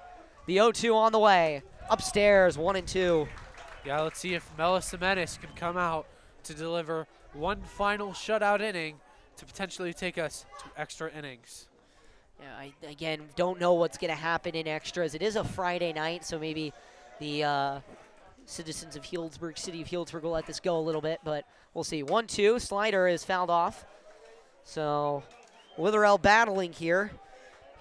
The 0-2 on the way. Upstairs, 1-2. Yeah, let's see if Mellis the Menace can come out to deliver one final shutout inning to potentially take us to extra innings. Yeah, I, again, don't know what's going to happen in extras. It is a Friday night, so maybe the citizens of Healdsburg, City of Healdsburg, will let this go a little bit, but we'll see. 1-2, slider is fouled off. So Witherell battling here.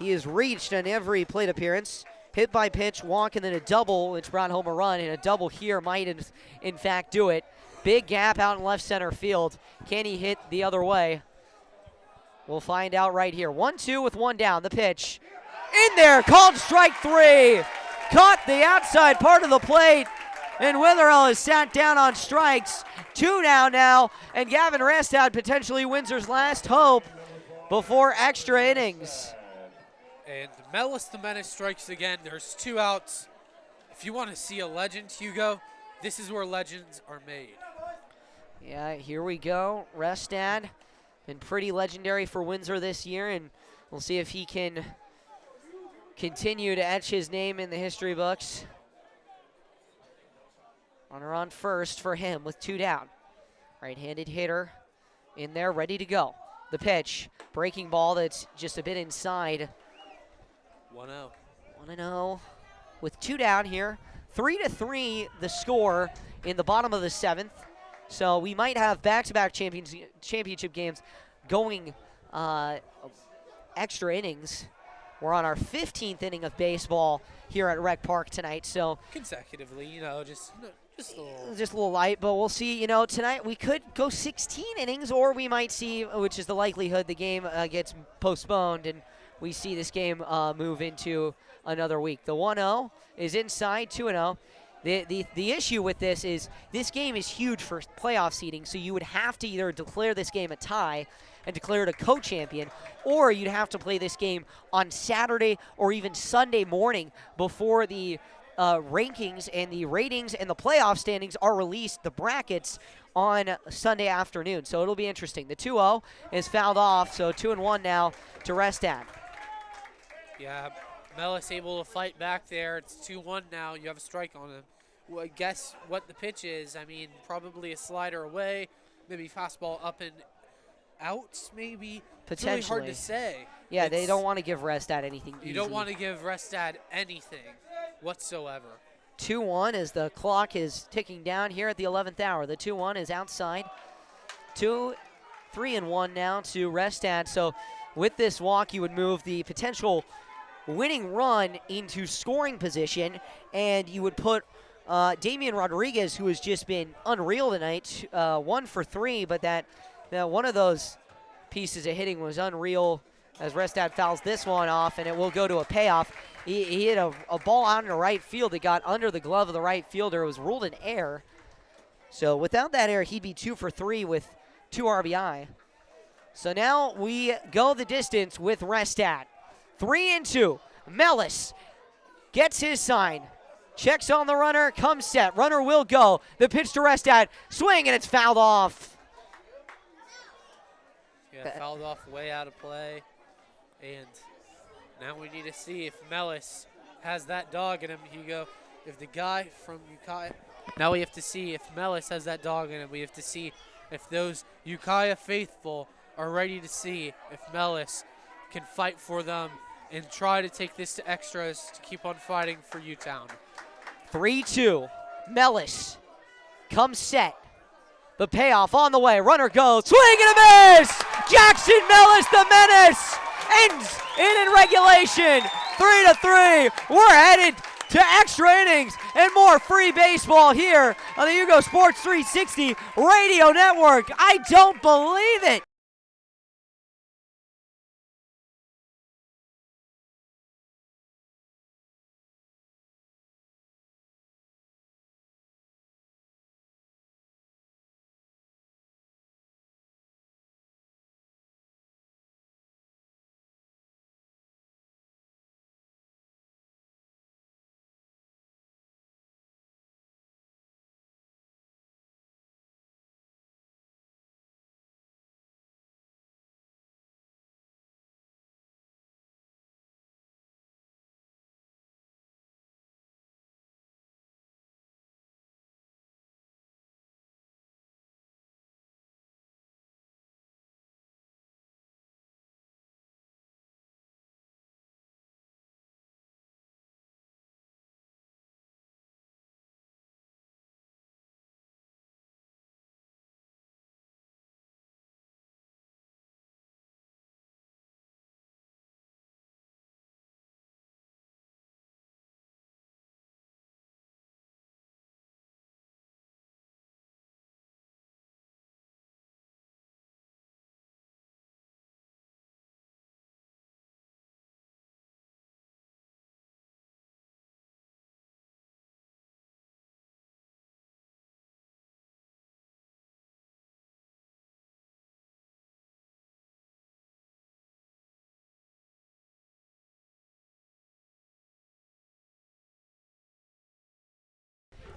He has reached on every plate appearance. Hit by pitch, walk, and then a double, which brought home a run, and a double here might in fact do it. Big gap out in left center field. Can he hit the other way? We'll find out right here. 1-2 with 1 down. The pitch in there, called strike 3. Caught the outside part of the plate, and Witherell is sat down on strikes. 2 down now, and Gavin Restad potentially Windsor's last hope before extra innings. And Mellis the Menace strikes again. There's 2 outs. If you want to see a legend, Hugo, this is where legends are made. Yeah, here we go. Restad Been pretty legendary for Windsor this year, and we'll see if he can continue to etch his name in the history books. Runner on first for him with 2 down. Right-handed hitter in there, ready to go. The pitch, breaking ball that's just a bit inside. 1-0. 1-0 with 2 down here. 3-3 the score in the bottom of the 7th. So we might have back-to-back championship games going extra innings. We're on our 15th inning of baseball here at Rec Park tonight. So Consecutively, you know, just a little. Just a little light, but we'll see. You know, tonight we could go 16 innings, or we might see, which is the likelihood, the game gets postponed and we see this game move into another week. The 1-0 is inside, 2-0. The issue with this is this game is huge for playoff seeding, so you would have to either declare this game a tie and declare it a co-champion, or you'd have to play this game on Saturday or even Sunday morning before the rankings and the ratings and the playoff standings are released, the brackets, on Sunday afternoon. So it'll be interesting. The 2-0 is fouled off, so 2-1 now to Restad. Yeah, Mellis able to fight back there. It's 2-1 now. You have a strike on him. Well, guess what the pitch is. I mean, probably a slider away, maybe fastball up and out, maybe. It's really hard to say. Yeah, they don't want to give Restad anything easy. You don't want to give Restad anything whatsoever. 2-1 as the clock is ticking down here at the 11th hour. The 2-1 is outside. 3-1 now to Restad. So with this walk, you would move the potential winning run into scoring position, and you would put Damian Rodriguez, who has just been unreal tonight, 1 for 3, but that one of those pieces of hitting was unreal as Restad fouls this one off, and it will go to a payoff. He hit a ball out in the right field that got under the glove of the right fielder. It was ruled in air. So without that error, he'd be 2 for 3 with 2 RBI. So now we go the distance with Restad. 3-2. Mellis gets his sign. Checks on the runner, comes set. Runner will go. The pitch to Restad. Swing, and it's fouled off. Yeah, fouled off way out of play. And now we need to see if Mellis has that dog in him, Hugo. If the guy from Ukiah. Now we have to see if Mellis has that dog in him. We have to see if those Ukiah faithful are ready to see if Mellis can fight for them and try to take this to extras to keep on fighting for U-Town. 3-2. Mellis comes set. The payoff on the way. Runner goes. Swing and a miss! Jackson Mellis, the menace, ends in regulation. 3-3. We're headed to extra innings and more free baseball here on the Hugo Sports 360 Radio Network. I don't believe it.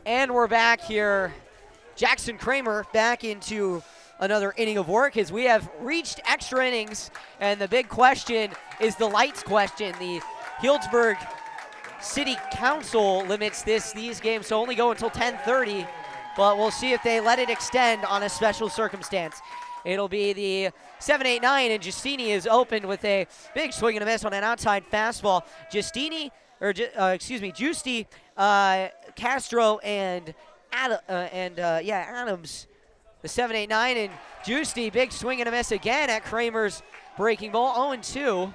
And we're back here. Jackson Kramer back into another inning of work as we have reached extra innings, and the big question is the lights question. The Healdsburg City Council limits these games to only go until 10:30, but we'll see if they let it extend on a special circumstance. It'll be the 7-8-9, and Giustini is opened with a big swing and a miss on an outside fastball. Giusti, Castro, and Adams, the 7-8-9, and Giusti, big swing and a miss again at Kramer's breaking ball, 0-2.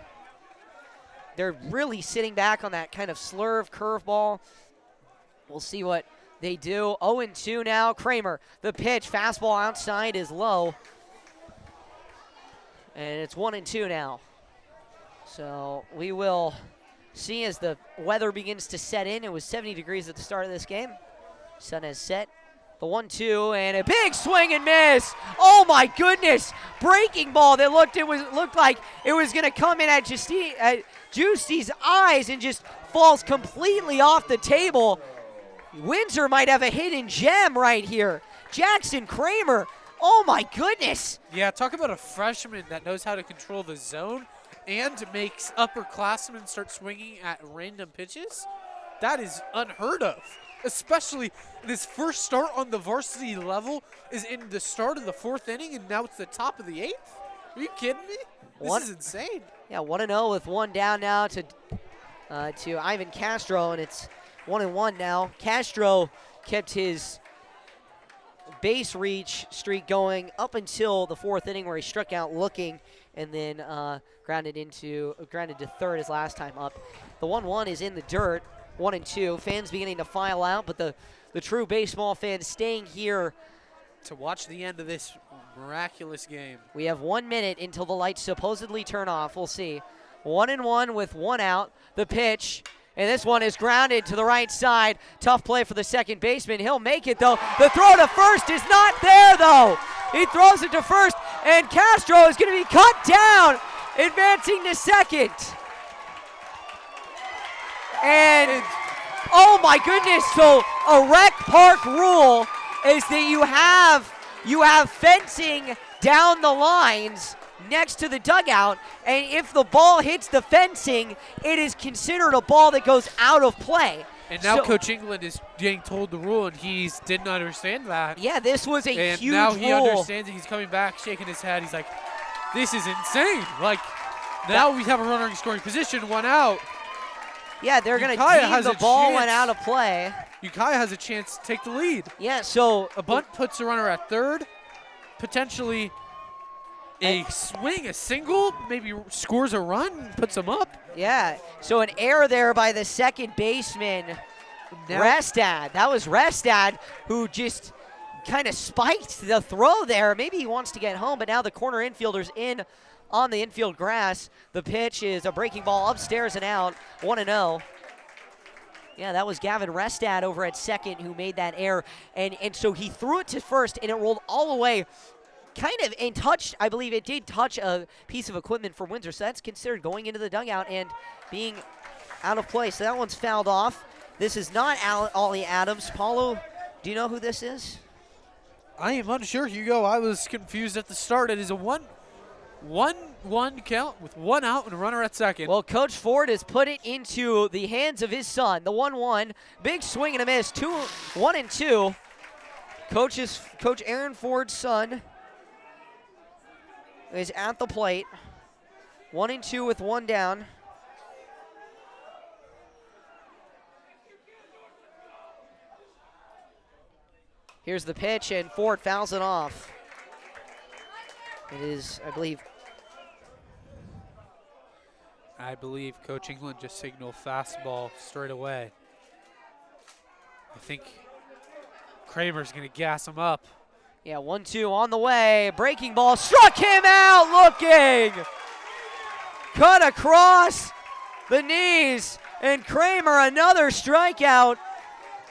They're really sitting back on that kind of slurve curveball. We'll see what they do. 0-2 now. Kramer, the pitch, fastball outside is low. And it's 1-2 now. So we will see as the weather begins to set in. It was 70 degrees at the start of this game. Sun has set. The 1-2 and a big swing and miss. Oh my goodness! Breaking ball that looked like it was going to come in at Giusti's eyes and just falls completely off the table. Windsor might have a hidden gem right here. Jackson Kramer. Oh my goodness! Yeah, talk about a freshman that knows how to control the zone and makes upperclassmen start swinging at random pitches. That is unheard of, especially this first start on the varsity level is in the start of the 4th inning, and now it's the top of the 8th. Are you kidding me? This is insane. Yeah, 1-0 with one down now to Ivan Castro, and it's 1-1 now. Castro kept his base reach streak going up until the 4th inning where he struck out looking and then grounded to third his last time up. The 1-1 is in the dirt, 1-2. Fans beginning to file out, but the true baseball fans staying here to watch the end of this miraculous game. We have 1 minute until the lights supposedly turn off. We'll see. 1-1 with one out. The pitch. And this one is grounded to the right side. Tough play for the second baseman. He'll make it, though. The throw to first is not there, though. He throws it to first, and Castro is going to be cut down, advancing to second. And, oh, my goodness. So a rec park rule is that you have fencing down the lines next to the dugout, and if the ball hits the fencing, it is considered a ball that goes out of play. And now Coach England is getting told the rule, and he didn't understand that. Yeah, this was a huge rule. And now he understands it. He's coming back, shaking his head. He's like, this is insane. Like, now we have a runner in scoring position, 1 out. Yeah, they're going to deem the ball went out of play. Ukiah has a chance to take the lead. Yeah, so a bunt puts the runner at third, potentially a swing, a single, maybe scores a run, puts them up. Yeah, so an error there by the second baseman, Restad. That was Restad who just kind of spiked the throw there. Maybe he wants to get home, but now the corner infielder's in on the infield grass. The pitch is a breaking ball upstairs and out, 1-0. Yeah, that was Gavin Restad over at second who made that error. And so he threw it to first, and it rolled all the way kind of and touched, I believe it did touch a piece of equipment from Windsor. So that's considered going into the dugout and being out of play. So that one's fouled off. This is not Ollie Adams. Paulo, do you know who this is? I am unsure, Hugo. I was confused at the start. It is a 1-1 count with 1 out and a runner at second. Well, Coach Ford has put it into the hands of his son. The 1-1, big swing and a miss, 1-2. Coach Aaron Ford's son is at the plate. 1-2 with one down. Here's the pitch, and Ford fouls it off. It is, I believe Coach England just signaled fastball straight away. I think Kramer's going to gas him up. Yeah, 1-2 on the way. Breaking ball struck him out looking. Cut across the knees, and Kramer another strikeout.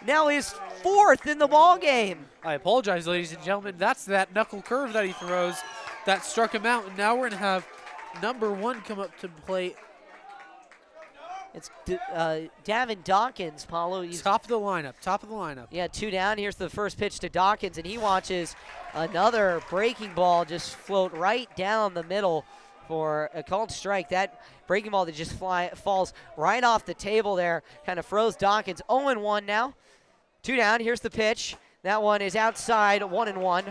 Now he's 4th in the ball game. I apologize, ladies and gentlemen. That's that knuckle curve that he throws that struck him out, and now we're going to have number 1 come up to the plate. It's Davin Dawkins, Paulo. He's Top of the lineup. Yeah, 2 down. Here's the first pitch to Dawkins, and he watches another breaking ball just float right down the middle for a called strike. That breaking ball that just falls right off the table there kind of froze Dawkins. 0-1 now. 2 down. Here's the pitch. That one is outside, 1-1.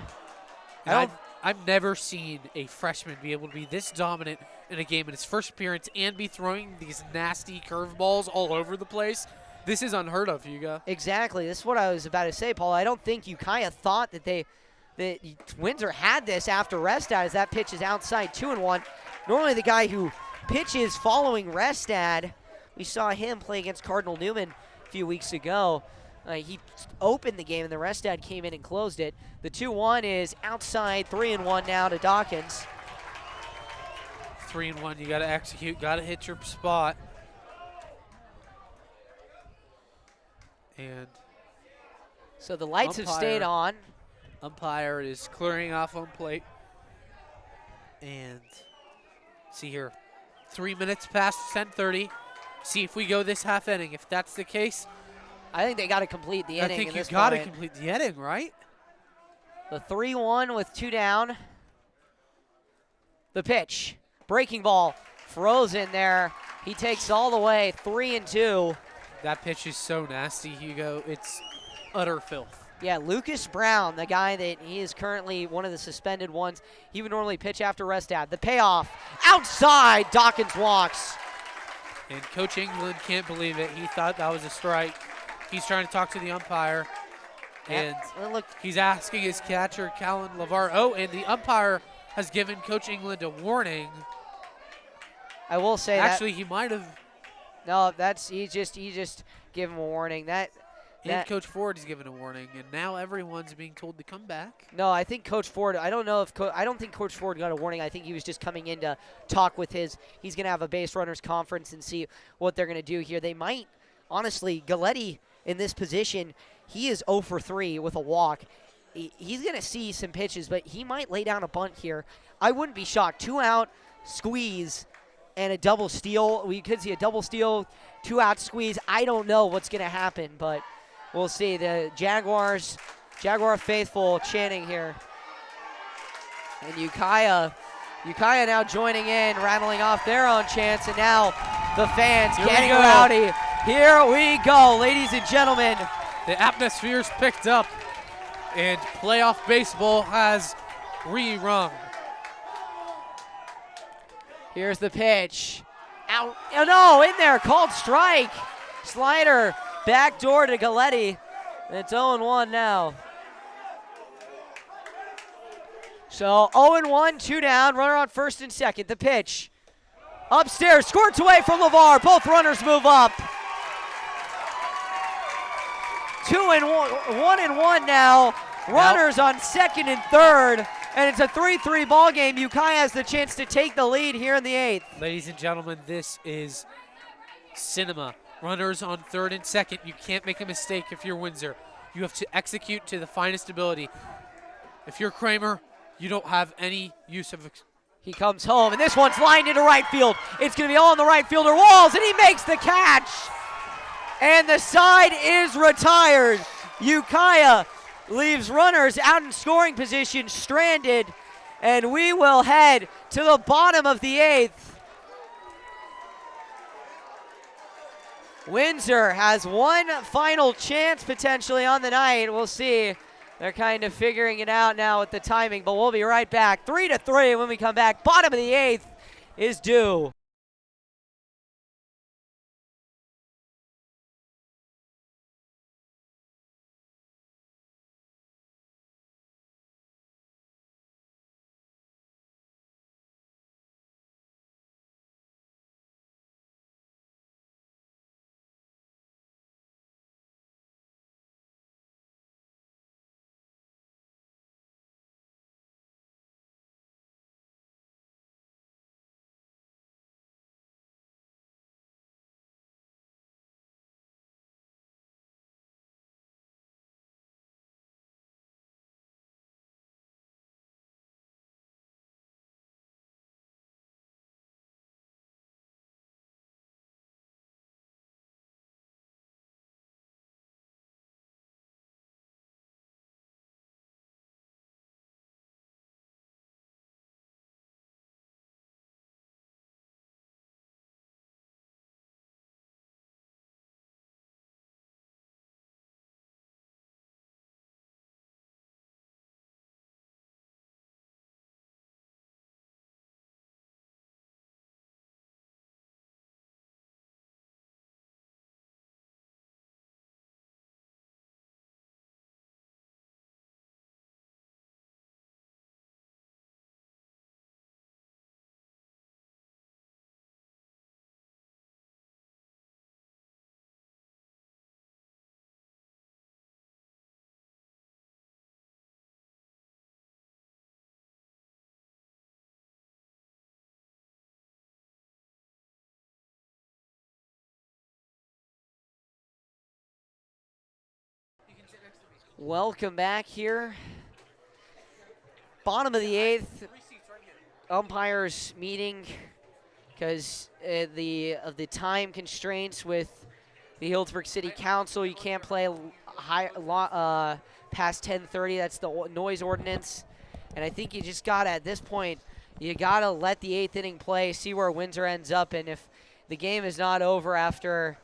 I've never seen a freshman be able to be this dominant in a game in his first appearance and be throwing these nasty curveballs all over the place. This is unheard of, Hugo. Exactly. This is what I was about to say, Paul. I don't think Ukiah thought that Windsor had this after Restad, as that pitch is outside, 2-1. Normally the guy who pitches following Restad, we saw him play against Cardinal Newman a few weeks ago. He opened the game, and the Restad came in and closed it. The 2-1 is outside, 3-1 now to Dawkins. 3-1, you got to execute, got to hit your spot. And so the lights have stayed on. Umpire is clearing off on plate. And see here, 3 minutes past 10:30. See if we go this half inning. If that's the case, I think they got to complete the inning. I think you got to complete the inning, right? The 3-1 with 2 down. The pitch, breaking ball, frozen there. He takes all the way, 3-2. That pitch is so nasty, Hugo. It's utter filth. Yeah, Lucas Brown, the guy that he is currently one of the suspended ones. He would normally pitch after Restad. The payoff, outside, Dawkins walks. And Coach England can't believe it. He thought that was a strike. He's trying to talk to the umpire. And look, he's asking his catcher, Callan LeVar. Oh, and the umpire has given Coach England a warning. I will say actually, he might have. No, he just gave him a warning. And Coach Ford is given a warning, and now everyone's being told to come back. No, I think Coach Ford. I don't think Coach Ford got a warning. I think he was just coming in to talk with he's going to have a base runners conference and see what they're going to do here. They might, honestly, Galletti in this position, he is 0 for 3 with a walk. He's going to see some pitches, but he might lay down a bunt here. I wouldn't be shocked. 2 out, squeeze, and a double steal. We could see a double steal, 2 out squeeze. I don't know what's going to happen, but we'll see. The Jaguar faithful chanting here. And Ukiah now joining in, rattling off their own chants, and now the fans getting rowdy. Here we go, ladies and gentlemen. The atmosphere's picked up, and playoff baseball has rerung. Here's the pitch. Out. Oh, no, in there, called strike. Slider, backdoor to Galletti. It's 0-1 now. So 0-1, 2 down, runner on first and second. The pitch. Upstairs, squirts away from LeVar. Both runners move up. 1-1 now. Runners on second and third. And it's a 3-3 ball game. Ukiah has the chance to take the lead here in the 8th. Ladies and gentlemen, this is cinema. Runners on third and second. You can't make a mistake if you're Windsor. You have to execute to the finest ability. If you're Kramer, you don't have any use of. He comes home, and this one's lined into right field. It's going to be all on the right fielder walls, and he makes the catch. And the side is retired. Ukiah leaves runners out in scoring position, stranded, and we will head to the bottom of the 8th. Windsor has one final chance potentially on the night. We'll see. They're kind of figuring it out now with the timing, but we'll be right back. 3-3 when we come back. Bottom of the 8th is due. Welcome back here. Bottom of the 8th. Umpires meeting because of the time constraints with the Healdsburg City Council. You can't play past 10:30. That's the noise ordinance. And I think you just got to, at this point, you got to let the 8th inning play, see where Windsor ends up. And if the game is not over after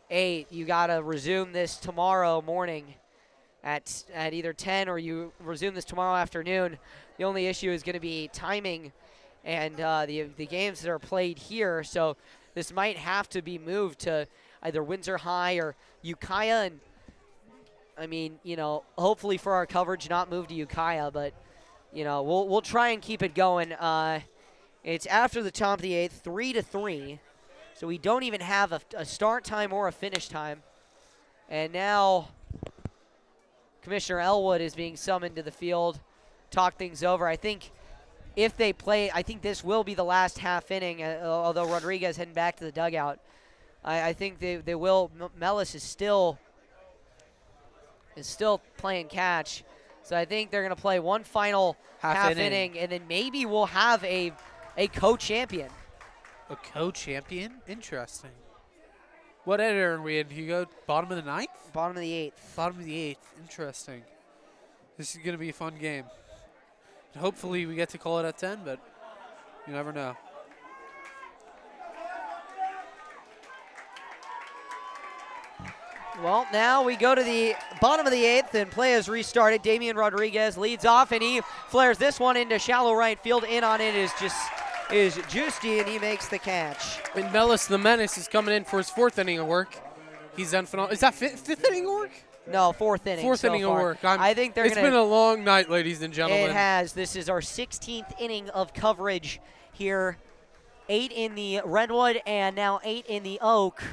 8, you got to resume this tomorrow morning at either 10 or you resume this tomorrow afternoon. The only issue is going to be timing and the games that are played here. So this might have to be moved to either Windsor High or Ukiah. And I mean, you know, hopefully for our coverage, not move to Ukiah, but you know, we'll try and keep it going. It's after the top of the 8th, 3-3. So we don't even have a start time or a finish time. And now Commissioner Elwood is being summoned to the field, talk things over. I think if they play, I think this will be the last half inning, although Rodriguez heading back to the dugout. I think they will. Mellis is still playing catch. So I think they're going to play one final half inning, and then maybe we'll have a co-champion. A co-champion? Interesting. What editor are we in, Hugo? Bottom of the 9th? Bottom of the 8th. Bottom of the 8th. Interesting. This is going to be a fun game. And hopefully we get to call it at 10, but you never know. Well, now we go to the bottom of the 8th, and play has restarted. Damian Rodriguez leads off, and he flares this one into shallow right field. In on it is Juicy, and he makes the catch. And Mellis the Menace is coming in for his 4th inning of work. He's done phenomenal. Is that 5th inning of work? No, 4th inning. 4th so inning far. of work. I think they're It's been a long night, ladies and gentlemen. It has. This is our 16th inning of coverage here. 8 in the Redwood and now 8 in the Oak.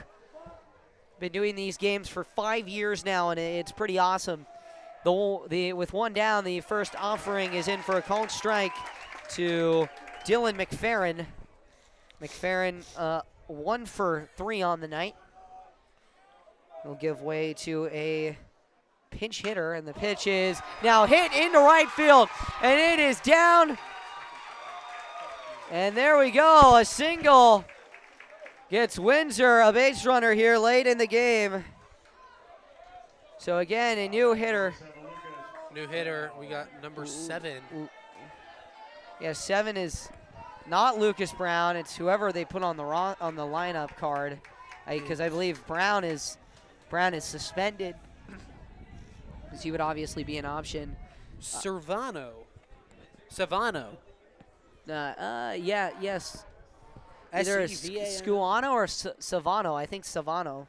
Been doing these games for 5 years now, and it's pretty awesome. With one down, the first offering is in for a called strike to Dylan McFerrin. McFerrin 1 for 3 on the night. He'll give way to a pinch hitter, and the pitch is now hit into right field, and it is down. And there we go, a single. Gets Windsor a base runner here late in the game. So again, a new hitter. New hitter, we got number 7. Yeah, 7 is not Lucas Brown. It's whoever they put on the lineup card, because I believe Brown is suspended. Because he would obviously be an option. Savano. Yeah, yes. Either Scuano or Savano. I think Savano.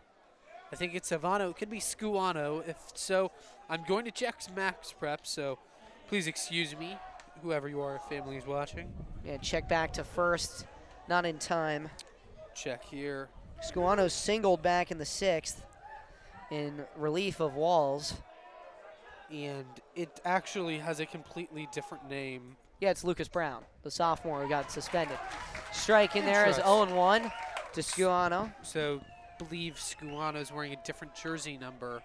I think it's Savano. It could be Scuano. If so, I'm going to check Max Prep, so please excuse me, whoever you are, if family is watching. Yeah, check back to first. Not in time. Check here. Scuano singled back in the 6th in relief of Walls. And it actually has a completely different name. Yeah, it's Lucas Brown, the sophomore who got suspended. Strike in there is 0-1 to Scuano. So, believe Scuano's wearing a different jersey number.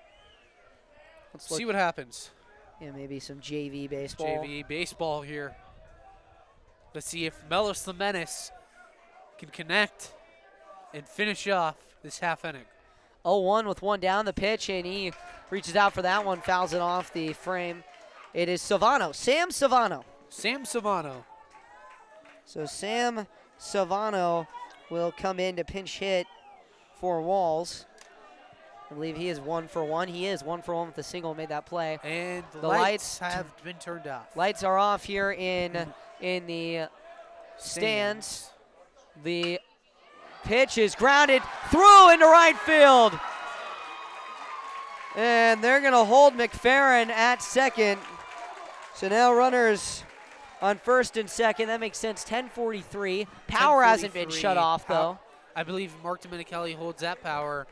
Let's see what happens. Yeah, maybe some JV baseball. JV baseball here. Let's see if Mellis the Menace can connect and finish off this half inning. 0-1 with one down the pitch, and he reaches out for that one, fouls it off the frame. It is Savano, Sam Savano. Sam Savano. So Sam Savano will come in to pinch hit for Walls. I believe he is 1 for 1. He is 1 for 1 with the single, made that play. And the lights have been turned off. Lights are off here in the stands. The pitch is grounded through into right field. And they're going to hold McFerrin at second. So now runners on first and second. That makes sense. 10:43. Power hasn't been shut off, though. I believe Mark Dominichelli holds that power.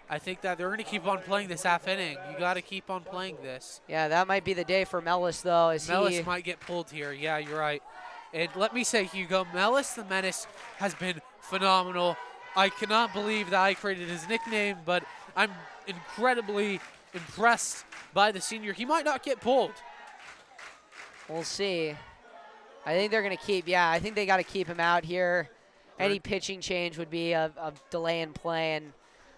I think that they're going to keep on playing this half inning. You got to keep on playing this. Yeah, that might be the day for Mellis, though. Mellis might get pulled here. Yeah, you're right. And let me say, Hugo, Mellis the Menace has been phenomenal. I cannot believe that I created his nickname, but I'm incredibly impressed by the senior. He might not get pulled. We'll see. I think they're going to keep, I think they got to keep him out here. Any pitching change would be a delay in play, and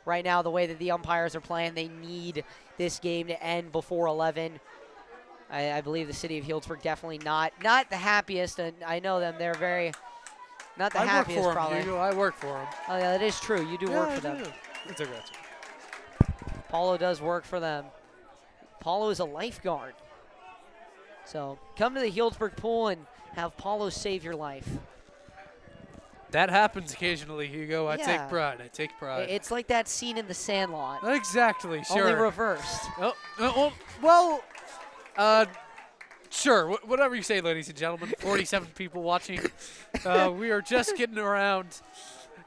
right now the way that the umpires are playing, they need this game to end before 11. I believe the city of Healdsburg definitely not the happiest, and I know them. They're very not the happiest. I work for probably. them, Hugo. I work for them. Oh yeah, that is true. You do work for them. It's okay. Paulo does work for them. Paulo is a lifeguard. So come to the Healdsburg pool and have Paulo save your life. That happens occasionally, Hugo. I Yeah. take pride. I take pride. It's like that scene in The Sandlot. Exactly, sure. Only reversed. Sure. Whatever you say, ladies and gentlemen. 47 people watching. We are just getting around.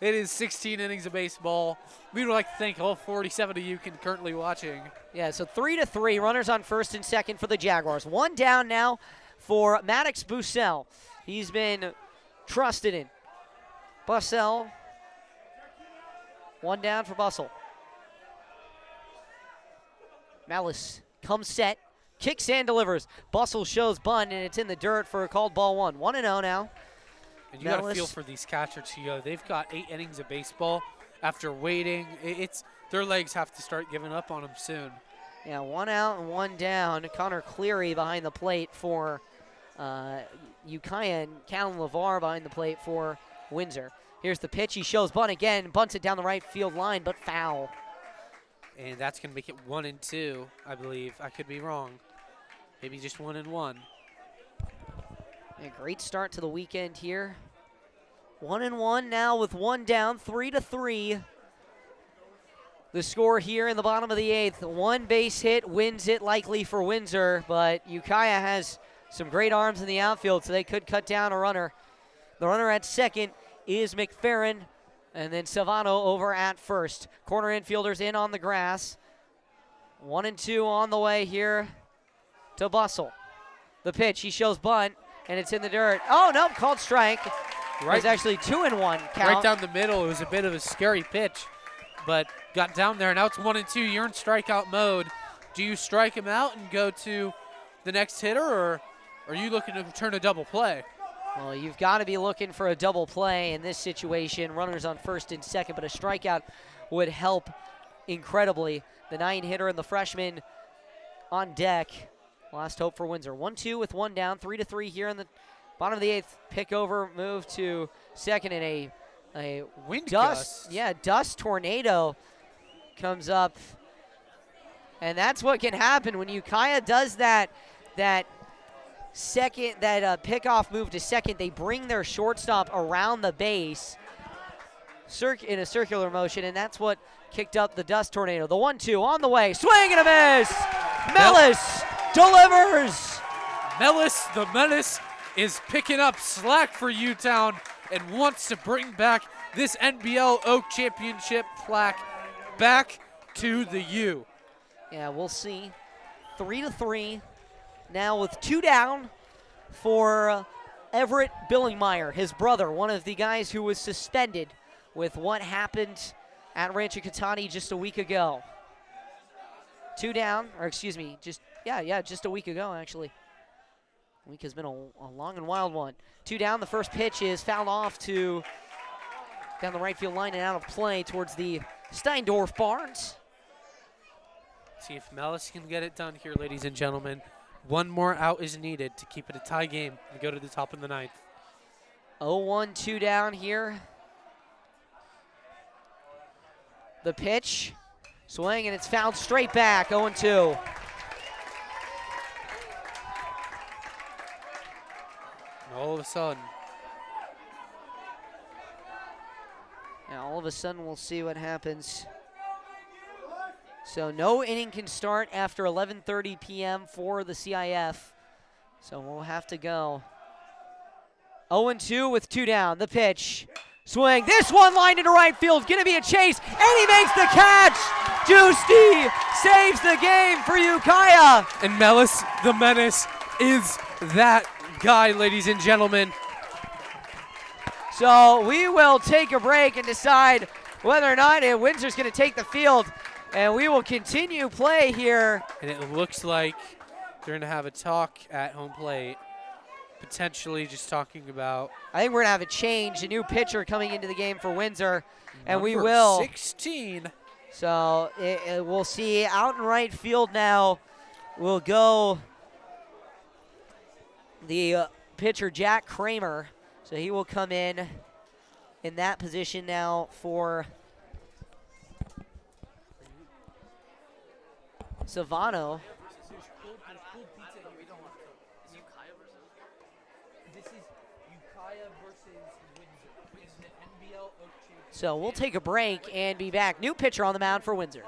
It is 16 innings of baseball. We would like to thank all 47 of you currently watching. Yeah, so 3-3, runners on first and second for the Jaguars. One down now for Maddox Bussell. He's been trusted in. Bussell, one down for Bussell. Malice comes set, kicks and delivers. Bussell shows bunt, and it's in the dirt for a called ball one. 1-0 now. And you got to feel for these catchers, Hugo. They've got 8 innings of baseball after waiting. Their legs have to start giving up on them soon. Yeah, 1 out and 1 down. Connor Cleary behind the plate for Ukiah, and Callum LeVar behind the plate for Windsor. Here's the pitch. He shows bunt again, bunts it down the right field line, but foul. And that's going to make it 1-2, I believe. I could be wrong. Maybe just 1-1. A great start to the weekend here. 1-1 now with 1 down, 3-3. The score here in the bottom of the 8th. 1 base hit wins it likely for Windsor, but Ukiah has some great arms in the outfield, so they could cut down a runner. The runner at second is McFerrin, and then Silvano over at first. Corner infielders in on the grass. 1-2 on the way here to Bussell. The pitch, he shows bunt, and it's in the dirt. Oh, no, called strike. Right. It's actually 2-1 count. Right down the middle. It was a bit of a scary pitch, but got down there. Now it's 1-2. You're in strikeout mode. Do you strike him out and go to the next hitter, or are you looking to turn a double play? Well, you've got to be looking for a double play in this situation. Runners on first and second, but a strikeout would help incredibly. The 9-hitter and the freshman on deck. Last hope for Windsor. 1-2 with 1 down, 3-3 here in the bottom of the 8th. Pick over, move to second, and a wind dust. Yeah, dust tornado comes up. And that's what can happen when Ukiah does that pickoff move to second. They bring their shortstop around the base in a circular motion, and that's what kicked up the dust tornado. The 1-2 on the way, swing and a miss. Mellis delivers. Mellis, the menace, is picking up slack for U-Town and wants to bring back this NBL Oak Championship plaque back to the U. Yeah, we'll see. 3-3. Now with 2 down for Everett Billingmeyer, his brother, one of the guys who was suspended with what happened at Rancho Catani just a week ago. 2 down, or excuse me, just a week ago, actually. Week has been a long and wild one. 2 down, the first pitch is fouled off down the right field line and out of play towards the Steindorf Barns. See if Mellis can get it done here, ladies and gentlemen. 1 more out is needed to keep it a tie game and go to the top of the 9th. 0-1, 2 down here. The pitch, swing, and it's fouled straight back, 0-2. All of a sudden. Now, all of a sudden, we'll see what happens. So no inning can start after 11:30 p.m. for the CIF. So we'll have to go. 0-2 with 2 down. The pitch. Swing. This one lined into right field. Going to be a chase. And he makes the catch. Juicy saves the game for Ukiah. And Mellis, the menace, is that guy, ladies and gentlemen. So we will take a break and decide whether or not Windsor's going to take the field. And we will continue play here. And it looks like they're going to have a talk at home plate, potentially just talking about. I think we're going to have a change, a new pitcher coming into the game for Windsor, and we number will. 16. So we'll see out in right field now. Will go the pitcher, Jack Kramer. So he will come in that position now for Savano. This is Ukiah versus Windsor. It's the NBL Oak Championship. So we'll take a break and be back. New pitcher on the mound for Windsor.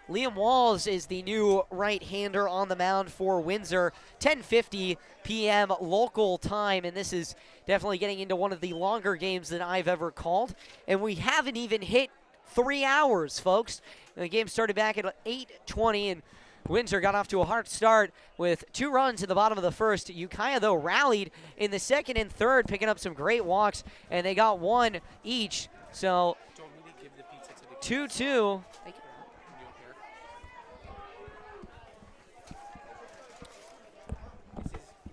Liam Walls is the new right-hander on the mound for Windsor. 10:50 p.m. local time, and this is definitely getting into one of the longer games that I've ever called. And we haven't even hit 3 hours, folks. The game started back at 8:20, and Windsor got off to a hard start with 2 runs in the bottom of the first. Ukiah, though, rallied in the second and third, picking up some great walks, and they got 1 each. So 2-2.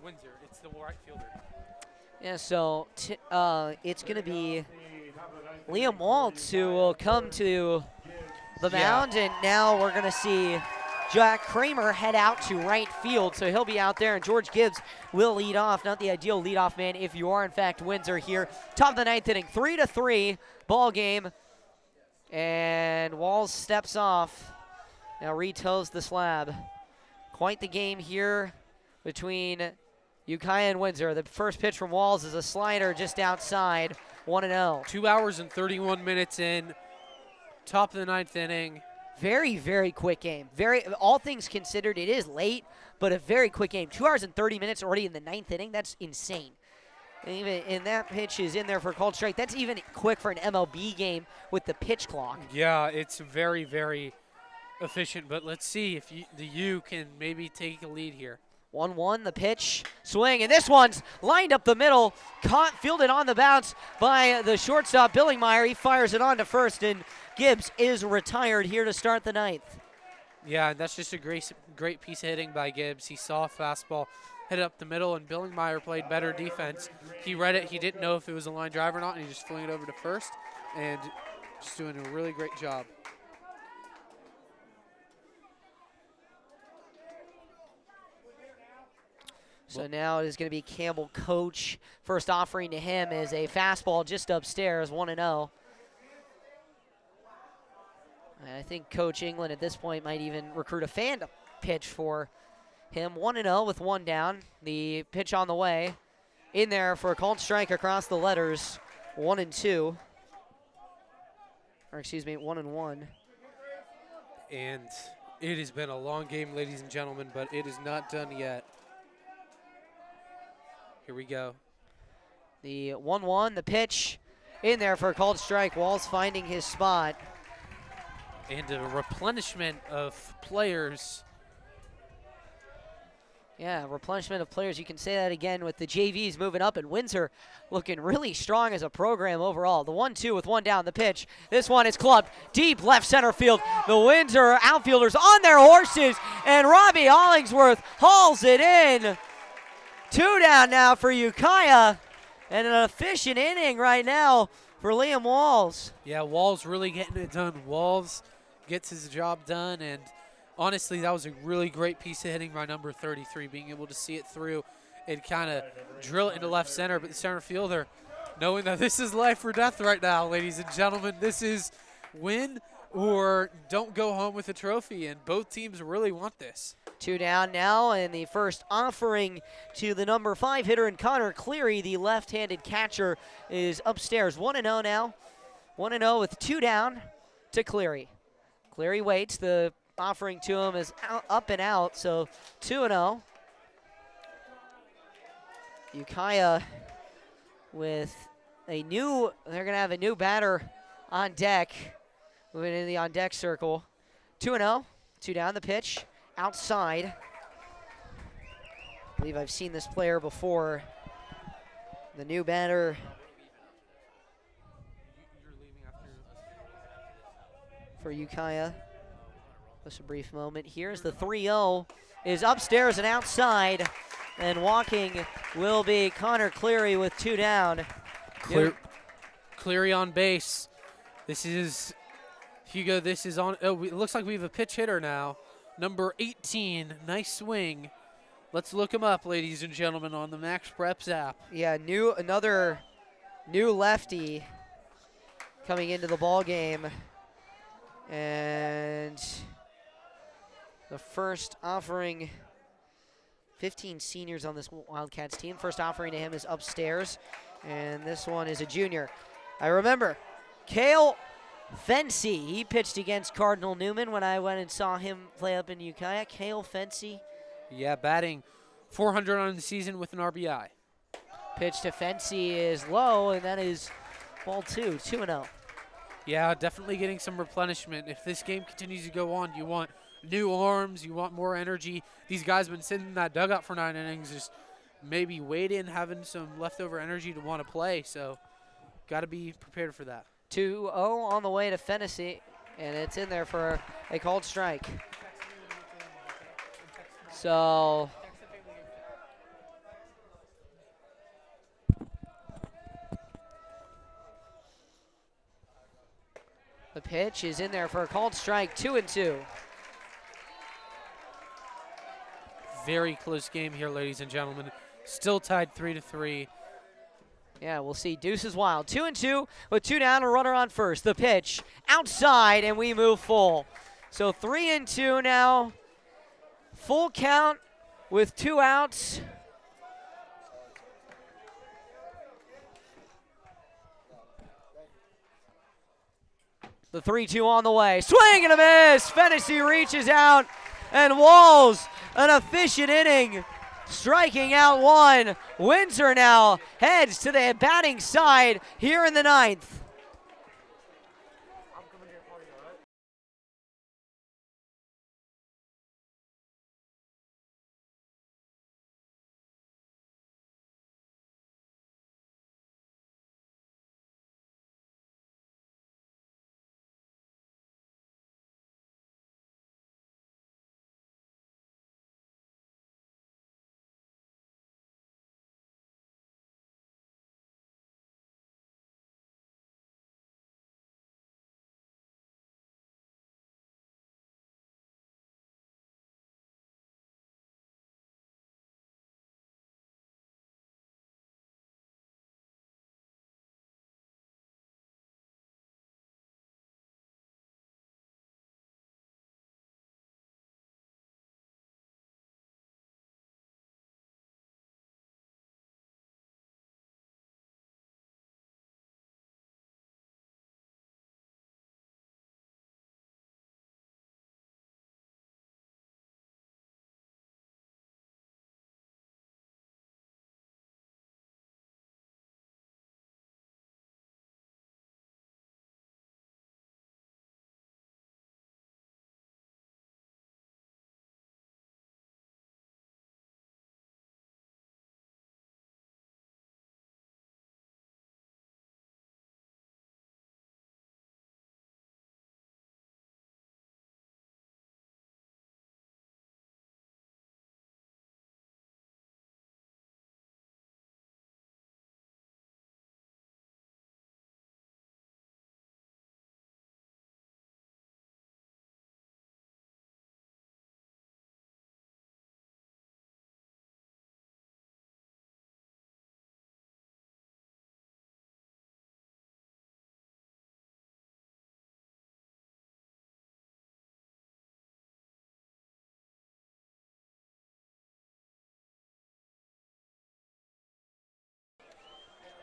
Windsor, it's the right fielder. Yeah, so it's going to be Liam Waltz who will come to the mound, and now we're going to see Jack Kramer head out to right field, so he'll be out there, and George Gibbs will lead off. Not the ideal leadoff man if you are, in fact, Windsor here. Top of the 9th inning, 3-3 ball game, and Walls steps off. Now retoes the slab. Quite the game here between Ukiah and Windsor. The first pitch from Walls is a slider just outside, 1-0. 2 hours and 31 minutes in, top of the 9th inning. Very, very quick game. All things considered, it is late, but a very quick game. 2 hours and 30 minutes already in the 9th inning. That's insane. And that pitch is in there for a called strike. That's even quick for an MLB game with the pitch clock. Yeah, it's very, very efficient, but let's see if the U can maybe take a lead here. 1-1, the pitch, swing, and this one's lined up the middle, fielded on the bounce by the shortstop, Billingmeyer. He fires it on to first, and Gibbs is retired here to start the 9th. Yeah, and that's just a great piece of hitting by Gibbs. He saw a fastball, hit it up the middle, and Billingmeyer played better defense. He read it. He didn't know if it was a line drive or not, and he just flung it over to first, and just doing a really great job. So now it is going to be Campbell Coach. First offering to him is a fastball just upstairs, 1-0. I think Coach England at this point might even recruit a fan to pitch for him. 1-0 with 1 down. The pitch on the way. In there for a called strike across the letters, 1-2. Or excuse me, 1-1. And it has been a long game, ladies and gentlemen, but it is not done yet. Here we go. The 1-1, the pitch in there for a called strike. Walls finding his spot. And a replenishment of players. Yeah, replenishment of players. You can say that again with the JVs moving up, and Windsor looking really strong as a program overall. The 1-2 with 1 down, the pitch. This one is clubbed deep left center field. The Windsor outfielders on their horses, and Robbie Hollingsworth hauls it in. 2 down now for Ukiah, and an efficient inning right now for Liam Walls. Yeah, Walls really getting it done. Walls gets his job done, and honestly, that was a really great piece of hitting by number 33, being able to see it through and kind of drill it into left center, but the center fielder knowing that this is life or death right now, ladies and gentlemen. This is win or don't go home with a trophy, and both teams really want this. 2 down now, and the first offering to the number 5 hitter, and Connor Cleary, the left-handed catcher, is upstairs. 1-0 now. 1-0 with 2 down to Cleary. Cleary waits. The offering to him is up and out, so 2-0. Ukiah with they're going to have a new batter on deck, moving into the on-deck circle. 2-0, 2 down the pitch, outside. I believe I've seen this player before. The new batter for Ukiah. Just a brief moment. Here's the 3-0 is upstairs and outside, and walking will be Connor Cleary with 2 down. Cleary on base. This is Hugo. This is on. Oh, it looks like we have a pitch hitter now. Number 18. Nice swing. Let's look him up, ladies and gentlemen, on the Max Preps app. Yeah, another new lefty coming into the ball game, and the first offering. 15 seniors on this Wildcats team. First offering to him is upstairs, and this one is a junior. I remember Cale Fency. He pitched against Cardinal Newman when I went and saw him play up in Ukiah. Cale Fency. Yeah, batting 400 on the season with an RBI. Pitch to Fency is low, and that is ball 2, 2-0. Yeah, definitely getting some replenishment. If this game continues to go on, you want new arms, you want more energy. These guys have been sitting in that dugout for 9 innings, just maybe waiting, having some leftover energy to want to play. So got to be prepared for that. 2-0 on the way to Fennessy, and it's in there for a called strike. So the pitch is in there for a called strike, 2-2. Very close game here, ladies and gentlemen. Still tied 3-3. Yeah, we'll see. Deuce is wild. 2-2 with 2 down, a runner on first. The pitch outside, and we move full. So 3-2 now. Full count with 2 outs. The 3-2 on the way. Swing and a miss. Fennessy reaches out and walls an efficient inning, striking out 1. Windsor now heads to the batting side here in the 9th.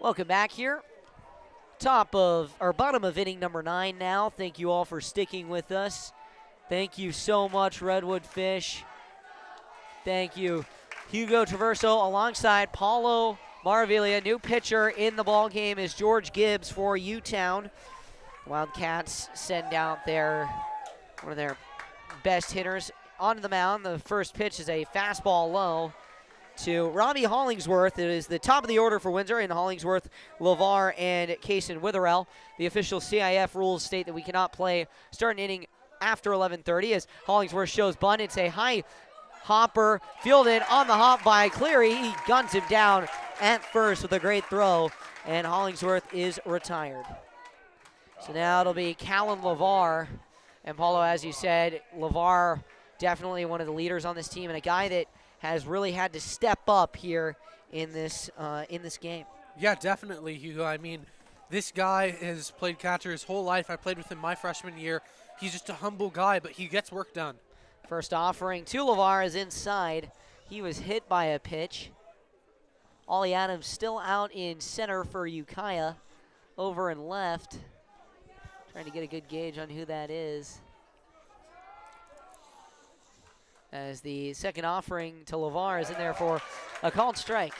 Welcome back here. Bottom of inning number 9 now. Thank you all for sticking with us. Thank you so much, Redwood Fish. Thank you, Hugo Traverso, alongside Paulo Maravilla. New pitcher in the ball game is George Gibbs for U-Town. Wildcats send out one of their best hitters onto the mound. The first pitch is a fastball low to Robbie Hollingsworth. It is the top of the order for Windsor, and Hollingsworth, LeVar, and Kaysen Witherell. The official CIF rules state that we cannot play start an inning after 11:30 as Hollingsworth shows bunt. It's a high hopper, fielded on the hop by Cleary. He guns him down at first with a great throw, and Hollingsworth is retired. So now it'll be Callan LeVar. And Paulo, as you said, LeVar definitely one of the leaders on this team and a guy that has really had to step up here in this game. Yeah, definitely, Hugo. I mean, this guy has played catcher his whole life. I played with him my freshman year. He's just a humble guy, but he gets work done. First offering to LeVar is inside. He was hit by a pitch. Ollie Adams still out in center for Ukiah. Over and left. Trying to get a good gauge on who that is. As the second offering to LeVar is in there for a called strike.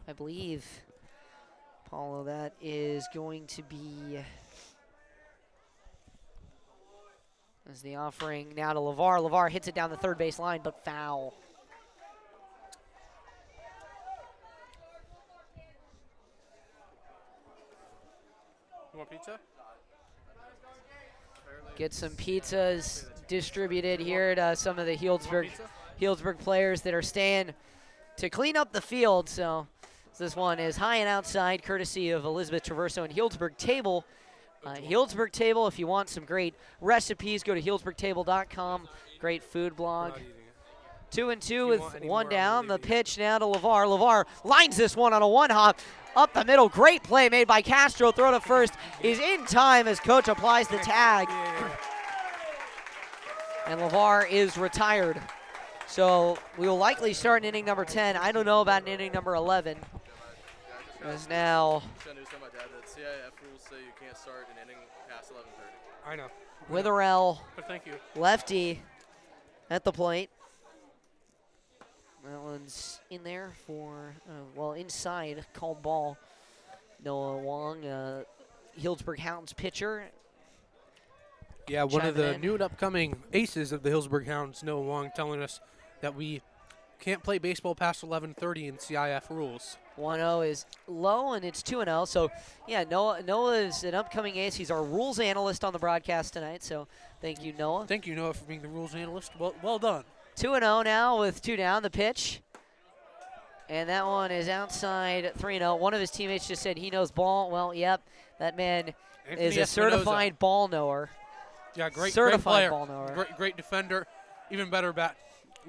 I believe, Paulo, that is going to be as the offering now to LeVar. LeVar hits it down the third base line, but foul. You want pizza? Get some pizzas distributed here to some of the Healdsburg players that are staying to clean up the field. So this one is high and outside, courtesy of Elizabeth Traverso and Healdsburg Table. Healdsburg Table, if you want some great recipes, go to healdsburgtable.com. Great food blog. 2-2 with one down. The pitch now to LeVar. LeVar lines this one on a one-hop. Up the middle, great play made by Castro. Throw to first is in time as coach applies the tag. And LeVar is retired. So we will likely start in inning number 10. I don't know about an inning number 11. As now CIF rules say you can't start an inning past 11:30. I know. Witherell, But thank you. lefty at the plate. That one's in there for, inside, called ball. Noah Wong, Healdsburg Hounds pitcher. Yeah, one of Chiming the in. new and upcoming aces of the Healdsburg Hounds, Noah Wong, telling us that we can't play baseball past 11:30 in CIF rules. 1-0 is low, and it's 2-0. So, yeah, Noah is an upcoming ace. He's our rules analyst on the broadcast tonight, so thank you, Noah. Thank you, Noah, for being the rules analyst. Well done. 2-0 now with 2 down. The pitch. And that one is outside 3-0. One of his teammates just said he knows ball. Well, yep, that man Anthony is a Espinoza. certified ball knower. Yeah, great Certified player. ball knower. Great defender. Even better bat.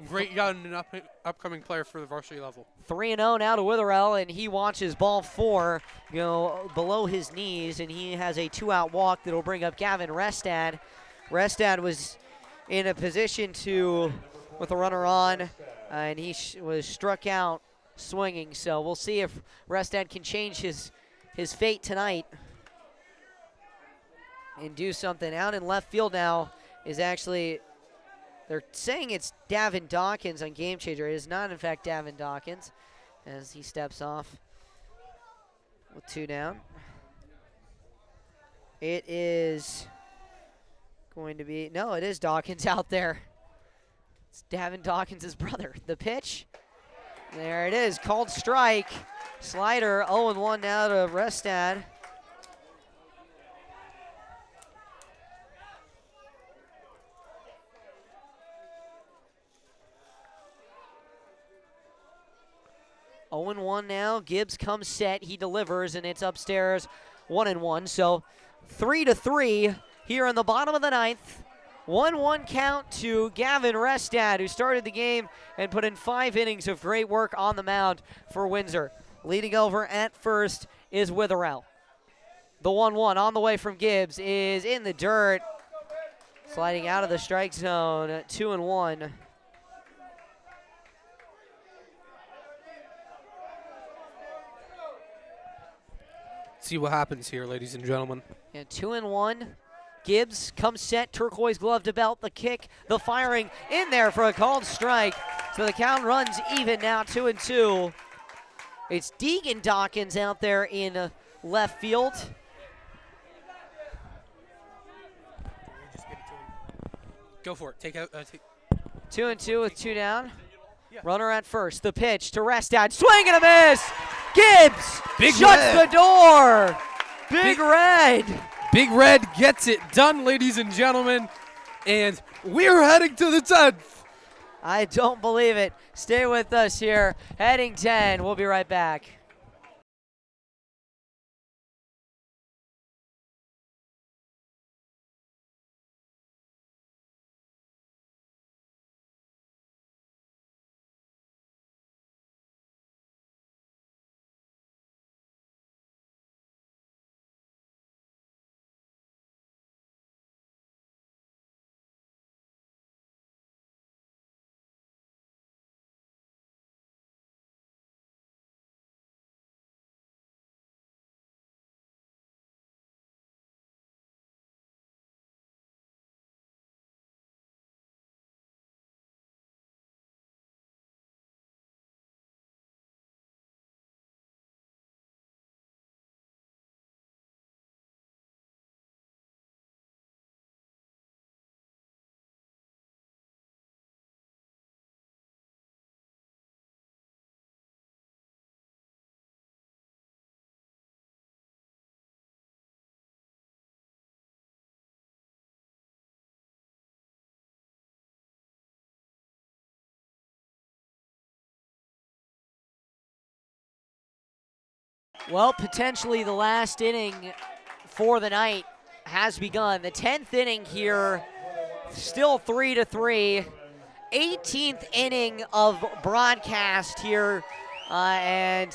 Great young and upcoming player for the varsity level. 3-0 now to Witherell, and he watches ball 4 go below his knees, and he has a 2-out walk that will bring up Gavin Restad. Restad was in a position with a runner on, and he was struck out swinging. So we'll see if Restad can change his fate tonight and do something. Out in left field now is actually, they're saying it's Davin Dawkins on Game Changer. It is not, in fact, Davin Dawkins as he steps off with 2 down. It is going to be, no, it is Dawkins out there. It's Davin Dawkins' brother. The pitch, there it is, called strike. Slider, 0-1 now to Restad. Oh, 0-1 now. Gibbs comes set. He delivers, and it's upstairs 1-1. So 3-3 here in the bottom of the 9th. 1-1 count to Gavin Restad, who started the game and put in 5 innings of great work on the mound for Windsor. Leading over at first is Witherell. The 1-1 on the way from Gibbs is in the dirt. Sliding out of the strike zone, 2-1. Let's see what happens here, ladies and gentlemen. And 2-1. Gibbs comes set, turquoise glove to belt, the kick, the firing in there for a called strike. So the count runs even now, 2-2. It's Deegan Dawkins out there in left field. Go for it. Take out. 2-2 with 2 down. Runner at first. The pitch to Restad. Swing and a miss. Gibbs shuts the door. Big Red. Big Red gets it done, ladies and gentlemen. And we're heading to the 10th. I don't believe it. Stay with us here. Heading 10. We'll be right back. Well, potentially the last inning for the night has begun. The 10th inning here, still 3-3. 18th inning of broadcast here, and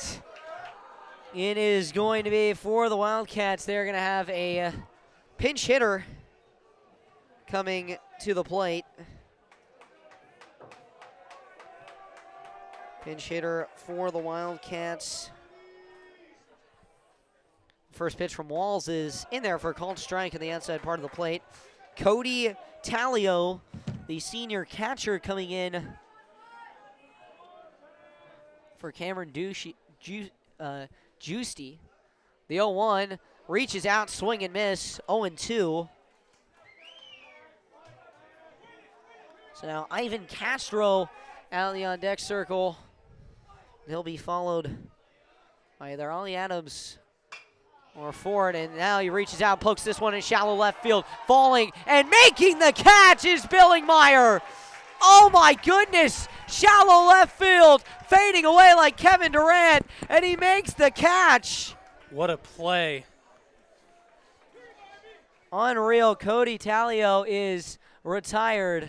it is going to be for the Wildcats. They're going to have a pinch hitter coming to the plate. Pinch hitter for the Wildcats. First pitch from Walls is in there for a called strike in the outside part of the plate. Cody Talio, the senior catcher, coming in for Cameron Juicy. The 0-1 reaches out, swing and miss, 0-2. So now Ivan Castro out in the on-deck circle. He'll be followed by either Ollie Adams or Ford, and now he reaches out, pokes this one in shallow left field. Falling and making the catch is Billingmeyer. Oh my goodness, shallow left field, fading away like Kevin Durant, and he makes the catch. What a play. Unreal. Cody Talio is retired.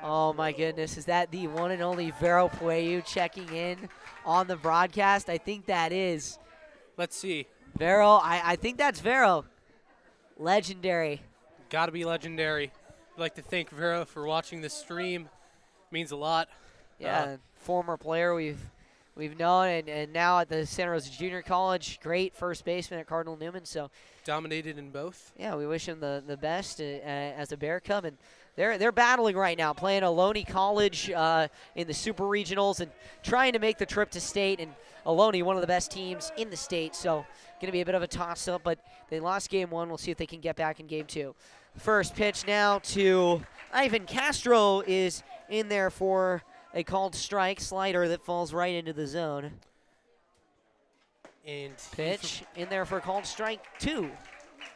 Oh my goodness, is that the one and only Vero Pueyu checking in on the broadcast? I think that is. Let's see. Vero, I think that's Vero. Legendary. Gotta be legendary. I'd like to thank Vero for watching this stream. Means a lot. Yeah, former player we've known, and now at the Santa Rosa Junior College, great first baseman at Cardinal Newman. So dominated in both. Yeah, we wish him the best as a Bear Cub, and they're battling right now, playing Ohlone College in the Super Regionals and trying to make the trip to state. And Ohlone, one of the best teams in the state, so going to be a bit of a toss-up. But they lost game one. We'll see if they can get back in game two. First pitch now to Ivan Castro is in there for a called strike, slider that falls right into the zone. And pitch in there for a called strike 2.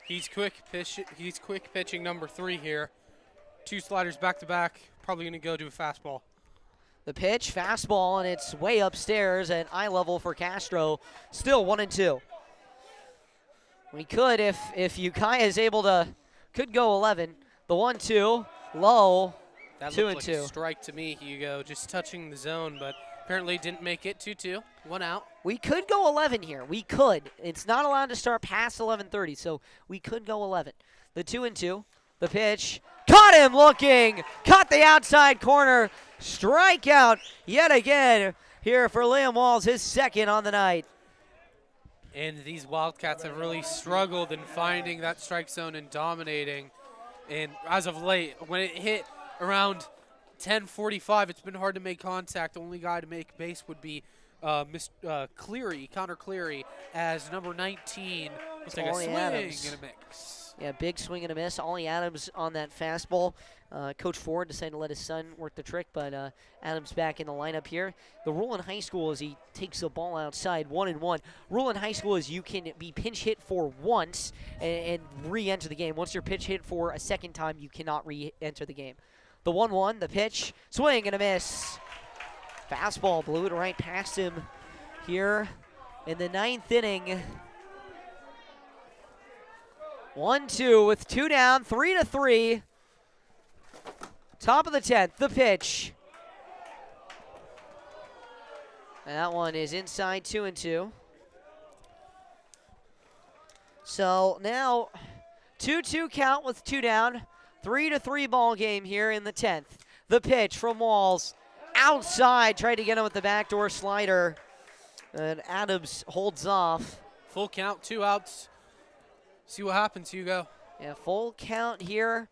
He's quick pitching number 3 here. 2 sliders back to back. Probably going to go to a fastball. The pitch, fastball, and it's way upstairs at eye level for Castro. Still 1-2. We could, if Ukiah is able to, could go 11. The 1-2, low, that 2-2. Looked like a strike to me, Hugo. Just touching the zone, but apparently didn't make it. 2-2, 1 out. We could go 11 here. We could. It's not allowed to start past 11:30, so we could go 11. The 2-2, the pitch, caught him looking, caught the outside corner, strikeout yet again here for Liam Walls, his second on the night. And these Wildcats have really struggled in finding that strike zone and dominating. And as of late, when it hit around 10:45, it's been hard to make contact. The only guy to make base would be Cleary, Connor Cleary, as number 19. Looks like a swing and a mix. Yeah, big swing and a miss. Ollie Adams on that fastball. Coach Ford decided to let his son work the trick, but Adams back in the lineup here. The rule in high school is he takes the ball outside 1-1. Rule in high school is you can be pinch hit for once and re-enter the game. Once you're pinch hit for a second time, you cannot re-enter the game. The 1-1, the pitch, swing and a miss. Fastball blew it right past him here in the 9th inning. 1-2 with 2 down, 3-3. Top of the 10th, the pitch. And that one is inside 2-2. So now 2-2 count with 2 down, 3-3 ball game here in the 10th. The pitch from Walls. Outside, tried to get him with the backdoor slider. And Adams holds off. Full count, 2 outs. See what happens, Hugo. Yeah, full count here.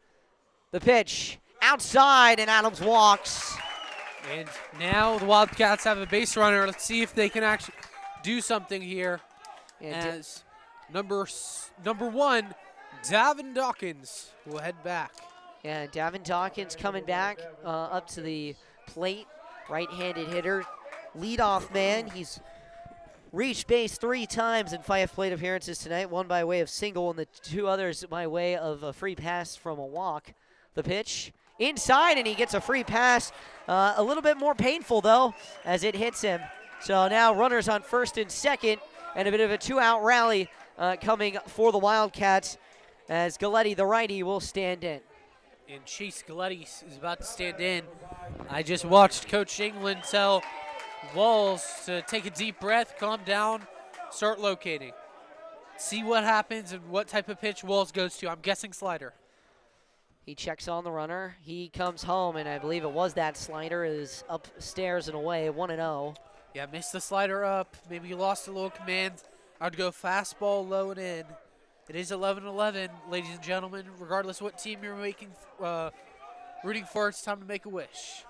The pitch outside, and Adams walks. And now the Wildcats have a base runner. Let's see if they can actually do something here. As number 1, Davin Dawkins will head back. Yeah, Davin Dawkins coming back up to the plate. Right-handed hitter, leadoff man. He's reached base 3 times in 5 plate appearances tonight, 1 by way of single and the 2 others by way of a free pass from a walk. The pitch inside, and he gets a free pass. A little bit more painful, though, as it hits him. So now runners on first and second, and a bit of a 2-out rally coming for the Wildcats as Galletti, the righty, will stand in. And Chase Galletti is about to stand in. I just watched Coach England tell Walls to take a deep breath, calm down, start locating. See what happens and what type of pitch Walls goes to. I'm guessing slider. He checks on the runner. He comes home, and I believe it was that slider. It is upstairs and away, 1-0. Yeah, missed the slider up. Maybe you lost a little command. I'd go fastball low and in. It is 11-11, ladies and gentlemen. Regardless what team you're rooting for, it's time to make a wish.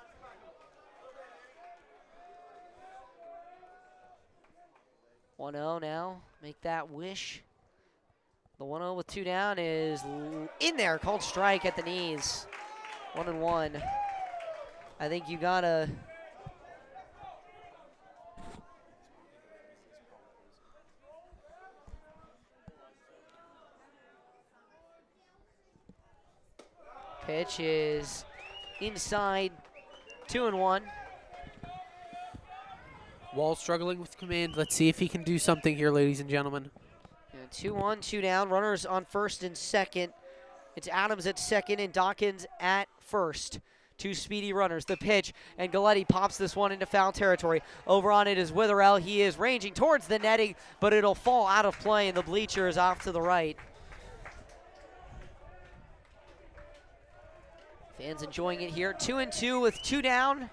Now, make that wish. The 1-0 with 2 down is in there, called strike at the knees. 1-1. I think you gotta. Pitch is inside, 2-1. Wall struggling with command. Let's see if he can do something here, ladies and gentlemen. 2-1, 2 down. Runners on first and second. It's Adams at second and Dawkins at first. 2 speedy runners. The pitch, and Galletti pops this one into foul territory. Over on it is Witherell. He is ranging towards the netting, but it'll fall out of play, and the bleachers off to the right. Fans enjoying it here. 2-2 with 2 down.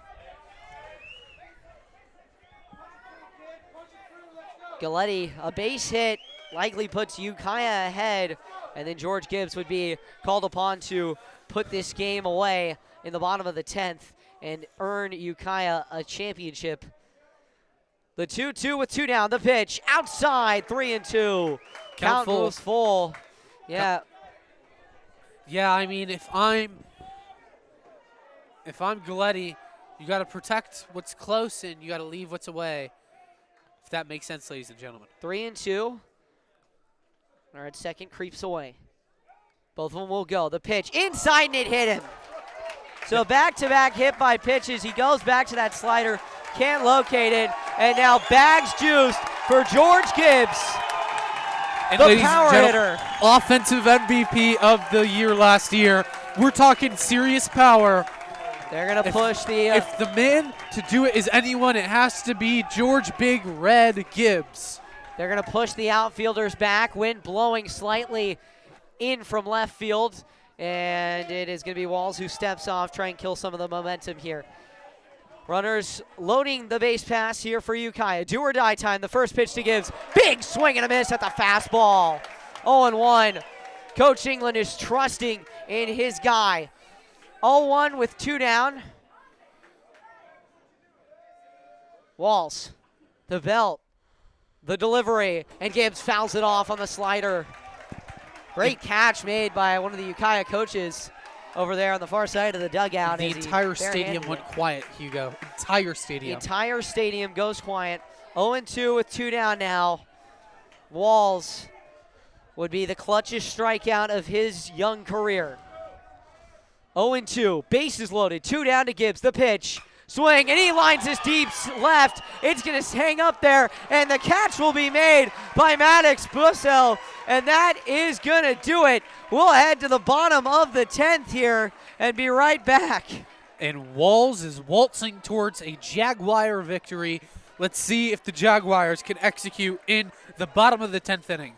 Galletti, a base hit, likely puts Ukiah ahead, and then George Gibbs would be called upon to put this game away in the bottom of the 10th and earn Ukiah a championship. The 2-2 with 2 down. The pitch outside, 3-2. Count goes full. Yeah. Yeah, I mean, if I'm Galletti, you got to protect what's close and you got to leave what's away. If that makes sense, ladies and gentlemen. 3-2. All right, second creeps away. Both of them will go. The pitch inside, and it hit him. So back-to-back hit by pitches. He goes back to that slider, can't locate it, and now bags juiced for George Gibbs, and the power hitter. Offensive MVP of the year last year. We're talking serious power. They're going to push the... if the man to do it is anyone, it has to be George Big Red Gibbs. They're going to push the outfielders back. Wind blowing slightly in from left field. And it is going to be Walls who steps off, try and kill some of the momentum here. Runners loading the base pass here for Ukiah. Do or die time. The first pitch to Gibbs. Big swing and a miss at the fastball. 0-1. Coach England is trusting in his guy. 0-1 with 2 down. Walls, the belt, the delivery, and Gibbs fouls it off on the slider. Great catch made by one of the Ukiah coaches over there on the far side of the dugout. The entire stadium went quiet, Hugo. Entire stadium. The entire stadium goes quiet. 0-2 with 2 down now. Walls would be the clutchest strikeout of his young career. 0-2, bases loaded, 2 down to Gibbs. The pitch, swing, and he lines his deep left. It's going to hang up there, and the catch will be made by Maddox Bussell, and that is going to do it. We'll head to the bottom of the 10th here and be right back. And Walls is waltzing towards a Jaguar victory. Let's see if the Jaguars can execute in the bottom of the 10th inning.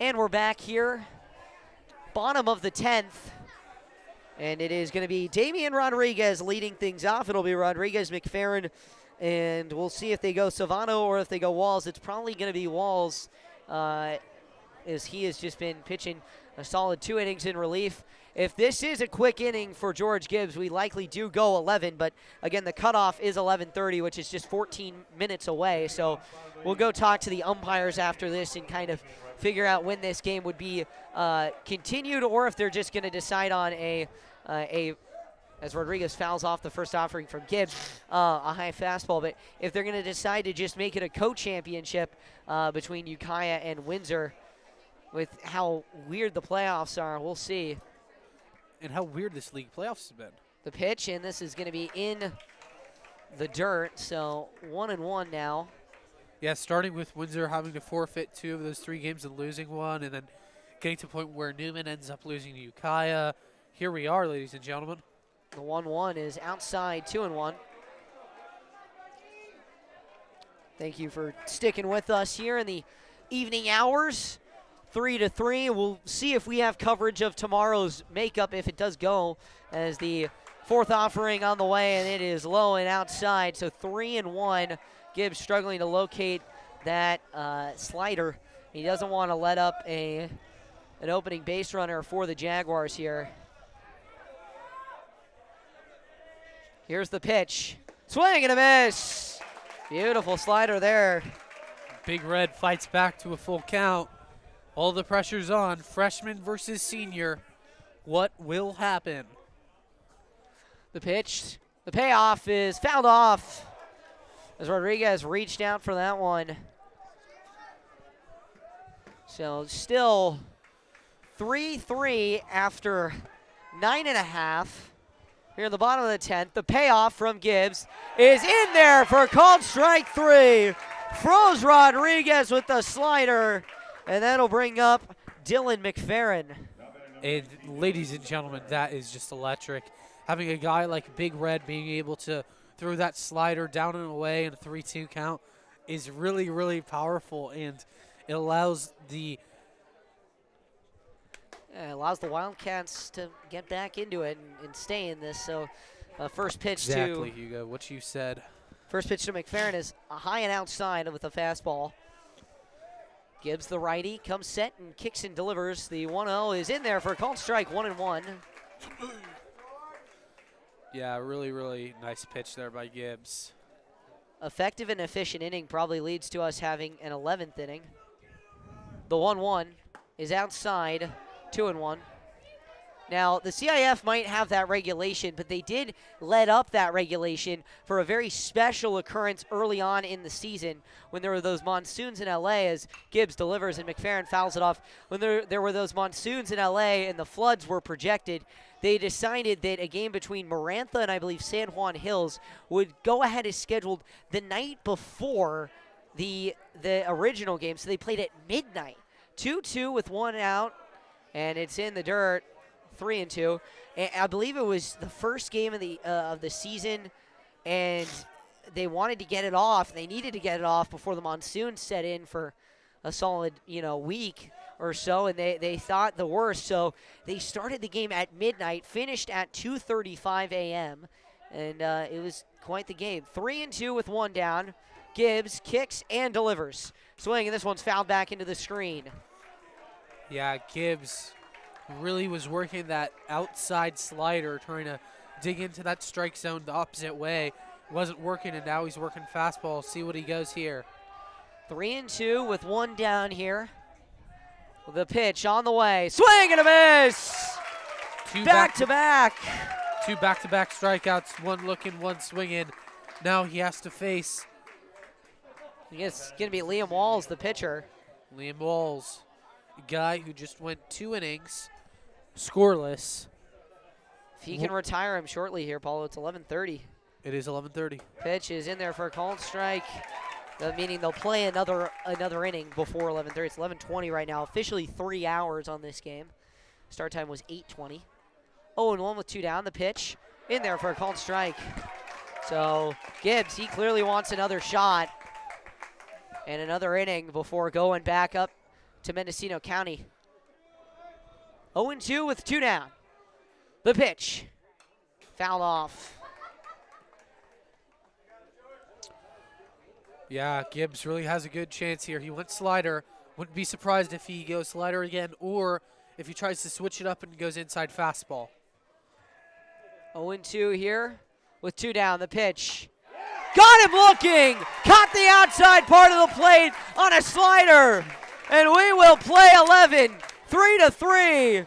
And we're back here, bottom of the 10th. And it is going to be Damian Rodriguez leading things off. It'll be Rodriguez, McFerrin, and we'll see if they go Savano or if they go Walls. It's probably going to be Walls, as he has just been pitching a solid 2 innings in relief. If this is a quick inning for George Gibbs, we likely do go 11, but again, the cutoff is 11:30, which is just 14 minutes away. So we'll go talk to the umpires after this and kind of figure out when this game would be continued, or if they're just going to decide on a as Rodriguez fouls off the first offering from Gibbs, a high fastball. But if they're going to decide to just make it a co-championship between Ukiah and Windsor, with how weird the playoffs are, we'll see. And how weird this league playoffs have been. The pitch, and this is going to be in the dirt, so 1-1 now. Yeah, starting with Windsor having to forfeit 2 of those 3 games and losing 1, and then getting to the point where Newman ends up losing to Ukiah. Here we are, ladies and gentlemen. The 1-1 is outside, 2-1. Thank you for sticking with us here in the evening hours. 3-3. We'll see if we have coverage of tomorrow's makeup if it does go, as the 4th offering on the way, and it is low and outside. So 3-1. Gibbs struggling to locate that slider. He doesn't want to let up an opening base runner for the Jaguars here. Here's the pitch. Swing and a miss. Beautiful slider there. Big Red fights back to a full count. All the pressure's on. Freshman versus senior. What will happen? The pitch. The payoff is fouled off as Rodriguez reached out for that one. So still 3-3 after 9.5. Here in the bottom of the 10th. The payoff from Gibbs is in there for called strike 3. Froze Rodriguez with the slider, and that'll bring up Dylan McFerrin. And ladies and gentlemen, that is just electric. Having a guy like Big Red being able to throw that slider down and away in a 3-2 count is really, really powerful, and it allows the Allows the Wildcats to get back into it and stay in this. So first pitch Exactly, Hugo, what you said. First pitch to McFerrin is a high and outside with a fastball. Gibbs, the righty, comes set and kicks and delivers. The 1-0 is in there for a called strike, 1-1. Yeah, really, really nice pitch there by Gibbs. Effective and efficient inning probably leads to us having an 11th inning. The 1-1 is outside, 2-1. Now, the CIF might have that regulation, but they did let up that regulation for a very special occurrence early on in the season when there were those monsoons in LA as Gibbs delivers and McFerrin fouls it off. When there were those monsoons in LA and the floods were projected, they decided that a game between Marantha and I believe San Juan Hills would go ahead as scheduled the night before the original game. So they played at midnight. 2-2 with one out, and it's in the dirt. 3-2. And I believe it was the first game of the season, and they wanted to get it off. They needed to get it off before the monsoon set in for a solid, week or so, and they thought the worst. So they started the game at midnight, finished at 2:35 a.m., and it was quite the game. 3-2 with one down. Gibbs kicks and delivers. Swing, and this one's fouled back into the screen. Yeah, Gibbs really was working that outside slider, trying to dig into that strike zone the opposite way. Wasn't working, and now he's working fastball. See what he goes here. 3-2 with one down here. The pitch on the way. Swing and a miss! Back-to-back. Two back-to-back strikeouts, one looking, one swinging. Now he has to face. I guess it's going to be Liam Walls, the pitcher. Liam Walls, a guy who just went 2 innings, scoreless. If he can retire him shortly here, Paulo, it's 11:30. It is 11:30. Pitch is in there for a called strike, meaning they'll play another inning before 11:30. It's 11:20 right now. Officially 3 hours on this game. Start time was 8:20. 0-1 with two down. The pitch in there for a called strike. So Gibbs, he clearly wants another shot and another inning before going back up to Mendocino County. 0-2 with two down. The pitch. Fouled off. Yeah, Gibbs really has a good chance here. He went slider. Wouldn't be surprised if he goes slider again or if he tries to switch it up and goes inside fastball. 0-2 here with two down. The pitch. Got him looking. Caught the outside part of the plate on a slider. And we will play 11. 3-3.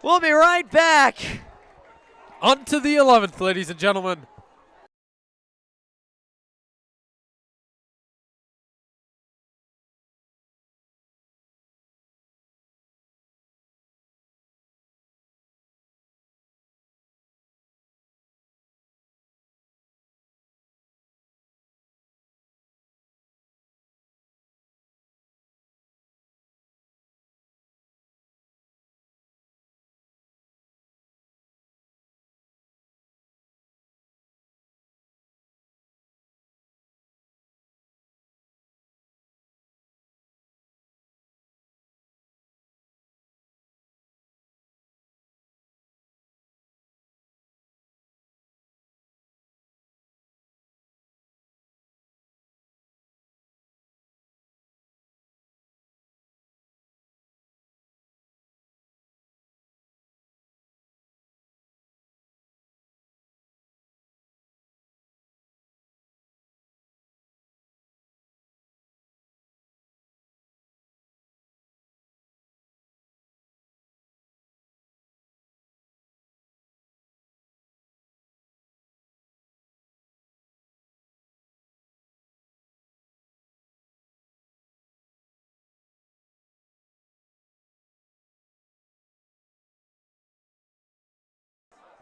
We'll be right back. On to the 11th, ladies and gentlemen.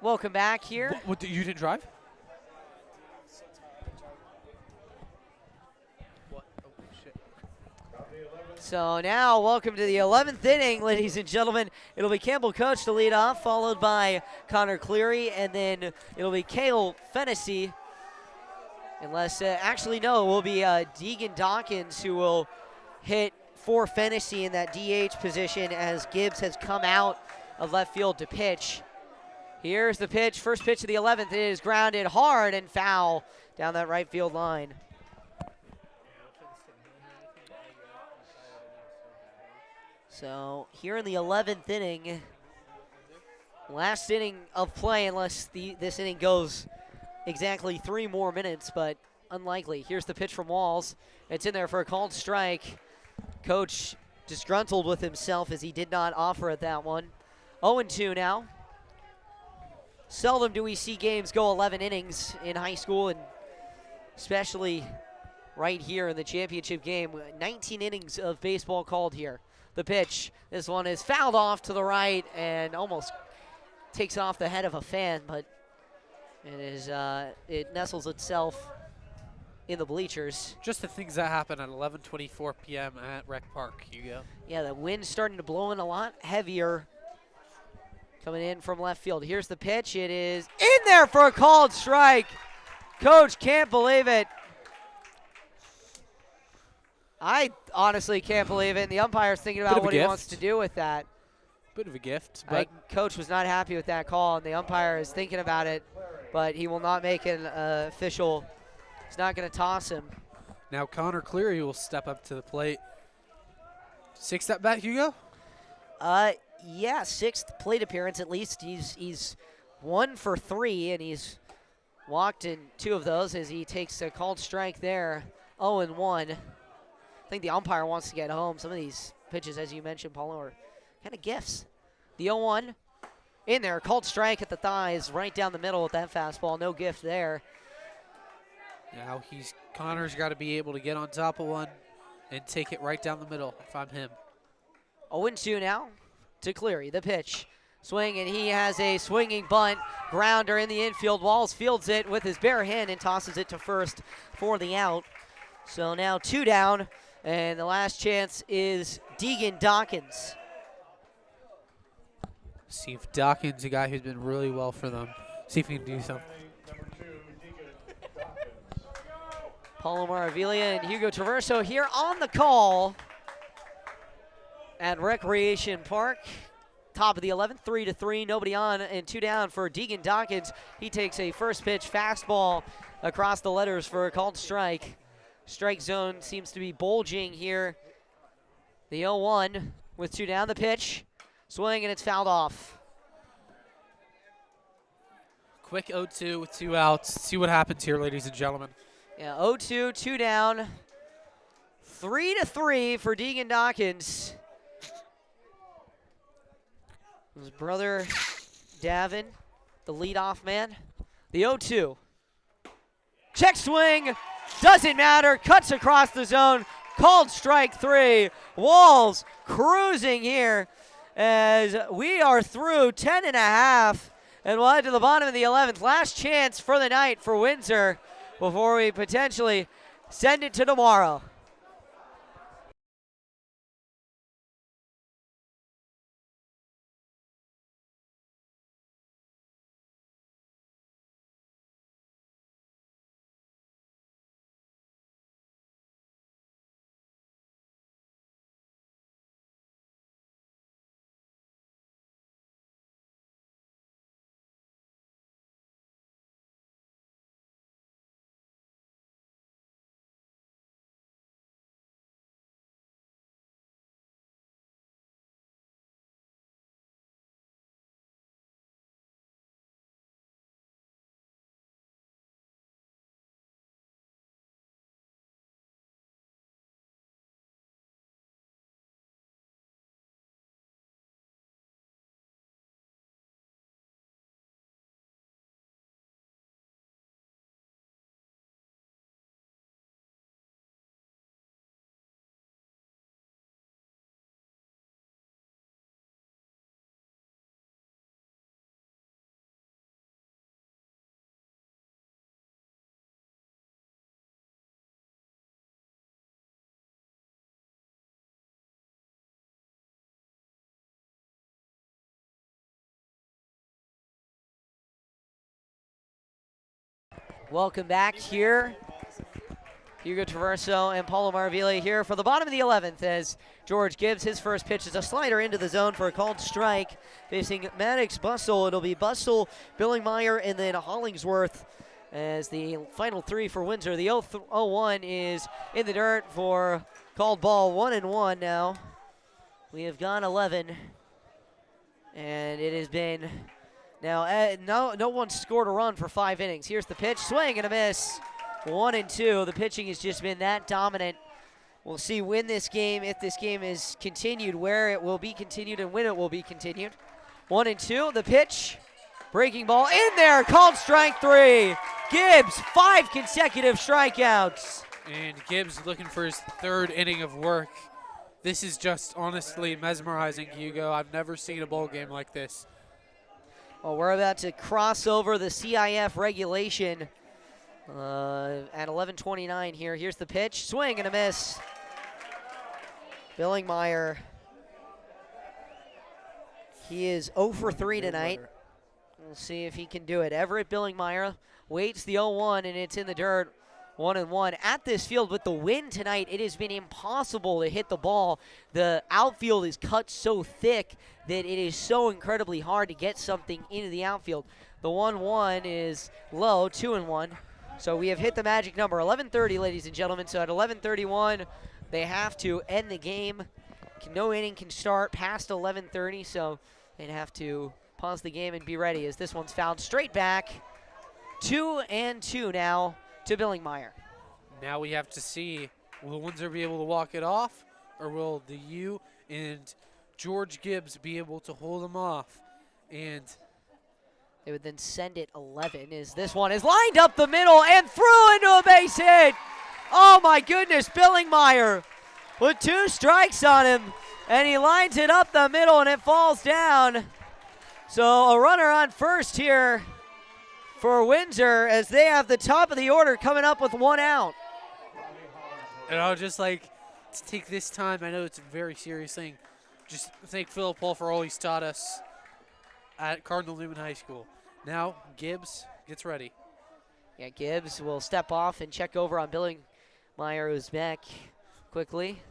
Welcome back here. What you didn't drive? What? Oh, shit. So now, welcome to the 11th inning, ladies and gentlemen. It'll be Campbell Coach to lead off, followed by Connor Cleary, and then it'll be Cale Fennessy. Unless, actually, no, it will be Deegan Dawkins who will hit for Fennessy in that DH position as Gibbs has come out of left field to pitch. Here's the pitch, first pitch of the 11th. It is grounded hard and foul down that right field line. So here in the 11th inning, last inning of play, unless this inning goes exactly 3 more minutes, but unlikely. Here's the pitch from Walls. It's in there for a called strike. Coach disgruntled with himself as he did not offer at that one. 0-2 now. Seldom do we see games go 11 innings in high school, and especially right here in the championship game. 19 innings of baseball called here. The pitch, this one is fouled off to the right and almost takes off the head of a fan, but it nestles itself in the bleachers. Just the things that happen at 11:24 p.m. at Rec Park, Hugo. Yeah, the wind's starting to blow in a lot heavier. Coming in from left field. Here's the pitch. It is in there for a called strike. Coach can't believe it. I honestly can't believe it. And the umpire's thinking about what he wants to do with that. Bit of a gift, but Coach was not happy with that call, and the umpire is thinking about it, but he will not make an official. He's not going to toss him. Now Connor Cleary will step up to the plate. 6th at bat, Hugo? Yeah, 6th plate appearance at least. He's 1 for 3, and he's walked in 2 of those as he takes a called strike there. 0-1. I think the umpire wants to get home. Some of these pitches, as you mentioned, Paulo, are kind of gifts. The 0-1 in there, called strike at the thighs, right down the middle with that fastball. No gift there. Now Connor's got to be able to get on top of one and take it right down the middle if I'm him. 0-2 now to Cleary. The pitch. Swing, and he has a swinging bunt. Grounder in the infield. Walls fields it with his bare hand and tosses it to first for the out. So now 2 down, and the last chance is Deegan Dawkins. See if Dawkins, a guy who's been really well for them, see if he can do something. Paulo Maravilla and Hugo Traverso here on the call at Recreation Park. Top of the 11th, 3-3, nobody on, and 2 down for Deegan Dawkins. He takes a first pitch fastball across the letters for a called strike. Strike zone seems to be bulging here. The 0-1 with 2 down. The pitch, swing, and it's fouled off. Quick 0-2 with 2 outs. See what happens here, ladies and gentlemen. Yeah, 0-2, 2 down. 3-3 for Deegan Dawkins. His brother, Davin, the leadoff man. The 0-2. Check swing. Doesn't matter. Cuts across the zone. Called strike 3. Walls cruising here as we are through 10.5. And we'll head to the bottom of the 11th. Last chance for the night for Windsor before we potentially send it to tomorrow. Welcome back here Hugo Traverso and Paulo Maravilla here for the bottom of the 11th as George Gibbs, his first pitch is a slider into the zone for a called strike. Facing Maddox Bussell, it'll be Bussell, Billingmeyer, and then Hollingsworth as the final three for Windsor. The 0-1 is in the dirt for called ball, 1-1 now. We have gone 11, and it has been now no one scored a run for 5 innings. Here's the pitch, swing and a miss. 1-2. The pitching has just been that dominant. We'll see when this game, if this game is continued, where it will be continued and when it will be continued. 1-2. The pitch, breaking ball in there, called strike 3. Gibbs, 5 consecutive strikeouts. And Gibbs looking for his 3rd inning of work. This is just honestly mesmerizing, Hugo. I've never seen a ball game like this. Well, we're about to cross over the CIF regulation at 11:29 here. Here's the pitch, swing and a miss. Billingmeyer, he is 0 for 3 tonight. We'll see if he can do it. Everett Billingmeyer waits the 0-1, and it's in the dirt. 1-1 at this field. With the wind tonight, it has been impossible to hit the ball. The outfield is cut so thick that it is so incredibly hard to get something into the outfield. The 1-1 is low, 2-1. So we have hit the magic number, 11:30, ladies and gentlemen. So at 11:31, they have to end the game. No inning can start past 11:30, so they'd have to pause the game and be ready as this one's fouled straight back. 2-2 now to Billingmeyer. Now we have to see, will Windsor be able to walk it off, or will the U and George Gibbs be able to hold them off? And they would then send it 11 as this one is lined up the middle and through into a base hit. Oh my goodness, Billingmeyer with 2 strikes on him, and he lines it up the middle and it falls down. So a runner on first here for Windsor as they have the top of the order coming up with 1 out. And I would just like to take this time, I know it's a very serious thing, just thank Philip Paul for all he's taught us at Cardinal Newman High School. Now Gibbs gets ready. Yeah, Gibbs will step off and check over on Billingmeyer, who's back quickly.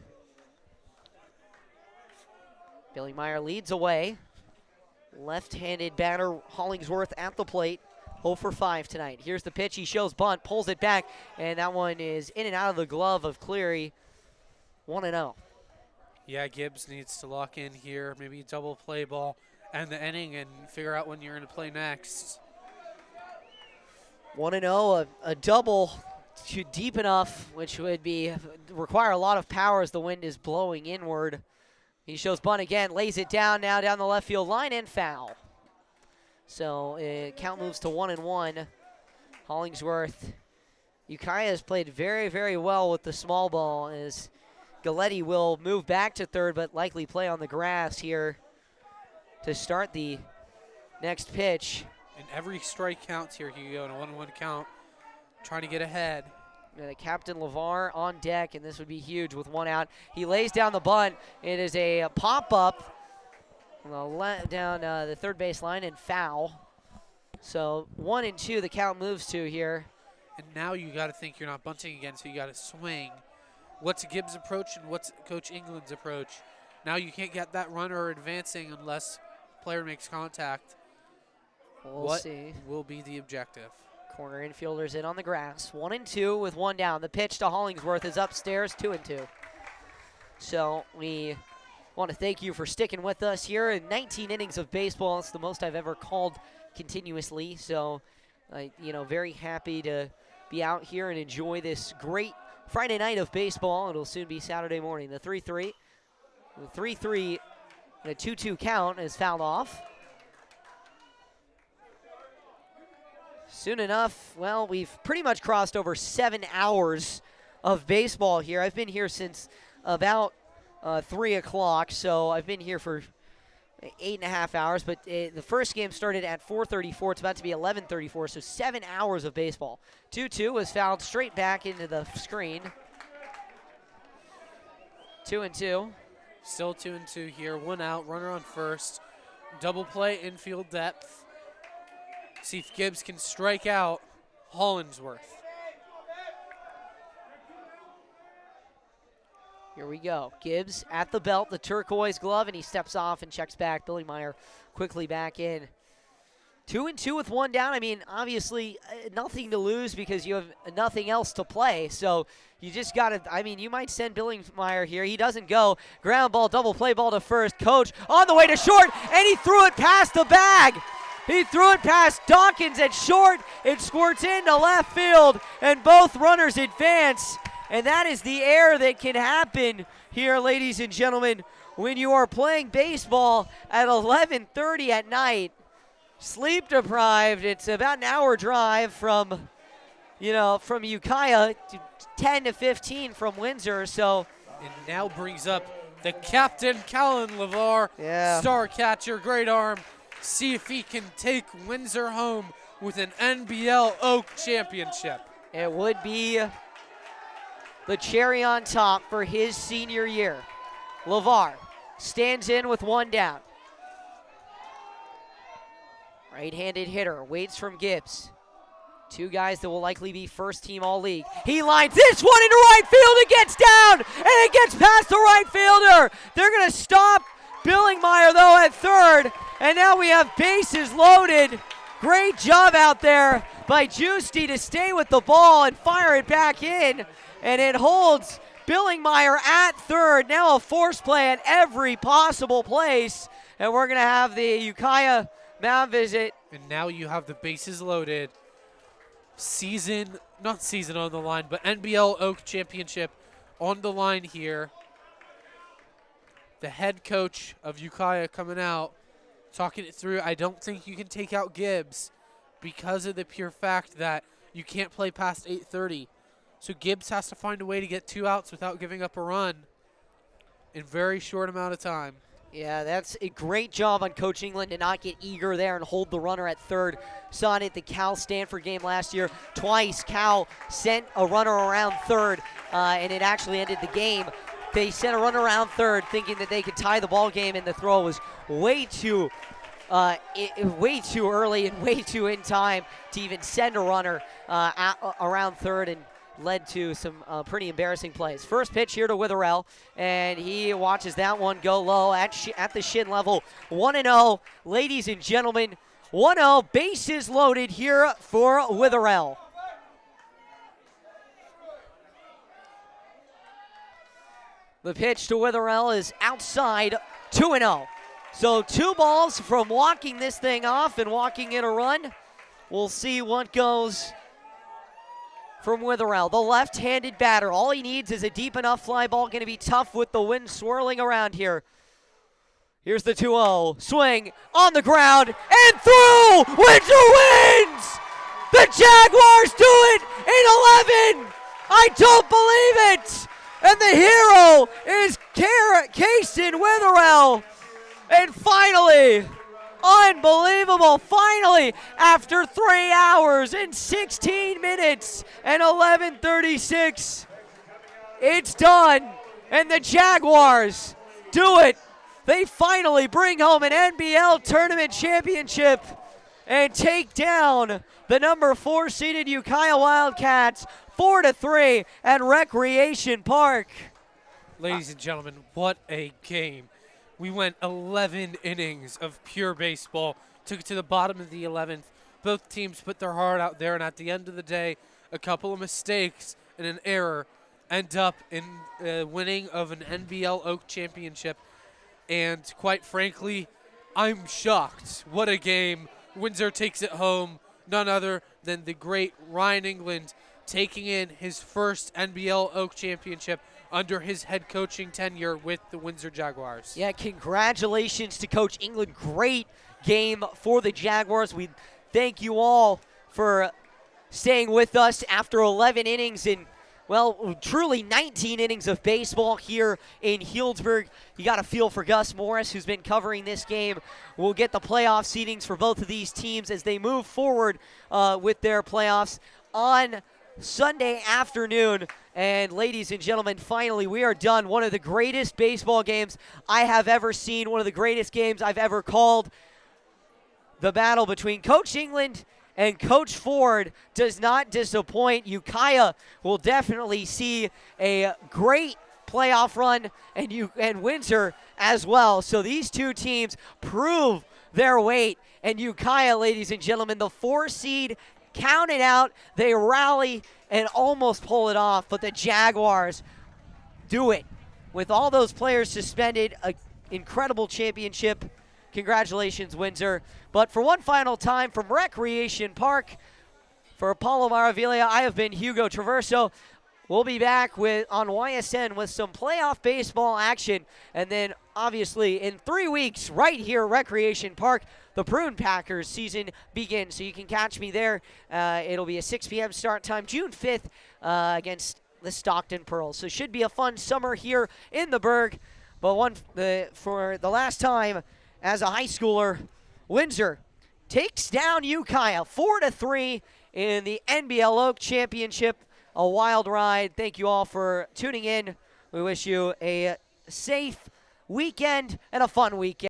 Billingmeyer leads away. Left-handed batter Hollingsworth at the plate. 0 for 5 tonight. Here's the pitch. He shows bunt, pulls it back, and that one is in and out of the glove of Cleary. 1-0. Yeah, Gibbs needs to lock in here, maybe double play ball and the inning and figure out when you're going to play next. 1-0, a double deep enough, which would require a lot of power as the wind is blowing inward. He shows bunt again, lays it down now down the left field line and foul. So count moves to 1-1. Hollingsworth, Ukiah has played very, very well with the small ball as Galletti will move back to third but likely play on the grass here to start the next pitch. And every strike counts here, Hugo, in a 1-1 count, trying to get ahead. And Captain LeVar on deck, and this would be huge with 1 out. He lays down the bunt. It is a pop-up down the third base line and foul. So 1-2 the count moves to here. And now you got to think you're not bunting again, so you got to swing. What's Gibbs' approach and what's Coach England's approach? Now you can't get that runner advancing unless player makes contact. We'll see. Will be the objective? Corner infielders in on the grass. 1-2 with 1 down. The pitch to Hollingsworth is upstairs, 2-2. So we want to thank you for sticking with us here in 19 innings of baseball. It's the most I've ever called continuously. So, very happy to be out here and enjoy this great Friday night of baseball. It'll soon be Saturday morning. The 3-3. The 3-3 and a 2-2 count is fouled off. Soon enough, well, we've pretty much crossed over 7 hours of baseball here. I've been here since about 3 o'clock, so I've been here for 8.5 hours, but the first game started at 4:34. It's about to be 11:34, so 7 hours of baseball. 2-2 was fouled straight back into the screen. 2-2. Still 2-2 here. 1 out, runner on first. Double play, infield depth. See if Gibbs can strike out Hollingsworth. Here we go. Gibbs at the belt, the turquoise glove, and he steps off and checks back. Billingmeyer quickly back in. 2-2 with one down. I mean, obviously, nothing to lose because you have nothing else to play. So you just got to, I mean, you might send Billingmeyer here. He doesn't go. Ground ball, double play ball to first. Coach on the way to short, and he threw it past the bag. He threw it past Dawkins at short. It squirts into left field, and both runners advance. And that is the error that can happen here, ladies and gentlemen, when you are playing baseball at 11:30 at night. Sleep deprived. It's about an hour drive from Ukiah to 10 to 15 from Windsor. So it now brings up the captain, Callan LeVar, star catcher, great arm. See if he can take Windsor home with an NBL Oak championship. It would be the cherry on top for his senior year. LeVar stands in with one down. Right-handed hitter, waits from Gibbs. Two guys that will likely be first-team All-League. He lines this one into right field. It gets down, and it gets past the right fielder. They're going to stop Billingmeyer, though, at third. And now we have bases loaded. Great job out there by Giusti to stay with the ball and fire it back in. And it holds Billingmeyer at third. Now a force play at every possible place. And we're going to have the Ukiah mound visit. And now you have the bases loaded. Not season on the line, but NBL Oak Championship on the line here. The head coach of Ukiah coming out, talking it through. I don't think you can take out Gibbs because of the pure fact that you can't play past 8:30. So Gibbs has to find a way to get 2 outs without giving up a run in very short amount of time. Yeah, that's a great job on Coach England to not get eager there and hold the runner at third. Saw it at the Cal-Stanford game last year. Twice Cal sent a runner around third, and it actually ended the game. They sent a runner around third thinking that they could tie the ball game, and the throw was way too early and way too in time to even send a runner around third, and led to some pretty embarrassing plays. First pitch here to Witherell, and he watches that one go low at the shin level. 1-0, ladies and gentlemen. 1-0, bases loaded here for Witherell. The pitch to Witherell is outside, 2-0. So 2 balls from walking this thing off and walking in a run. We'll see what goes from Witherell, the left-handed batter. All he needs is a deep enough fly ball. Going to be tough with the wind swirling around here. Here's the 2-0. Swing on the ground and through! Windsor wins! The Jaguars do it in 11! I don't believe it! And the hero is Kason Witherell. And finally, unbelievable, finally, after 3 hours and 16 minutes and 11:36, it's done, and the Jaguars do it. They finally bring home an NBL tournament championship and take down the number 4 seeded Ukiah Wildcats 4-3 at Recreation Park. Ladies and gentlemen, what a game. We went 11 innings of pure baseball, took it to the bottom of the 11th. Both teams put their heart out there, and at the end of the day, a couple of mistakes and an error end up in winning of an NBL Oak championship. And quite frankly, I'm shocked. What a game. Windsor takes it home. None other than the great Ryan England taking in his first NBL Oak championship under his head coaching tenure with the Windsor Jaguars. Yeah, congratulations to Coach England. Great game for the Jaguars. We thank you all for staying with us after 11 innings and, well, truly 19 innings of baseball here in Healdsburg. You got a feel for Gus Morris, who's been covering this game. We'll get the playoff seedings for both of these teams as they move forward with their playoffs on Sunday afternoon. And ladies and gentlemen, finally we are done. One of the greatest baseball games I have ever seen, one of the greatest games I've ever called. The battle between Coach England and Coach Ford does not disappoint. Ukiah will definitely see a great playoff run, and Windsor as well. So these two teams prove their weight. And Ukiah, ladies and gentlemen, the 4 seed, count it out. They rally and almost pull it off, but the Jaguars do it. With all those players suspended, an incredible championship. Congratulations, Windsor. But for one final time from Recreation Park, for Apollo Maravilla, I have been Hugo Traverso. We'll be back on YSN with some playoff baseball action. And then, obviously, in 3 weeks, right here at Recreation Park, the Prune Packers season begins. So you can catch me there. It'll be a 6 p.m. start time, June 5th, against the Stockton Pearls. So should be a fun summer here in the Berg. But for the last time as a high schooler, Windsor takes down Ukiah 4-3 in the NBL Oak Championship. A wild ride. Thank you all for tuning in. We wish you a safe weekend and a fun weekend.